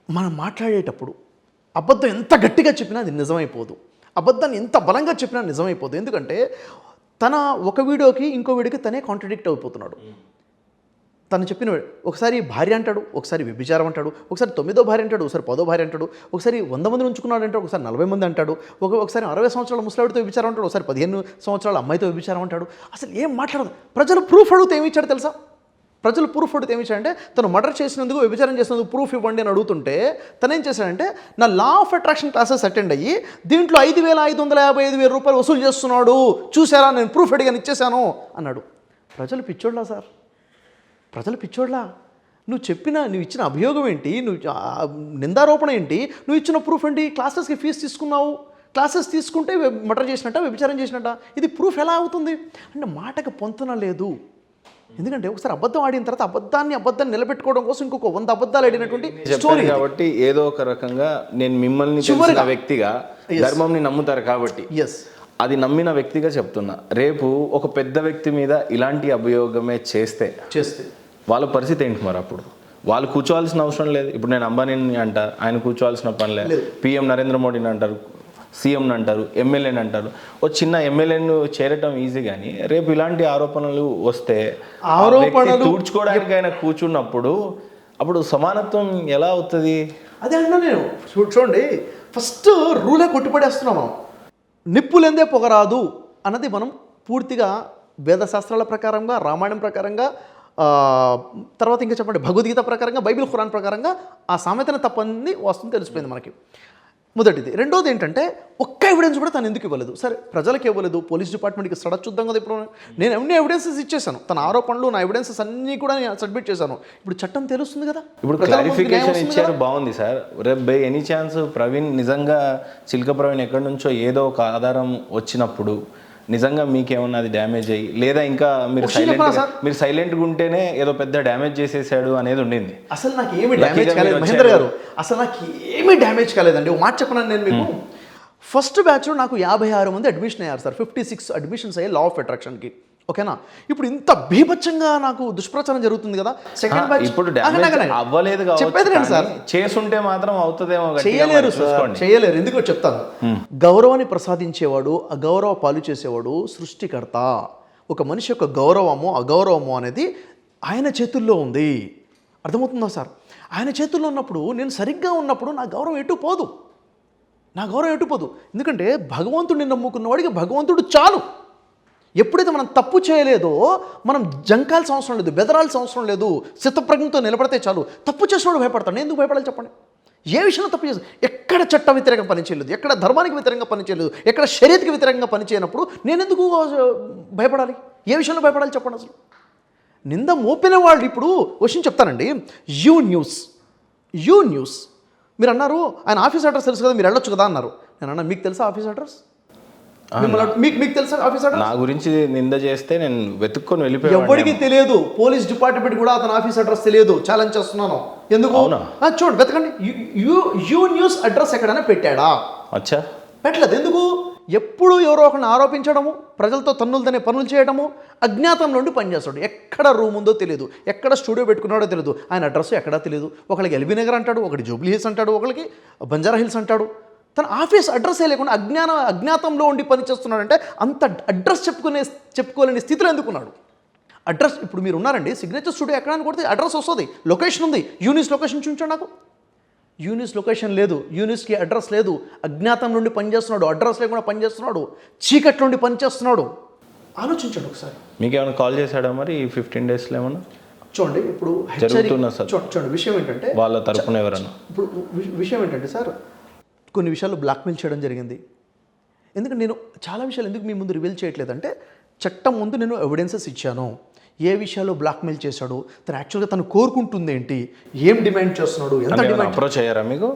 మనం మాట్లాడేటప్పుడు అబద్ధం ఎంత గట్టిగా చెప్పినా అది నిజమైపోదు, అబద్ధాన్ని ఎంత బలంగా చెప్పినా నిజమైపోదు. ఎందుకంటే తన ఒక వీడియోకి ఇంకో వీడియోకి తనే కాంట్రడిక్ట్ అయిపోతున్నాడు. తను చెప్పిన ఒకసారి భార్య అంటాడు, ఒకసారి వ్యభిచారం అంటాడు, ఒకసారి 9వ భార్య అంటాడు, ఒకసారి 10వ భార్య అంటాడు, ఒకసారి 100 మందిని ఉంచుకున్నాడు అంటాడు, ఒకసారి 40 మంది అంటాడు, ఒకసారి 60 సంవత్సరాల ముసలాడితో వ్యభిచారం అంటాడు, ఒకసారి 15 సంవత్సరాల అమ్మాయితో వ్యభిచారం అంటాడు. అసలు ఏం మాట్లాడదు. ప్రజలు ప్రూఫ్ అడిగితే ఏమి ఇచ్చాడు తెలుసా? ప్రజలు ప్రూఫ్ అడిగితే ఏమి ఇచ్చాడంటే, తను మర్డర్ చేసినందుకు వ్యభిచారం చేసినందుకు ప్రూఫ్ ఇవ్వండి అని అడుగుతుంటే తను ఏం చేశాడంటే, నా లా ఆఫ్ అట్రాక్షన్ క్లాసెస్ అటెండ్ అయ్యి దీంట్లో 5,555,000 రూపాయలు వసూలు చేస్తున్నాడు, చూసారా నేను ప్రూఫ్ అడిగాను ఇచ్చేశాను అన్నాడు. ప్రజలు పిచ్చోడ్లా సార్, ప్రజలు పిచ్చోడ్లా. నువ్వు ఇచ్చిన అభియోగం ఏంటి, నిందారోపణ ఏంటి, నువ్వు ఇచ్చిన ప్రూఫ్ ఏంటి? క్లాసెస్కి ఫీజు తీసుకున్నావు, క్లాసెస్ తీసుకుంటే మర్డర్ చేసినట్ట, వ్యభిచారం చేసినట్ట, ఇది ప్రూఫ్ ఎలా అవుతుంది అంటే మాటకు పొంతన లేదు. ఎందుకంటే ఒకసారి అబద్ధం ఆడిన తర్వాత అబద్ధాన్ని నిలబెట్టుకోవడం కోసం ఇంకొక 100 అబద్ధాలు ఆడినటువంటి స్టోరీ కాబట్టి ఏదో ఒక రకంగా నేను మిమ్మల్ని తెలిసిన వ్యక్తిగా ధర్మంని నమ్ముతారు కాబట్టి అది నమ్మిన వ్యక్తిగా చెప్తున్నా. రేపు ఒక పెద్ద వ్యక్తి మీద ఇలాంటి అభియోగమే చేస్తే వాళ్ళ పరిస్థితి ఏంటి మరి? అప్పుడు వాళ్ళు కూర్చోవాల్సిన అవసరం లేదు. ఇప్పుడు నేను అంబానీని అంటారు, ఆయన కూర్చోవాల్సిన పని లేదు. PM నరేంద్ర మోడీని అంటారు, సీఎంని అంటారు, ఎమ్మెల్యేని అంటారు. ఒక చిన్న ఎమ్మెల్యేను చేరటం ఈజీ, కానీ రేపు ఇలాంటి ఆరోపణలు వస్తే తూడ్చుకోవడానికి ఆయన కూర్చున్నప్పుడు అప్పుడు సమానత్వం ఎలా అవుతుంది? అదే అన్నా నేను. చూడండి, ఫస్ట్ రూలే కొట్టుపడేస్తున్నాం మనం. నిప్పులెందే పొగరాదు అన్నది మనం పూర్తిగా వేదశాస్త్రాల ప్రకారంగా, రామాయణం ప్రకారంగా, తర్వాత ఇంకా చెప్పండి భగవద్గీత ప్రకారంగా, బైబిల్ ఖురాన్ ప్రకారంగా ఆ సామెతన తప్పని వస్తుంది తెలిసిపోయింది మనకి. మొదటిది. రెండోది ఏంటంటే, ఒక్క ఎవిడెన్స్ కూడా తను ఎందుకు ఇవ్వలేదు? సరే, ప్రజలకు ఇవ్వలేదు, పోలీస్ డిపార్ట్మెంట్కి చూద్దాం కదా. ఇప్పుడు నేను ఎన్ని ఎవిడెన్సెస్ ఇచ్చేసాను, తన ఆరోపణలు నా ఎవిడెన్సెస్ అన్నీ కూడా నేను సబ్మిట్ చేశాను. ఇప్పుడు చట్టం తెలుస్తుంది కదా. ఇప్పుడు క్లారిఫికేషన్ ఇచ్చారు, బాగుంది సార్. రేపు బై ఎనీ ఛాన్స్ ప్రవీణ్ నిజంగా చిల్క ప్రవీణ్ ఎక్కడి నుంచో ఏదో ఒక ఆధారం వచ్చినప్పుడు నిజంగా మీకేమన్నా అది డ్యామేజ్ అయ్యి, లేదా ఇంకా మీరు సైలెంట్గా ఉంటేనే ఏదో పెద్ద డ్యామేజ్ చేసేసాడు అనేది ఉండింది. అసలు నాకు ఏమి డ్యామేజ్ కాలేదు మహేంద్ర గారు, అసలు నాకు ఏమీ డ్యామేజ్ కాలేదండి. ఒక మాట చెప్పను నేను మీకు. ఫస్ట్ బ్యాచ్లో నాకు 56 మంది అడ్మిషన్ అయ్యారు సార్. 56 అడ్మిషన్స్ అయ్యాయి లా ఆఫ్ అట్రాక్షన్కి. ఓకేనా? ఇప్పుడు ఇంత బీభత్సంగా నాకు దుష్ప్రచారం జరుగుతుంది కదా. సెకండ్ బ్యాచ్ ఇప్పుడు అవ్వలేదు సార్, చేసుంటే మాత్రం అవుతుందేమో. చేయలేరు సార్, చేయలేరు. ఎందుకో చెప్తాను. గౌరవాన్ని ప్రసాదించేవాడు, అగౌరవ పాలు చేసేవాడు సృష్టికర్త. ఒక మనిషి యొక్క గౌరవము అగౌరవము అనేది ఆయన చేతుల్లో ఉంది. అర్థమవుతుందా సార్? ఆయన చేతుల్లో ఉన్నప్పుడు, నేను సరిగ్గా ఉన్నప్పుడు నా గౌరవం ఎటు పోదు, ఎందుకంటే భగవంతుడిని నమ్ముకున్న వాడికి భగవంతుడు చాలు. ఎప్పుడైతే మనం తప్పు చేయలేదో మనం జంకాల్సిన అవసరం లేదు, బెదరాల్సిన అవసరం లేదు, చిత్తప్రజ్ఞతో నిలబడితే చాలు. తప్పు చేసినవాడు భయపడతాడు. నేను ఎందుకు భయపడాలి చెప్పండి? ఏ విషయంలో తప్పు చేసి, ఎక్కడ చట్ట వ్యతిరేకంగా పనిచేయలేదు, ఎక్కడ ధర్మానికి వ్యతిరేకంగా పనిచేయలేదు, ఎక్కడ శరీరకి వ్యతిరేకంగా పనిచేయనప్పుడు నేను ఎందుకు భయపడాలి? ఏ విషయంలో భయపడాలి చెప్పండి? అసలు నింద మోపిన వాళ్ళు ఇప్పుడు క్వశ్చన్ చెప్తానండి. యూ న్యూస్ మీరు అన్నారు, ఆయన ఆఫీస్ అడ్రస్ తెలుసు కదా, మీరు వెళ్ళొచ్చు కదా అన్నారు. నేను అన్నా, మీకు తెలుసా ఆఫీస్ అడ్రస్? మీకు తెలుసా ఆఫీస్ అడ్రస్? నా గురించి నింద చేస్తే నేను వెతుక్కొని వెళ్ళిపోయాను. ఎవరికి తెలియదు, పోలీస్ డిపార్ట్మెంట్ కూడా అతని ఆఫీస్ అడ్రస్ తెలియదు. ఛాలెంజ్ చేస్తున్నాను. ఎందుకు? చూడండి, వెతకండి. యూ న్యూస్ అడ్రస్ ఎక్కడైనా పెట్టాడా? అచ్చా, పెట్టలేదు. ఎందుకు? ఎప్పుడు ఎవరో ఒకరిని ఆరోపించడము, ప్రజలతో తన్నులతోనే పనులు చేయడము, అజ్ఞాతంలో ఉండి పనిచేస్తాడు. ఎక్కడ రూమ్ ఉందో తెలియదు, ఎక్కడ స్టూడియో పెట్టుకున్నాడో తెలియదు, ఆయన అడ్రస్ ఎక్కడా తెలియదు. ఒకరికి ఎల్బీ నగర్ అంటాడు, ఒకటి జూబ్లీ హిల్స్ అంటాడు, ఒకరికి బంజారా హిల్స్ అంటాడు. తన ఆఫీస్ అడ్రస్సే లేకుండా అజ్ఞాతంలో ఉండి పని చేస్తున్నాడంటే అంత అడ్రస్ చెప్పుకోలేని స్థితిలో ఎందుకున్నాడు? అడ్రస్ ఇప్పుడు మీరు ఉన్నారండి, సిగ్నేచర్ స్టూడియో ఎక్కడ అని కొడితే అడ్రస్ వస్తుంది, లొకేషన్ ఉంది. యూనిస్ లొకేషన్ చూపించండి నాకు. యూనిస్ లొకేషన్ లేదు, యూనిస్కి అడ్రస్ లేదు. అజ్ఞాతం నుండి పనిచేస్తున్నాడు, అడ్రస్ లేకుండా పనిచేస్తున్నాడు, చీకట్లో నుండి పనిచేస్తున్నాడు. ఆలోచించండి ఒకసారి. మీకు ఏమైనా కాల్ చేశాడా మరి ఈ 15 డేస్లో ఏమన్నా? చూడండి, ఇప్పుడు జరుగుతున్నా సార్. చూడండి, విషయం ఏంటంటే వాళ్ళ తరపున ఎవరన్నా ఇప్పుడు విషయం ఏంటంటే సార్, కొన్ని విషయాలు బ్లాక్మెయిల్ చేయడం జరిగింది. ఎందుకంటే నేను చాలా విషయాలు ఎందుకు మీ ముందు రివీల్ చేయట్లేదంటే, చట్టం ముందు నేను ఎవిడెన్సెస్ ఇచ్చాను. ఏ విషయాల్లో బ్లాక్మెయిల్ చేశాడు, తను యాక్చువల్గా తను కోరుకుంటుంది ఏంటి, ఏం డిమాండ్ చేస్తున్నాడు, ఎంత డిమాండ్ అప్రోచ్ అయ్యారా మీకు?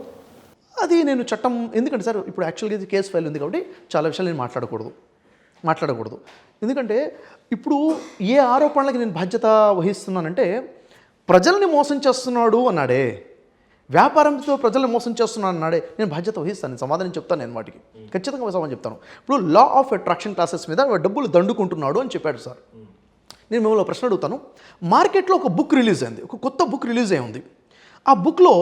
అది నేను చట్టం ఎందుకంటే సార్ ఇప్పుడు యాక్చువల్గా ఇది కేసు ఫైల్ ఉంది కాబట్టి చాలా విషయాలు నేను మాట్లాడకూడదు ఎందుకంటే ఇప్పుడు ఏ ఆరోపణలకి నేను బాధ్యత వహిస్తున్నానంటే ప్రజల్ని మోసం చేస్తున్నాడు అన్నాడే, వ్యాపారంతో ప్రజల్ని మోసం చేస్తున్నాను అన్నాడే, నేను బాధ్యత వహిస్తాను, నేను సమాధానం చెప్తాను, నేను వాటికి ఖచ్చితంగా సమాధానం చెప్తాను. ఇప్పుడు లా ఆఫ్ అట్రాక్షన్ క్లాసెస్ మీద డబ్బులు దండుకుంటున్నాడు అని చెప్పాడు సార్. నేను మిమ్మల్ని ప్రశ్న అడుగుతాను. మార్కెట్లో ఒక బుక్ రిలీజ్ అయింది, ఒక కొత్త బుక్ రిలీజ్ అయి ఉంది. ఆ బుక్లో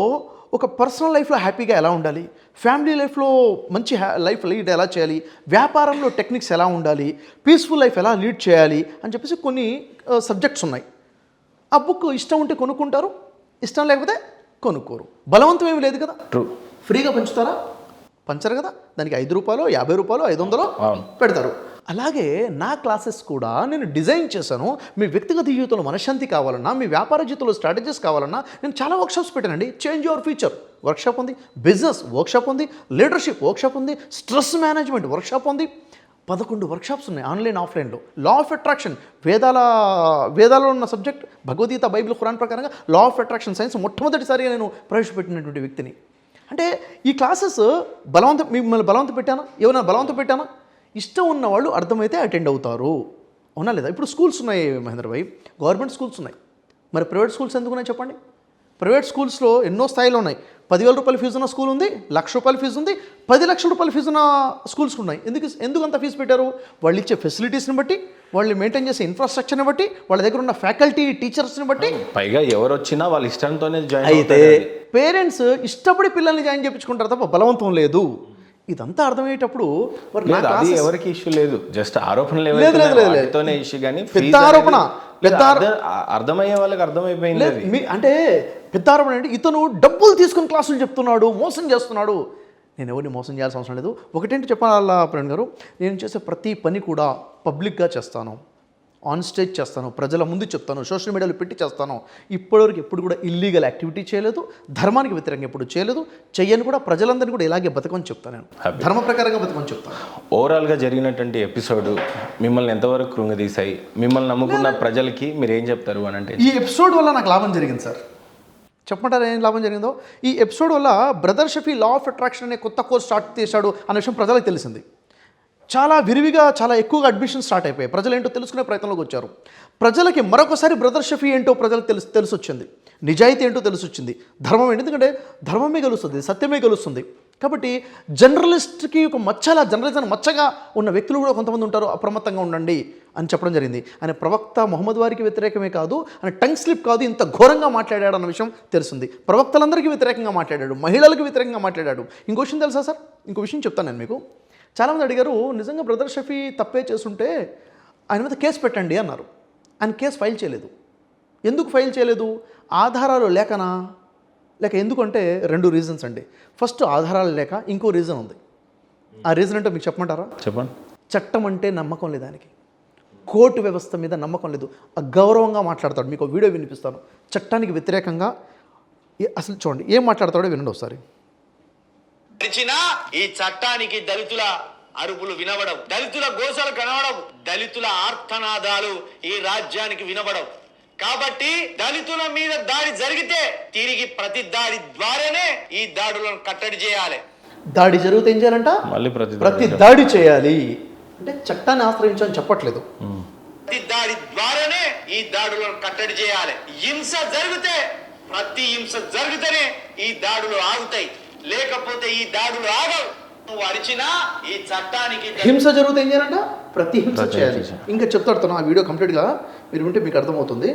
ఒక పర్సనల్ లైఫ్లో హ్యాపీగా ఎలా ఉండాలి, ఫ్యామిలీ లైఫ్లో మంచి లైఫ్ లీడ్ ఎలా చేయాలి, వ్యాపారంలో టెక్నిక్స్ ఎలా ఉండాలి, పీస్ఫుల్ లైఫ్ ఎలా లీడ్ చేయాలి అని చెప్పేసి కొన్ని సబ్జెక్ట్స్ ఉన్నాయి. ఆ బుక్ ఇష్టం ఉంటే కొనుక్కుంటారు, ఇష్టం లేకపోతే కొనుక్కోరు. బలవంతం ఏమి లేదు కదా, ట్రూ. ఫ్రీగా పంచుతారా? పంచరు కదా. దానికి 5 రూపాయలు, 50 రూపాయలు, 500 పెడతారు. అలాగే నా క్లాసెస్ కూడా నేను డిజైన్ చేశాను. మీ వ్యక్తిగత జీవితంలో మనశ్శాంతి కావాలన్నా, మీ వ్యాపార జీవితంలో స్ట్రాటజీస్ కావాలన్నా నేను చాలా వర్క్షాప్స్ పెట్టానండి. చేంజ్ యువర్ ఫ్యూచర్ వర్క్షాప్ ఉంది, బిజినెస్ వర్క్షాప్ ఉంది, లీడర్షిప్ వర్క్షాప్ ఉంది, స్ట్రెస్ మేనేజ్మెంట్ వర్క్షాప్ ఉంది. 11 వర్క్షాప్స్ ఉన్నాయి ఆన్లైన్ ఆఫ్లైన్లో. లా ఆఫ్ అట్రాక్షన్ వేదాలలో ఉన్న సబ్జెక్ట్, భగవద్గీత బైబిల్ ఖురాన్ ప్రకారంగా లా ఆఫ్ అట్రాక్షన్ సైన్స్ మొట్టమొదటిసారిగా నేను ప్రవేశపెట్టినటువంటి వ్యక్తిని. అంటే ఈ క్లాసెస్ మిమ్మల్ని బలవంతం పెట్టానా, ఏమైనా బలవంతం పెట్టానా? ఇష్టం ఉన్న వాళ్ళు అర్థమైతే అటెండ్ అవుతారు, అవునా లేదా? ఇప్పుడు స్కూల్స్ ఉన్నాయి మహేంద్ర భాయ్, గవర్నమెంట్ స్కూల్స్ ఉన్నాయి, మరి ప్రైవేట్ స్కూల్స్ ఎందుకు ఉన్నాయి చెప్పండి? ప్రైవేట్ స్కూల్స్లో ఎన్నో స్థాయిలో ఉన్నాయి. 10,000 రూపాయల ఫీజు ఉన్న స్కూల్ ఉంది, 1,00,000 రూపాయల ఫీజు ఉంది, 10 లక్షల రూపాయల ఫీజు ఉన్న స్కూల్స్ ఉన్నాయి. ఎందుకు అంత ఫీజు పెట్టారు? వాళ్ళు ఇచ్చే ఫెసిలిటీస్ని బట్టి, వాళ్ళు మెయింటైన్ చేసే ఇన్ఫ్రాస్ట్రక్చర్ని బట్టి, వాళ్ళ దగ్గర ఉన్న ఫ్యాకల్టీ టీచర్స్ని బట్టి. పైగా ఎవరు వచ్చినా వాళ్ళ ఇష్టంతోనే జాయిన్ అయితే పేరెంట్స్ ఇష్టపడి పిల్లల్ని జాయిన్ చేయించుకుంటారు తప్ప బలవంతం లేదు. ఇదంతా అర్థమయ్యేటప్పుడు అది ఎవరికి ఇష్యూ లేదు, జస్ట్ ఆరోపణలు ఇష్యూ. కానీ పెద్ద ఆరోపణ, అర్థమయ్యే వాళ్ళకి అర్థమైపోయింది. అంటే పెద్ద ఆరోపణ అంటే ఇతను డబ్బులు తీసుకుని క్లాసులు చెప్తున్నాడు, మోసం చేస్తున్నాడు. నేను ఎవరిని మోసం చేయాల్సిన అవసరం లేదు. ఒకటేంటి చెప్పాలా ప్రవీణ్ గారు, నేను చేసే ప్రతి పని కూడా పబ్లిక్గా చేస్తాను, ఆన్ స్టేజ్ చేస్తాను, ప్రజల ముందు చెప్తాను, సోషల్ మీడియాలో పెట్టి చేస్తాను. ఇప్పటివరకు ఎప్పుడు కూడా ఇల్లీగల్ యాక్టివిటీ చేయలేదు, ధర్మానికి వ్యతిరేకంగా ఎప్పుడు చేయలేదు, చెయ్యని కూడా. ప్రజలందరినీ కూడా ఇలాగే బతకమని చెప్తాను, నేను ధర్మ ప్రకారంగా బతకమని చెప్తాను. ఓవరాల్గా జరిగినటువంటి ఎపిసోడ్ మిమ్మల్ని ఎంతవరకు కృంగదీశాయి? మిమ్మల్ని నమ్ముకున్న ప్రజలకి మీరు ఏం చెప్తారు అని అంటే? ఈ ఎపిసోడ్ వల్ల నాకు లాభం జరిగింది సార్. చెప్పమంటారా ఏం లాభం జరిగిందో? ఈ ఎపిసోడ్ వల్ల brother Shafi law of attraction అనే కొత్త కోర్స్ స్టార్ట్ చేశాడు అనే విషయం ప్రజలకు తెలిసింది. చాలా విరివిగా, చాలా ఎక్కువగా అడ్మిషన్ స్టార్ట్ అయిపోయాయి. ప్రజలు ఏంటో తెలుసుకునే ప్రయత్నంలోకి వచ్చారు. ప్రజలకి మరొకసారి బ్రదర్ షఫీ ఏంటో ప్రజలకు తెలిసొచ్చింది, నిజాయితీ ఏంటో తెలిసొచ్చింది, ధర్మం ఏంటి. ఎందుకంటే ధర్మమే గెలుస్తుంది, సత్యమే గెలుస్తుంది. కాబట్టి జర్నలిస్ట్కి ఒక జర్నలిజం మచ్చగా ఉన్న వ్యక్తులు కూడా కొంతమంది ఉంటారు, అప్రమత్తంగా ఉండండి అని చెప్పడం జరిగింది. ఆయన ప్రవక్త మొహమ్మద్ వారికి వ్యతిరేకమే కాదు, ఆయన టంగ్ స్లిప్ కాదు, ఇంత ఘోరంగా మాట్లాడాడు అన్న విషయం తెలిసింది. ప్రవక్తలందరికీ వ్యతిరేకంగా మాట్లాడాడు, మహిళలకు వ్యతిరేకంగా మాట్లాడాడు. ఇంకో విషయం తెలుసా సార్? ఇంకో విషయం చెప్తాను నేను మీకు. చాలామంది అడిగారు, నిజంగా బ్రదర్ షఫీ తప్పే చేస్తుంటే ఆయన మీద కేసు పెట్టండి అన్నారు. ఆయన కేసు ఫైల్ చేయలేదు. ఎందుకు ఫైల్ చేయలేదు? ఆధారాలు లేకనా, లేక ఎందుకంటే 2 రీజన్స్ అండి. ఫస్ట్ ఆధారాలు లేక, ఇంకో రీజన్ ఉంది. ఆ రీజన్ అంటే మీకు చెప్పమంటారా? చెప్పండి. చట్టం అంటే నమ్మకం లేదు ఆయనకి, కోర్టు వ్యవస్థ మీద నమ్మకం లేదు, అగౌరవంగా మాట్లాడతాడు. మీకు వీడియో వినిపిస్తాను. చట్టానికి వ్యతిరేకంగా అసలు చూడండి ఏం మాట్లాడతాడో వినండి ఒకసారి. ఈ చట్టానికి దళితుల అరుపులు వినబడవు, దళితుల గోసలు కనబడవు, దళితుల ఆర్తనాదాలు ఈ రాజ్యానికి వినబడవు. కాబట్టి దళితుల మీద దాడి జరిగితే తిరిగి ప్రతి దాడి ద్వారానే ఈ దాడులను కట్టడి చేయాలి. దాడి జరిగితే ఏం చేయాలంట? మళ్ళీ ప్రతి దాడి చేయాలి. అంటే చట్టాన్ని ఆశ్రయించని చెప్పట్లేదు, ప్రతి దాడి ద్వారానే ఈ దాడులను కట్టడి చేయాలి. హింస జరిగితే, ప్రతి హింస జరిగితేనే ఈ దాడులు ఆగుతాయి, లేకపోతే ఈ దాడులు ఆగవు. నువ్వు అరిచినా ఈ చట్టానికి హింస జరిగితే ఏం చేయాలంట? ప్రతి హింస చేయాలి. ఇంకా చెప్తాడుతాను, ఆ వీడియో కంప్లీట్గా మీరు వింటే మీకు అర్థమవుతుంది.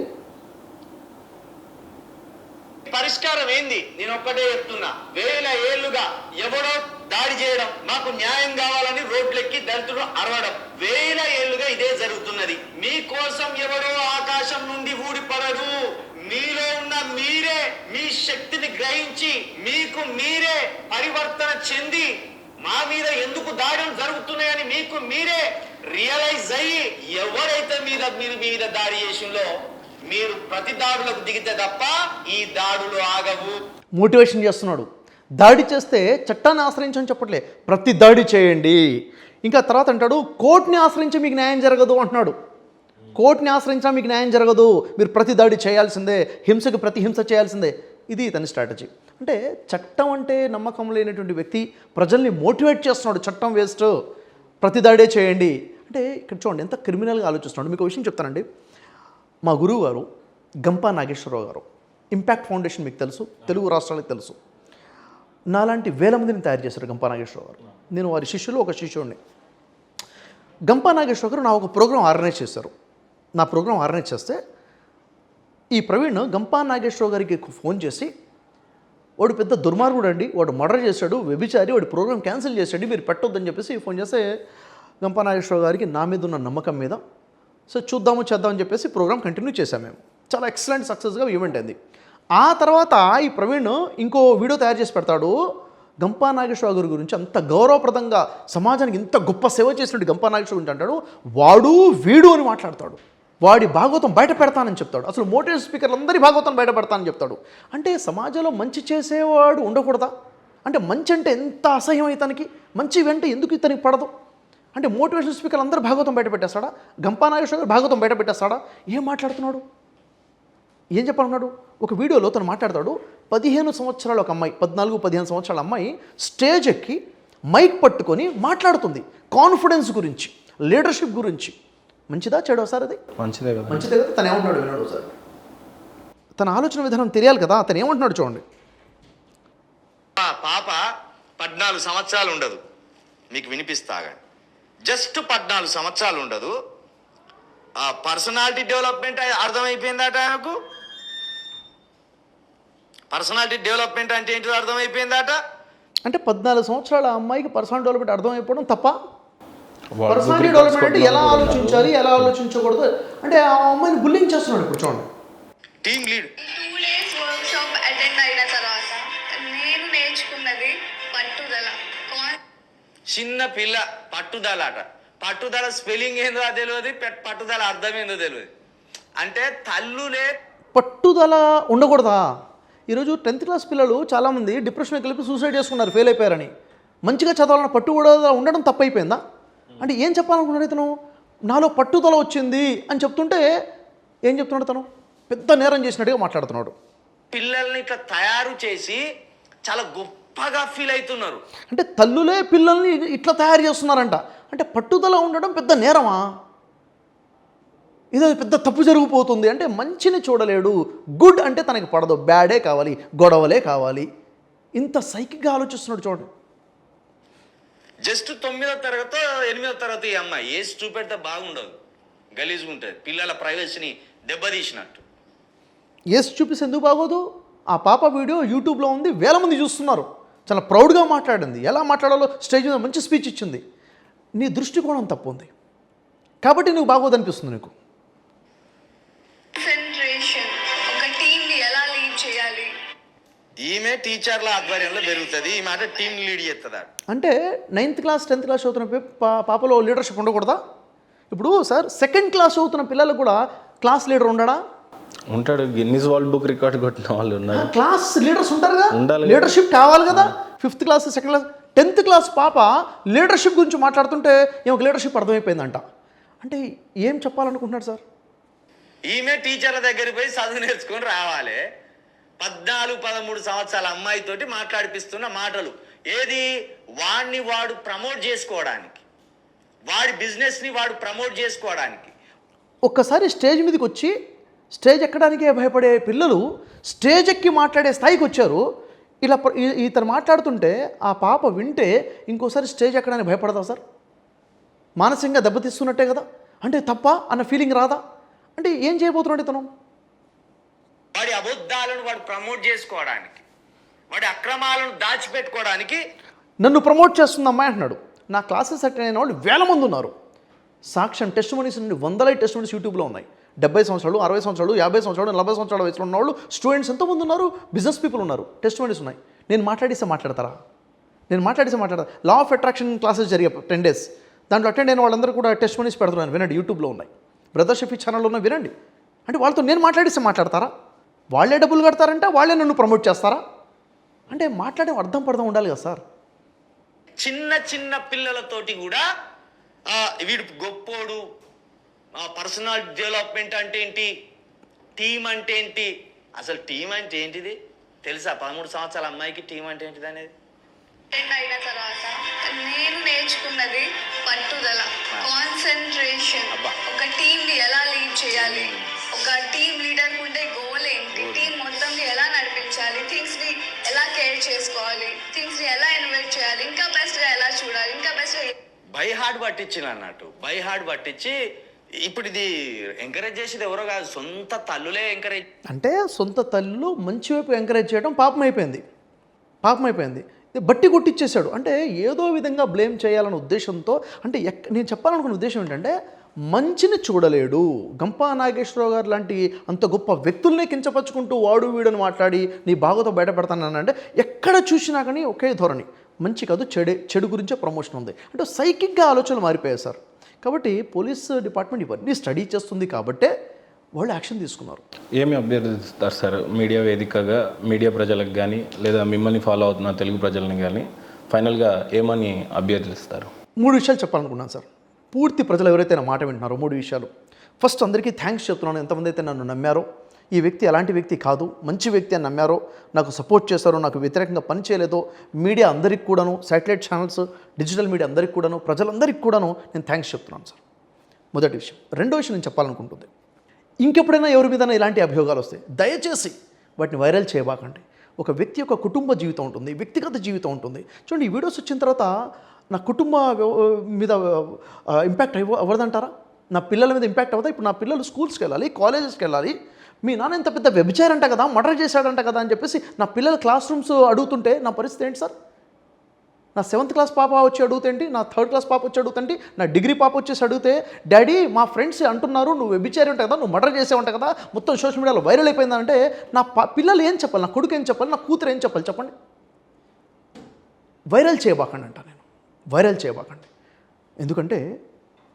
పరిష్కారం ఏంది? నేను ఒక్కటే చెప్తున్నా, 1000 ఏళ్లుగా ఎవడో దాడి చేయడం, మాకు న్యాయం కావాలని రోడ్లెక్కి దళితులు అరవడం, 1000 ఏళ్లుగా ఇదే జరుగుతున్నది. మీకోసం ఎవడో ఆకాశం నుండి ఊడిపడరు. మీలో ఉన్న మీరే మీ శక్తిని గ్రహించి మీకు మీరే పరివర్తన చెంది మా మీద ఎందుకు దాడులు జరుగుతున్నాయని మీకు మీరే రియలైజ్ అయ్యి ఎవరైతే మీద దాడి చేసిందో మీరు ప్రతి దాడులకు దిగితే తప్ప ఈ దాడులు ఆగవు. మోటివేషన్ చేస్తున్నాడు. దాడి చేస్తే చట్టాన్ని ఆశ్రయించని చెప్పట్లే, ప్రతి దాడి చేయండి. ఇంకా తర్వాత అంటాడు, కోర్టుని ఆశ్రయించి మీకు న్యాయం జరగదు అంటున్నాడు. కోర్టుని ఆశ్రయించినా మీకు న్యాయం జరగదు, మీరు ప్రతి దాడి చేయాల్సిందే, హింసకు ప్రతి హింస చేయాల్సిందే. ఇది ఇతని స్ట్రాటజీ. అంటే చట్టం అంటే నమ్మకం లేనటువంటి వ్యక్తి ప్రజల్ని మోటివేట్ చేస్తున్నాడు, చట్టం వేస్ట్, ప్రతిదాడే చేయండి అంటే. ఇక్కడ చూడండి ఎంత క్రిమినల్గా ఆలోచిస్తున్నాడు. మీకు ఒక విషయం చెప్తానండి. మా గురువు గారు గంపా నాగేశ్వరరావు గారు, ఇంపాక్ట్ ఫౌండేషన్ మీకు తెలుసు, తెలుగు రాష్ట్రాలకు తెలుసు. నాలాంటి వేల మందిని తయారు చేశారు గంపా నాగేశ్వరరావు గారు. నేను వారి శిష్యులు ఒక శిష్యుడిని. గంపా నాగేశ్వరరావు గారు నా ఒక ప్రోగ్రాం ఆర్గనైజ్ చేశారు. నా ప్రోగ్రాం ఆర్గనైజ్ చేస్తే ఈ ప్రవీణ్ గంపా నాగేశ్వరరావు గారికి ఫోన్ చేసి, వాడు పెద్ద దుర్మార్గుడు అండి, వాడు మర్డర్ చేశాడు, వ్యభిచారి, వాడి ప్రోగ్రామ్ క్యాన్సిల్ చేశాడు, మీరు పెట్టొద్దని చెప్పేసి ఫోన్ చేస్తే గంపా నాగేశ్వరరావు గారికి నా మీద ఉన్న నమ్మకం మీద సో చేద్దామని చెప్పేసి ప్రోగ్రామ్ కంటిన్యూ చేశాం మేము. చాలా ఎక్సలెంట్ సక్సెస్గా ఈవెంట్ అయింది. ఆ తర్వాత ఈ ప్రవీణ్ ఇంకో వీడియో తయారు చేసి పెడతాడు గంపా నాగేశ్వరరావు గారి గురించి. అంత గౌరవప్రదంగా సమాజానికి ఇంత గొప్ప సేవ చేసినట్టు గంపా నాగేశ్వర గురించి అంటాడు. వాడు వీడు అని మాట్లాడతాడు. వాడి భాగవతం బయట పెడతానని చెప్తాడు. అసలు మోటివేషన్ స్పీకర్లు అందరి భాగవతం బయట పెడతానని చెప్తాడు. అంటే సమాజంలో మంచి చేసేవాడు ఉండకూడదా? అంటే మంచి అంటే ఎంత అసహ్యం ఇతనికి, మంచి వెంట ఎందుకు ఇతనికి పడదు? అంటే మోటివేషన్ స్పీకర్లు అందరూ భాగవతం బయట పెట్టేస్తాడా? గంపా నాగేశ్వర గారు భాగవతం బయట పెట్టేస్తాడా? ఏం మాట్లాడుతున్నాడు? ఏం చెప్పాలన్నాడు? ఒక వీడియోలో తను మాట్లాడతాడు. 15 సంవత్సరాల ఒక అమ్మాయి, 14-15 సంవత్సరాల అమ్మాయి స్టేజ్ ఎక్కి మైక్ పట్టుకొని మాట్లాడుతుంది కాన్ఫిడెన్స్ గురించి, లీడర్షిప్ గురించి. మంచిదా చెడో సార్ అది? మంచిదే కదా. మంచిదే కదా. తను ఏమంటున్నాడు విన్నాడు సార్. తన ఆలోచన విధానం తెలియాలి కదా. తను ఏమంటున్నాడు చూడండి. పాప 14 సంవత్సరాలు ఉండదు, మీకు వినిపిస్తాగా, జస్ట్ 14 సంవత్సరాలు ఉండదు. పర్సనాలిటీ డెవలప్మెంట్ అర్థమైపోయిందట నాకు. పర్సనాలిటీ డెవలప్మెంట్ అంటే ఏంటో అర్థమైపోయిందట. అంటే 14 సంవత్సరాల అమ్మాయికి పర్సనల్ డెవలప్మెంట్ అర్థమైపోవడం తప్ప? పర్సనాలిటీ డెవలప్మెంట్ అంటే ఎలా ఆలోచించాలి, ఎలా ఆలోచించకూడదు అంటే ఆ అమ్మాయిని బుల్లింగ్ చేస్తున్నాడు. ఇప్పుడు చూడండి. Team lead 2 days workshop attend అయిన తర్వాత నేను నేర్చుకున్నది పట్టుదల. చిన్న పిల్ల పట్టుదల అట. పట్టుదల స్పెల్లింగ్ ఏందో తెలియదు, పట్టుదల అర్థం ఏందో తెలియదు. అంటే తల్లులే పట్టుదల ఉండకూడదా? ఈరోజు 10th క్లాస్ పిల్లలు చాలామంది డిప్రెషన్కి వెళ్ళి సూసైడ్ చేసుకున్నారు, ఫెయిల్ అయిపోయారని. మంచిగా చదవాలన్న పట్టుదల ఉండడం తప్పైపోయిందా? అంటే ఏం చెప్పాలనుకున్నాడు ఇతను? నాలో పట్టుదల వచ్చింది అని చెప్తుంటే ఏం చెప్తున్నాడు తను? పెద్ద నేరం చేసినట్టుగా మాట్లాడుతున్నాడు. పిల్లల్ని ఇట్లా తయారు చేసి చాలా గొప్పగా ఫీల్ అవుతున్నారు. అంటే తల్లులే పిల్లల్ని ఇట్లా తయారు చేస్తున్నారంట. అంటే పట్టుదల ఉండడం పెద్ద నేరమా? ఇదో పెద్ద తప్పు జరిగిపోతుంది. అంటే మంచిని చూడలేడు, గుడ్ అంటే తనకి పడదు, బ్యాడే కావాలి, గొడవలే కావాలి. ఇంత సైకిక్గా ఆలోచిస్తున్నాడు చూడండి. జస్ట్ 9వ తరగతి 8వ తరగతి ఈ అమ్మాయి ఏసి చూపెడితే బాగుండదు, గలీజ్గా ఉంటుంది, పిల్లల ప్రైవసీని దెబ్బతీసినట్టు. ఏసి చూపిస్తే ఎందుకు బాగోదు? ఆ పాప వీడియో యూట్యూబ్లో ఉంది, వేల మంది చూస్తున్నారు. చాలా ప్రౌడ్గా మాట్లాడింది, ఎలా మాట్లాడాలో స్టేజ్ మీద మంచి స్పీచ్ ఇచ్చింది. నీ దృష్టికోణం తప్పు ఉంది కాబట్టి నువ్వు బాగోదు అనిపిస్తుంది నీకు. కాన్సంట్రేషన్, ఒక టీంని ఎలా లీడ్ చేయాలి. ఈమె టీచర్ల ఆధ్వర్యంలో పెరుగుతుంది, ఈ మాట టీం లీడ్ చేస్తుందా? అంటే 9th క్లాస్ 10th క్లాస్ చదువుతున్న పాపలో లీడర్షిప్ ఉండకూడదా? ఇప్పుడు సార్ 2nd క్లాస్ చదువుతున్న పిల్లలకు కూడా క్లాస్ లీడర్ ఉండడా? ఉంటాడు. గిన్నిస్ వరల్డ్ బుక్ రికార్డ్ కొట్టిన వాళ్ళు ఉన్నారు. క్లాస్ లీడర్స్ ఉంటారు కదా, ఉండాలి. లీడర్షిప్ కావాలి కదా. 5th class 2nd class 10th class పాప లీడర్షిప్ గురించి మాట్లాడుతుంటే ఏమొక లీడర్షిప్ అర్థమైపోయిందంట. అంటే ఏం చెప్పాలనుకుంటున్నాడు సార్? ఈమె టీచర్ల దగ్గరికి పోయి చదువు నేర్చుకొని రావాలి. 14-13 సంవత్సరాల అమ్మాయితోటి మాట్లాడిపిస్తున్న మాటలు ఏది? వాడిని వాడు ప్రమోట్ చేసుకోవడానికి, వాడి బిజినెస్ని వాడు ప్రమోట్ చేసుకోవడానికి. ఒక్కసారి స్టేజ్ మీదకి వచ్చి స్టేజ్ ఎక్కడానికే భయపడే పిల్లలు స్టేజ్ ఎక్కి మాట్లాడే స్థాయికి వచ్చారు. ఇలా ఇతను మాట్లాడుతుంటే ఆ పాప వింటే ఇంకోసారి స్టేజ్ ఎక్కడానికి భయపడదా సార్? మానసికంగా దెబ్బతీస్తున్నట్టే కదా. అంటే తప్ప అన్న ఫీలింగ్ రాదా? అంటే ఏం చేయబోతున్నాడు ఇతను? వాడి అబద్ధాలను వాడు ప్రమోట్ చేసుకోవడానికి, వాడి అక్రమాలను దాచిపెట్టుకోవడానికి. నన్ను ప్రమోట్ చేస్తుంది అమ్మాయి అంటున్నాడు. నా క్లాసెస్ అటెండ్ అయిన వాళ్ళు వేల మంది ఉన్నారు. సాక్ష్యం టెస్ట్ మనీస్ నుండి 100 టెస్ట్ మనీస్ యూట్యూబ్లో ఉన్నాయి. 70 సంవత్సరాలు, 60 సంవత్సరాలు, 50 సంవత్సరాలు, 40 సంవత్సరాల వయసులో ఉన్న వాళ్ళు స్టూడెంట్స్ ఎంతోమంది ఉన్నారు, బిజినెస్ పీపుల్ ఉన్నారు. టెస్ట్ మనీస్ ఉన్నాయి. నేను మాట్లాడిస్తే మాట్లాడతారా? లా ఆఫ్ అట్రాక్షన్ క్లాసెస్ జరిగే 10 days దాంట్లో అటెండ్ అయిన వాళ్ళందరూ కూడా టెస్ట్ మనీస్ పెడుతున్నాను, వినండి. యూట్యూబ్లో ఉన్నాయి, బ్రదర్ షఫీ ఛానల్లో ఉన్నాయి, వినండి. అంటే వాళ్ళతో నేను మాట్లాడిస్తే మాట్లాడతారా? వాళ్ళే డబ్బులు కడతారంటే వాళ్ళే నన్ను ప్రమోట్ చేస్తారా? అంటే మాట్లాడే అర్థం పడదాం ఉండాలి కదా సార్. చిన్న చిన్న పిల్లలతోటి కూడా వీడు గొప్పోడు, పర్సనల్ డెవలప్మెంట్ అంటే ఏంటి, టీం అంటే ఏంటి, అసలు టీం అంటే ఏంటిది? తెలుసా 13 సంవత్సరాల అమ్మాయికి టీం అంటే ఏంటిది అనేది? అటెండ్ అయిన తర్వాత నేను నేర్చుకున్నది పట్టుదల, కాన్సన్ట్రేషన్, అబ్బా. ఒక టీమ్ ని ఎలా లీడ్ చేయాలి, ఒక టీమ్ లీడర్ ఉండే గోల్ ఏంటి, టీం మొత్తం ఎలా నడిపించాలి, థింగ్స్ ని ఎలా కేర్ చేసుకోవాలి, థింగ్స్ ని ఎలా ఇన్వెస్ట్ చేయాలి, ఇంకా బెస్ట్ గా ఎలా చూడాలి, ఇంకా బెస్ట్ గా బై హార్ట్ పట్టించిన అన్నట్టు, బై హార్ట్ పట్టించి ఇప్పుడు ఇది ఎంకరేజ్ చేసేది ఎవరో కాదు, సొంత తల్లులే ఎంకరేజ్. అంటే సొంత తల్లు మంచి వైపు ఎంకరేజ్ చేయడం పాపం అయిపోయింది ఇది బట్టి కొట్టిచ్చేశాడు. అంటే ఏదో విధంగా బ్లేమ్ చేయాలన్న ఉద్దేశంతో, అంటే నేను చెప్పాలనుకున్న ఉద్దేశం ఏంటంటే మంచిని చూడలేడు. గంపా నాగేశ్వరరావు గారు లాంటి అంత గొప్ప వ్యక్తుల్ని కించపరుచుకుంటూ వాడు వీడని మాట్లాడి నీ బాగోతో బయటపడతానంటే ఎక్కడ చూసినా కానీ ఒకే ధోరణి, మంచి కాదు చెడు గురించే ప్రమోషన్ ఉంది. అంటే సైకిక్గా ఆలోచనలు మారిపోయాయి సార్. కాబట్టి పోలీస్ డిపార్ట్మెంట్ ఇవన్నీ స్టడీ చేస్తుంది కాబట్టే వాళ్ళు యాక్షన్ తీసుకున్నారు. ఏమి అభ్యర్థిస్తారు సార్ మీడియా వేదికగా, మీడియా ప్రజలకు కానీ లేదా మిమ్మల్ని ఫాలో అవుతున్న తెలుగు ప్రజలను కానీ ఫైనల్గా ఏమని అభ్యర్థిస్తారు? 3 విషయాలు చెప్పాలనుకున్నాను సార్. పూర్తి ప్రజలు ఎవరైతే నా మాట వింటున్నారో 3 విషయాలు. ఫస్ట్, అందరికీ థ్యాంక్స్ చెప్తున్నాను. ఎంతమంది అయితే నన్ను నమ్మారో, ఈ వ్యక్తి అలాంటి వ్యక్తి కాదు, మంచి వ్యక్తి అని నమ్మారో, నాకు సపోర్ట్ చేశారో, నాకు వ్యతిరేకంగా పనిచేయలేదో, మీడియా అందరికి కూడాను, శాటిలైట్ ఛానల్స్, డిజిటల్ మీడియా అందరికి కూడాను, ప్రజలందరికీ కూడాను నేను థ్యాంక్స్ చెప్తున్నాను సార్. మొదటి విషయం. రెండో విషయం నేను చెప్పాలనుకుంటుంది, ఇంకెప్పుడైనా ఎవరి మీద ఇలాంటి అభియోగాలు వస్తాయి, దయచేసి వాటిని వైరల్ చేయబాకండి. ఒక వ్యక్తి యొక్క కుటుంబ జీవితం ఉంటుంది, వ్యక్తిగత జీవితం ఉంటుంది. చూడండి, ఈ వీడియోస్ వచ్చిన తర్వాత నా కుటుంబ మీద ఇంపాక్ట్ అవ్వదంటారా? నా పిల్లల మీద ఇంపాక్ట్ అవుతా? ఇప్పుడు నా పిల్లలు స్కూల్స్కి వెళ్ళాలి, కాలేజెస్కి వెళ్ళాలి. మీ నాన్న ఇంత పెద్ద వ్యభిచారంట కదా, మర్డర్ చేశాడంట కదా అని చెప్పేసి నా పిల్లల క్లాస్ రూమ్స్ అడుగుతుంటే నా పరిస్థితి ఏంటి సార్? నా 7th క్లాస్ పాప వచ్చి అడుగుతేంటి, నా 3rd క్లాస్ పాప వచ్చి అడుగుతండి, నా డిగ్రీ పాప వచ్చేసి అడిగితే, డాడీ మా ఫ్రెండ్స్ అంటున్నారు నువ్వు వ్యభిచారి ఉంటావు కదా, నువ్వు మర్డర్ చేసేవంట కదా, మొత్తం సోషల్ మీడియాలో వైరల్ అయిపోయిందంటే నా పిల్లలు ఏం చెప్పాలి, నా కొడుకు ఏం చెప్పాలి, నా కూతురు ఏం చెప్పాలి చెప్పండి? వైరల్ చేయబాకండి అంట నేను, వైరల్ చేయబాకండి. ఎందుకంటే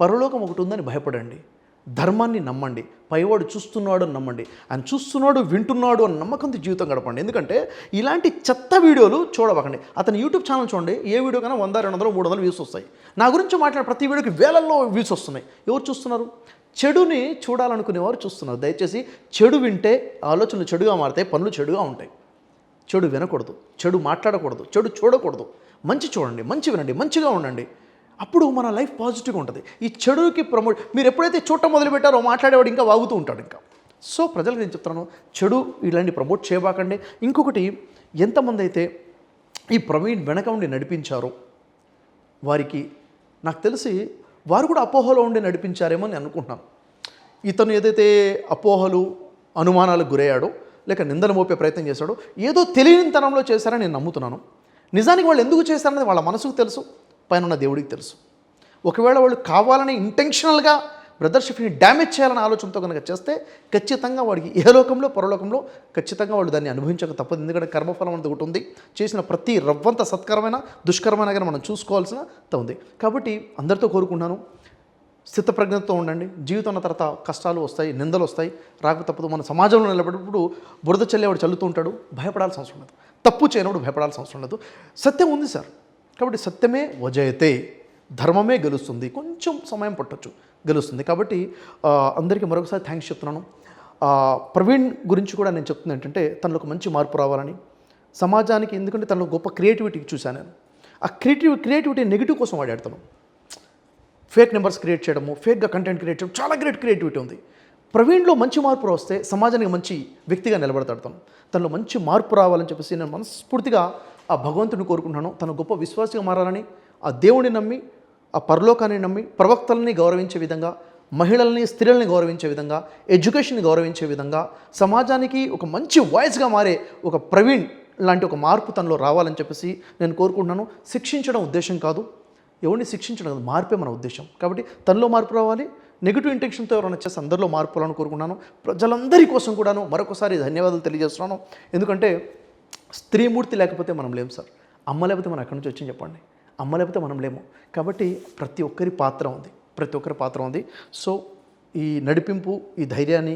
పరలోకం ఒకటి ఉందని భయపడండి, ధర్మాన్ని నమ్మండి, పైవాడు చూస్తున్నాడు అని నమ్మండి, ఆయన చూస్తున్నాడు వింటున్నాడు అని నమ్మకంతో జీవితం గడపండి. ఎందుకంటే ఇలాంటి చెత్త వీడియోలు చూడబాకండి. అతని యూట్యూబ్ ఛానల్ చూడండి, ఏ వీడియో కన్నా 100, 200, 300 వ్యూస్ వస్తాయి. నా గురించి మాట్లాడే ప్రతి వీడియోకి వేలల్లో వ్యూస్ వస్తున్నాయి. ఎవరు చూస్తున్నారు? చెడుని చూడాలనుకునేవారు చూస్తున్నారు. దయచేసి చెడు వింటే ఆలోచనలు చెడుగా మారుతాయి, పనులు చెడుగా ఉంటాయి. చెడు వినకూడదు, చెడు మాట్లాడకూడదు, చెడు చూడకూడదు. మంచి చూడండి, మంచి వినండి, మంచిగా ఉండండి. అప్పుడు మన లైఫ్ పాజిటివ్గా ఉంటుంది. ఈ చెడుకి మీరు ఎప్పుడైతే చూడటం మొదలుపెట్టారో మాట్లాడేవాడు ఇంకా వాగుతూ ఉంటాడు ఇంకా. సో ప్రజలకు నేను చెప్తున్నాను, చెడు ఇలాంటి ప్రమోట్ చేయబాకండి. ఇంకొకటి, ఎంతమంది అయితే ఈ ప్రవీణ్ వెనక ఉండి నడిపించారో వారికి నాకు తెలిసి వారు కూడా అపోహలో ఉండి నడిపించారేమో అని అనుకుంటున్నాను. ఇతను ఏదైతే అపోహలు, అనుమానాలకు గురయ్యాడో, లేక నిందలు మోపే ప్రయత్నం చేశాడో, ఏదో తెలియనితనంలో చేశారని నేను నమ్ముతున్నాను. నిజానికి వాళ్ళు ఎందుకు చేశారనేది వాళ్ళ మనసుకు తెలుసు, పైన ఉన్న దేవుడికి తెలుసు. ఒకవేళ వాళ్ళు కావాలని ఇంటెన్షనల్గా బ్రదర్ షఫీని డ్యామేజ్ చేయాలనే ఆలోచనతో కనుక చేస్తే ఖచ్చితంగా వాడికి ఇహలోకంలో పరలోకంలో ఖచ్చితంగా వాళ్ళు దాన్ని అనుభవించక తప్పదు. ఎందుకంటే కర్మఫలం అనేది ఒకటి ఉంది. చేసిన ప్రతి రవ్వంత సత్కరమైన దుష్కరమైన కానీ మనం చూసుకోవాల్సిన ఉంది. కాబట్టి అందరితో కోరుకుంటున్నాను, స్థితప్రజ్ఞతో ఉండండి. జీవితం అన్న తర్వాత కష్టాలు వస్తాయి, నిందలు వస్తాయి, రాక తప్పదు. మన సమాజంలో నిలబడినప్పుడు బురద చల్లేవాడు చల్లుతూ ఉంటాడు, భయపడాల్సిన అవసరం లేదు. తప్పు చేయనప్పుడు భయపడాల్సిన అవసరం లేదు. సత్యం ఉంది సార్. కాబట్టి సత్యమే వజయతే, ధర్మమే గెలుస్తుంది. కొంచెం సమయం పట్టొచ్చు, గెలుస్తుంది. కాబట్టి అందరికీ మరొకసారి థ్యాంక్స్ చెప్తున్నాను. ప్రవీణ్ గురించి కూడా నేను చెప్తుంది ఏంటంటే తనలో ఒక మంచి మార్పు రావాలని, సమాజానికి, ఎందుకంటే తనలో గొప్ప క్రియేటివిటీ చూశాను నేను. ఆ క్రియేటివిటీ నెగిటివ్ కోసం వాడాడుతాను. ఫేక్ నెంబర్స్ క్రియేట్ చేయడము, ఫేక్గా కంటెంట్ క్రియేట్ చేయడం, చాలా గ్రేట్ క్రియేటివిటీ ఉంది. ప్రవీణ్లో మంచి మార్పు వస్తే సమాజానికి మంచి వ్యక్తిగా నిలబడతాడు. తనలో మంచి మార్పు రావాలని చెప్పేసి నేను మనస్ఫూర్తిగా ఆ భగవంతుని కోరుకుంటున్నాను. తను గొప్ప విశ్వాసిగా మారాలని, ఆ దేవుడిని నమ్మి, ఆ పరలోకాన్ని నమ్మి, ప్రవక్తలని గౌరవించే విధంగా, మహిళల్ని, స్త్రీలని గౌరవించే విధంగా, ఎడ్యుకేషన్ని గౌరవించే విధంగా, సమాజానికి ఒక మంచి వాయిస్గా మారే ఒక ప్రవీణ్ లాంటి ఒక మార్పు తనలో రావాలని చెప్పేసి నేను కోరుకుంటున్నాను. శిక్షించడం ఉద్దేశం కాదు, ఎవరిని శిక్షించడం కాదు, మార్పే మన ఉద్దేశం. కాబట్టి తనలో మార్పు రావాలి. నెగిటివ్ ఇంటెన్షన్తో ఎవరైనా చేస్తే అందరిలో మార్పులను కోరుకున్నాను. ప్రజలందరి కోసం కూడాను మరొకసారి ధన్యవాదాలు తెలియజేస్తున్నాను. ఎందుకంటే స్త్రీమూర్తి లేకపోతే మనం లేము సార్. అమ్మ లేకపోతే మనం ఎక్కడి నుంచి వచ్చింది చెప్పండి? అమ్మ లేకపోతే మనం లేము. కాబట్టి ప్రతి ఒక్కరి పాత్ర ఉంది. సో ఈ నడిపింపు, ఈ ధైర్యాన్ని,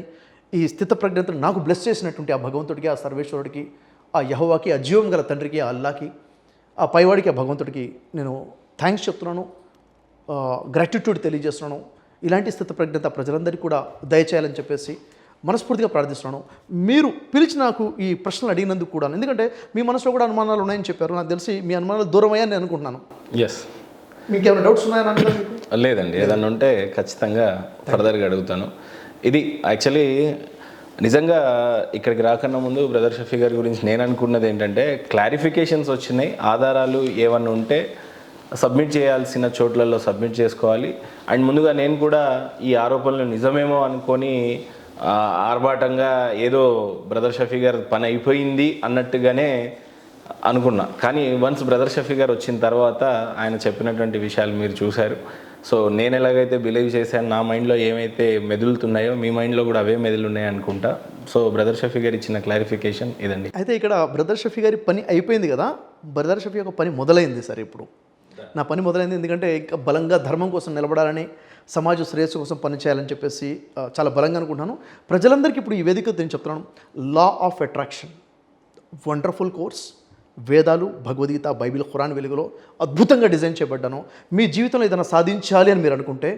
ఈ స్థితప్రజ్ఞతను నాకు బ్లెస్ చేసినటువంటి ఆ భగవంతుడికి, ఆ సర్వేశ్వరుడికి, ఆ యెహోవాకి, ఆ జీవం గల తండ్రికి, ఆ అల్లాకి, ఆ పైవాడికి, ఆ భగవంతుడికి నేను థ్యాంక్స్ చెప్తున్నాను, గ్రాటిట్యూడ్ తెలియజేస్తున్నాను. ఇలాంటి స్థితప్రజ్ఞత ప్రజలందరికీ కూడా దయచేయాలని చెప్పేసి మనస్ఫూర్తిగా ప్రార్థిస్తున్నాను. మీరు పిలిచి నాకు ఈ ప్రశ్నలు అడిగినందుకు కూడా, ఎందుకంటే మీ మనసులో కూడా అనుమానాలు ఉన్నాయని చెప్పారు. నాకు తెలిసి మీ అనుమానాలు దూరం అయ్యాయని నేను అనుకుంటున్నాను. ఎస్, మీకు ఏమైనా డౌట్స్ ఉన్నాయని అనుకుంటున్నాను మీకు? లేదండి, ఏదన్నా ఉంటే ఖచ్చితంగా ఫర్దర్గా అడుగుతాను. ఇది యాక్చువల్లీ నిజంగా ఇక్కడికి రాకన్నా ముందు బ్రదర్ షఫీ గారి గురించి నేను అనుకున్నది ఏంటంటే, క్లారిఫికేషన్స్ వచ్చినాయి, ఆధారాలు ఏమన్నా ఉంటే సబ్మిట్ చేయాల్సిన చోట్లలో సబ్మిట్ చేసుకోవాలి. అండ్ ముందుగా నేను కూడా ఈ ఆరోపణలు నిజమేమో అనుకొని ఆర్భాటంగా ఏదో బ్రదర్ షఫీ గారు పని అయిపోయింది అన్నట్టుగానే అనుకున్నా. కానీ వన్స్ బ్రదర్ షఫీ గారు వచ్చిన తర్వాత ఆయన చెప్పినటువంటి విషయాలు మీరు చూశారు. సో నేను ఎలాగైతే బిలీవ్ చేశాను, నా మైండ్లో ఏమైతే మెదులుతున్నాయో మీ మైండ్లో కూడా అవే మెదులున్నాయి అనుకుంటా. సో బ్రదర్ షఫీ గారు ఇచ్చిన క్లారిఫికేషన్ ఇదండి. అయితే ఇక్కడ బ్రదర్ షఫీ గారి పని అయిపోయింది కదా, బ్రదర్ షఫీ యొక్క పని మొదలైంది సార్. ఇప్పుడు నా పని మొదలైంది, ఎందుకంటే ఇంకా బలంగా ధర్మం కోసం నిలబడాలని, సమాజ శ్రేయస్సు కోసం పనిచేయాలని చెప్పేసి చాలా బలంగా అనుకుంటున్నాను. ప్రజలందరికీ ఇప్పుడు ఈ వేదిక నేను చెప్తున్నాను, లా ఆఫ్ అట్రాక్షన్ వండర్ఫుల్ కోర్స్. వేదాలు, భగవద్గీత, బైబిల్, ఖురాన్ వెలుగులో అద్భుతంగా డిజైన్ చేయబడ్డాను. మీ జీవితంలో ఏదైనా సాధించాలి అని మీరు అనుకుంటే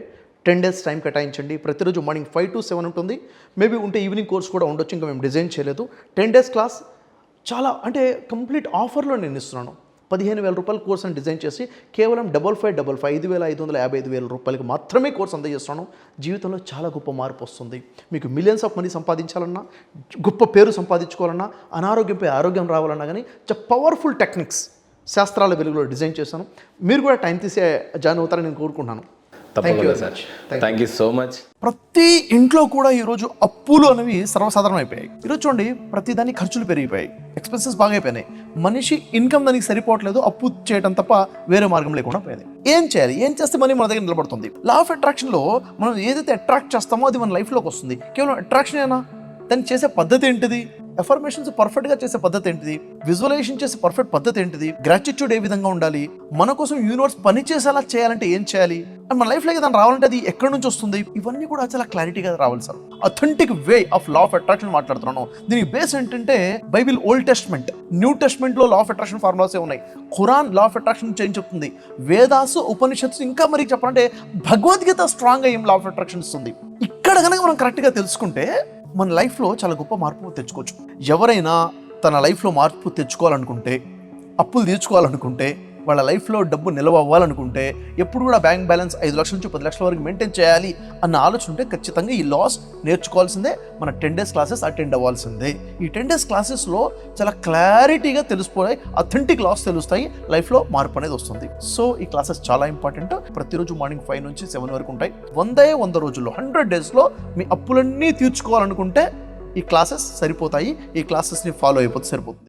10 days టైం కేటాయించండి. ప్రతిరోజు మార్నింగ్ 5 to 7 ఉంటుంది. మేబీ ఉంటే ఈవినింగ్ కోర్స్ కూడా ఉండొచ్చు, ఇంకా మేము డిజైన్ చేయలేదు. 10 days క్లాస్ చాలా అంటే కంప్లీట్ ఆఫర్లో నేను ఇస్తున్నాను. 15,000 రూపాయల కోర్స్ అని డిజైన్ చేసి కేవలం 55,550 రూపాయలకి మాత్రమే కోర్స్ అందజేస్తున్నాను. జీవితంలో చాలా గొప్ప మార్పు వస్తుంది. మీకు మిలియన్స్ ఆఫ్ మనీ సంపాదించాలన్నా, గొప్ప పేరు సంపాదించుకోవాలన్నా, అనారోగ్యంపై ఆరోగ్యం రావాలన్నా కానీ పవర్ఫుల్ టెక్నిక్స్ శాస్త్రాల వెలుగులో డిజైన్ చేశాను. మీరు కూడా టైం తీసే జాయిన్ అవుతారని నేను కోరుకుంటున్నాను. తప్పకుండా sir, thank you so much. ప్రతి ఇంట్లో కూడా ఈరోజు అప్పులు అనేవి సర్వసాధారణం అయిపోయాయి. ఈరోజు చూడండి, ప్రతిదానికి ఖర్చులు పెరిగిపోయాయి, ఎక్స్పెన్సెస్ బాగా అయిపోయినాయి. మనిషి ఇన్కమ్ దానికి సరిపోవట్లేదు, అప్పు చేయడం తప్ప వేరే మార్గం లేకుండా పోయింది. ఏం చేయాలి? ఏం చేస్తే మనీ మన దగ్గర నిలబడుతుంది? లా ఆఫ్ అట్రాక్షన్లో మనం ఏదైతే అట్రాక్ట్ చేస్తామో అది మన లైఫ్లోకి వస్తుంది. కేవలం అట్రాక్షన్ ఏనా? దాన్ని చేసే పద్ధతి ఏంటిది? ఎఫర్మేషన్స్ పర్ఫెక్ట్గా చేసే పద్ధతి ఏంటిది? విజువలైజేషన్ చేసే పర్ఫెక్ట్ పద్ధతి ఏంటిది? గ్రాటిట్యూడ్ ఏ విధంగా ఉండాలి? మన కోసం యూనివర్స్ పని చేసేలా చేయాలంటే ఏం చేయాలి? అండ్ మన లైఫ్లో ఏదైనా రావాలంటే అది ఎక్కడి నుంచి వస్తుంది? ఇవన్నీ కూడా చాలా క్లారిటీగా రావాలి sir. Authentic way of law of attraction మాట్లాడుతున్నాను. దీనికి బేస్ ఏంటంటే బైబిల్, ఓల్డ్ టెస్ట్మెంట్, న్యూ టెస్ట్మెంట్లో లా ఆఫ్ అట్రాక్షన్ ఫార్ములాసే ఉన్నాయి. Quran law of attraction change చెప్తుంది. వేదాసు, ఉపనిషత్తు, ఇంకా మరి చెప్పాలంటే భగవద్గీత స్ట్రాంగ్గా ఏం లా ఆఫ్ అట్రాక్షన్ ఇస్తుంది. ఇక్కడ కనుక మనం కరెక్ట్గా తెలుసుకుంటే మన లైఫ్లో చాలా గొప్ప మార్పు తెచ్చుకోవచ్చు. ఎవరైనా తన లైఫ్లో మార్పు తెచ్చుకోవాలనుకుంటే, అప్పులు తీర్చుకోవాలనుకుంటే, వాళ్ళ లైఫ్లో డబ్బు నిల్వ అవ్వాలనుకుంటే, ఎప్పుడు కూడా బ్యాంక్ బ్యాలెన్స్ 5 లక్షల నుంచి 10 లక్షల వరకు మెయింటైన్ చేయాలి అన్న ఆలోచన ఉంటే ఖచ్చితంగా ఈ లాస్ నేర్చుకోవాల్సిందే. మన 10 days క్లాసెస్ అటెండ్ అవ్వాల్సిందే. ఈ 10 days క్లాసెస్లో చాలా క్లారిటీగా తెలిసిపోయి అథెంటిక్ లాస్ తెలుస్తాయి, లైఫ్లో మార్పు అనేది వస్తుంది. సో ఈ క్లాసెస్ చాలా ఇంపార్టెంట్. ప్రతిరోజు మార్నింగ్ 5 నుంచి 7 వరకు ఉంటాయి. 100 రోజుల్లో 100 daysలో మీ అప్పులన్నీ తీర్చుకోవాలనుకుంటే ఈ క్లాసెస్ సరిపోతాయి. ఈ క్లాసెస్ని ఫాలో అయిపోతే సరిపోతుంది.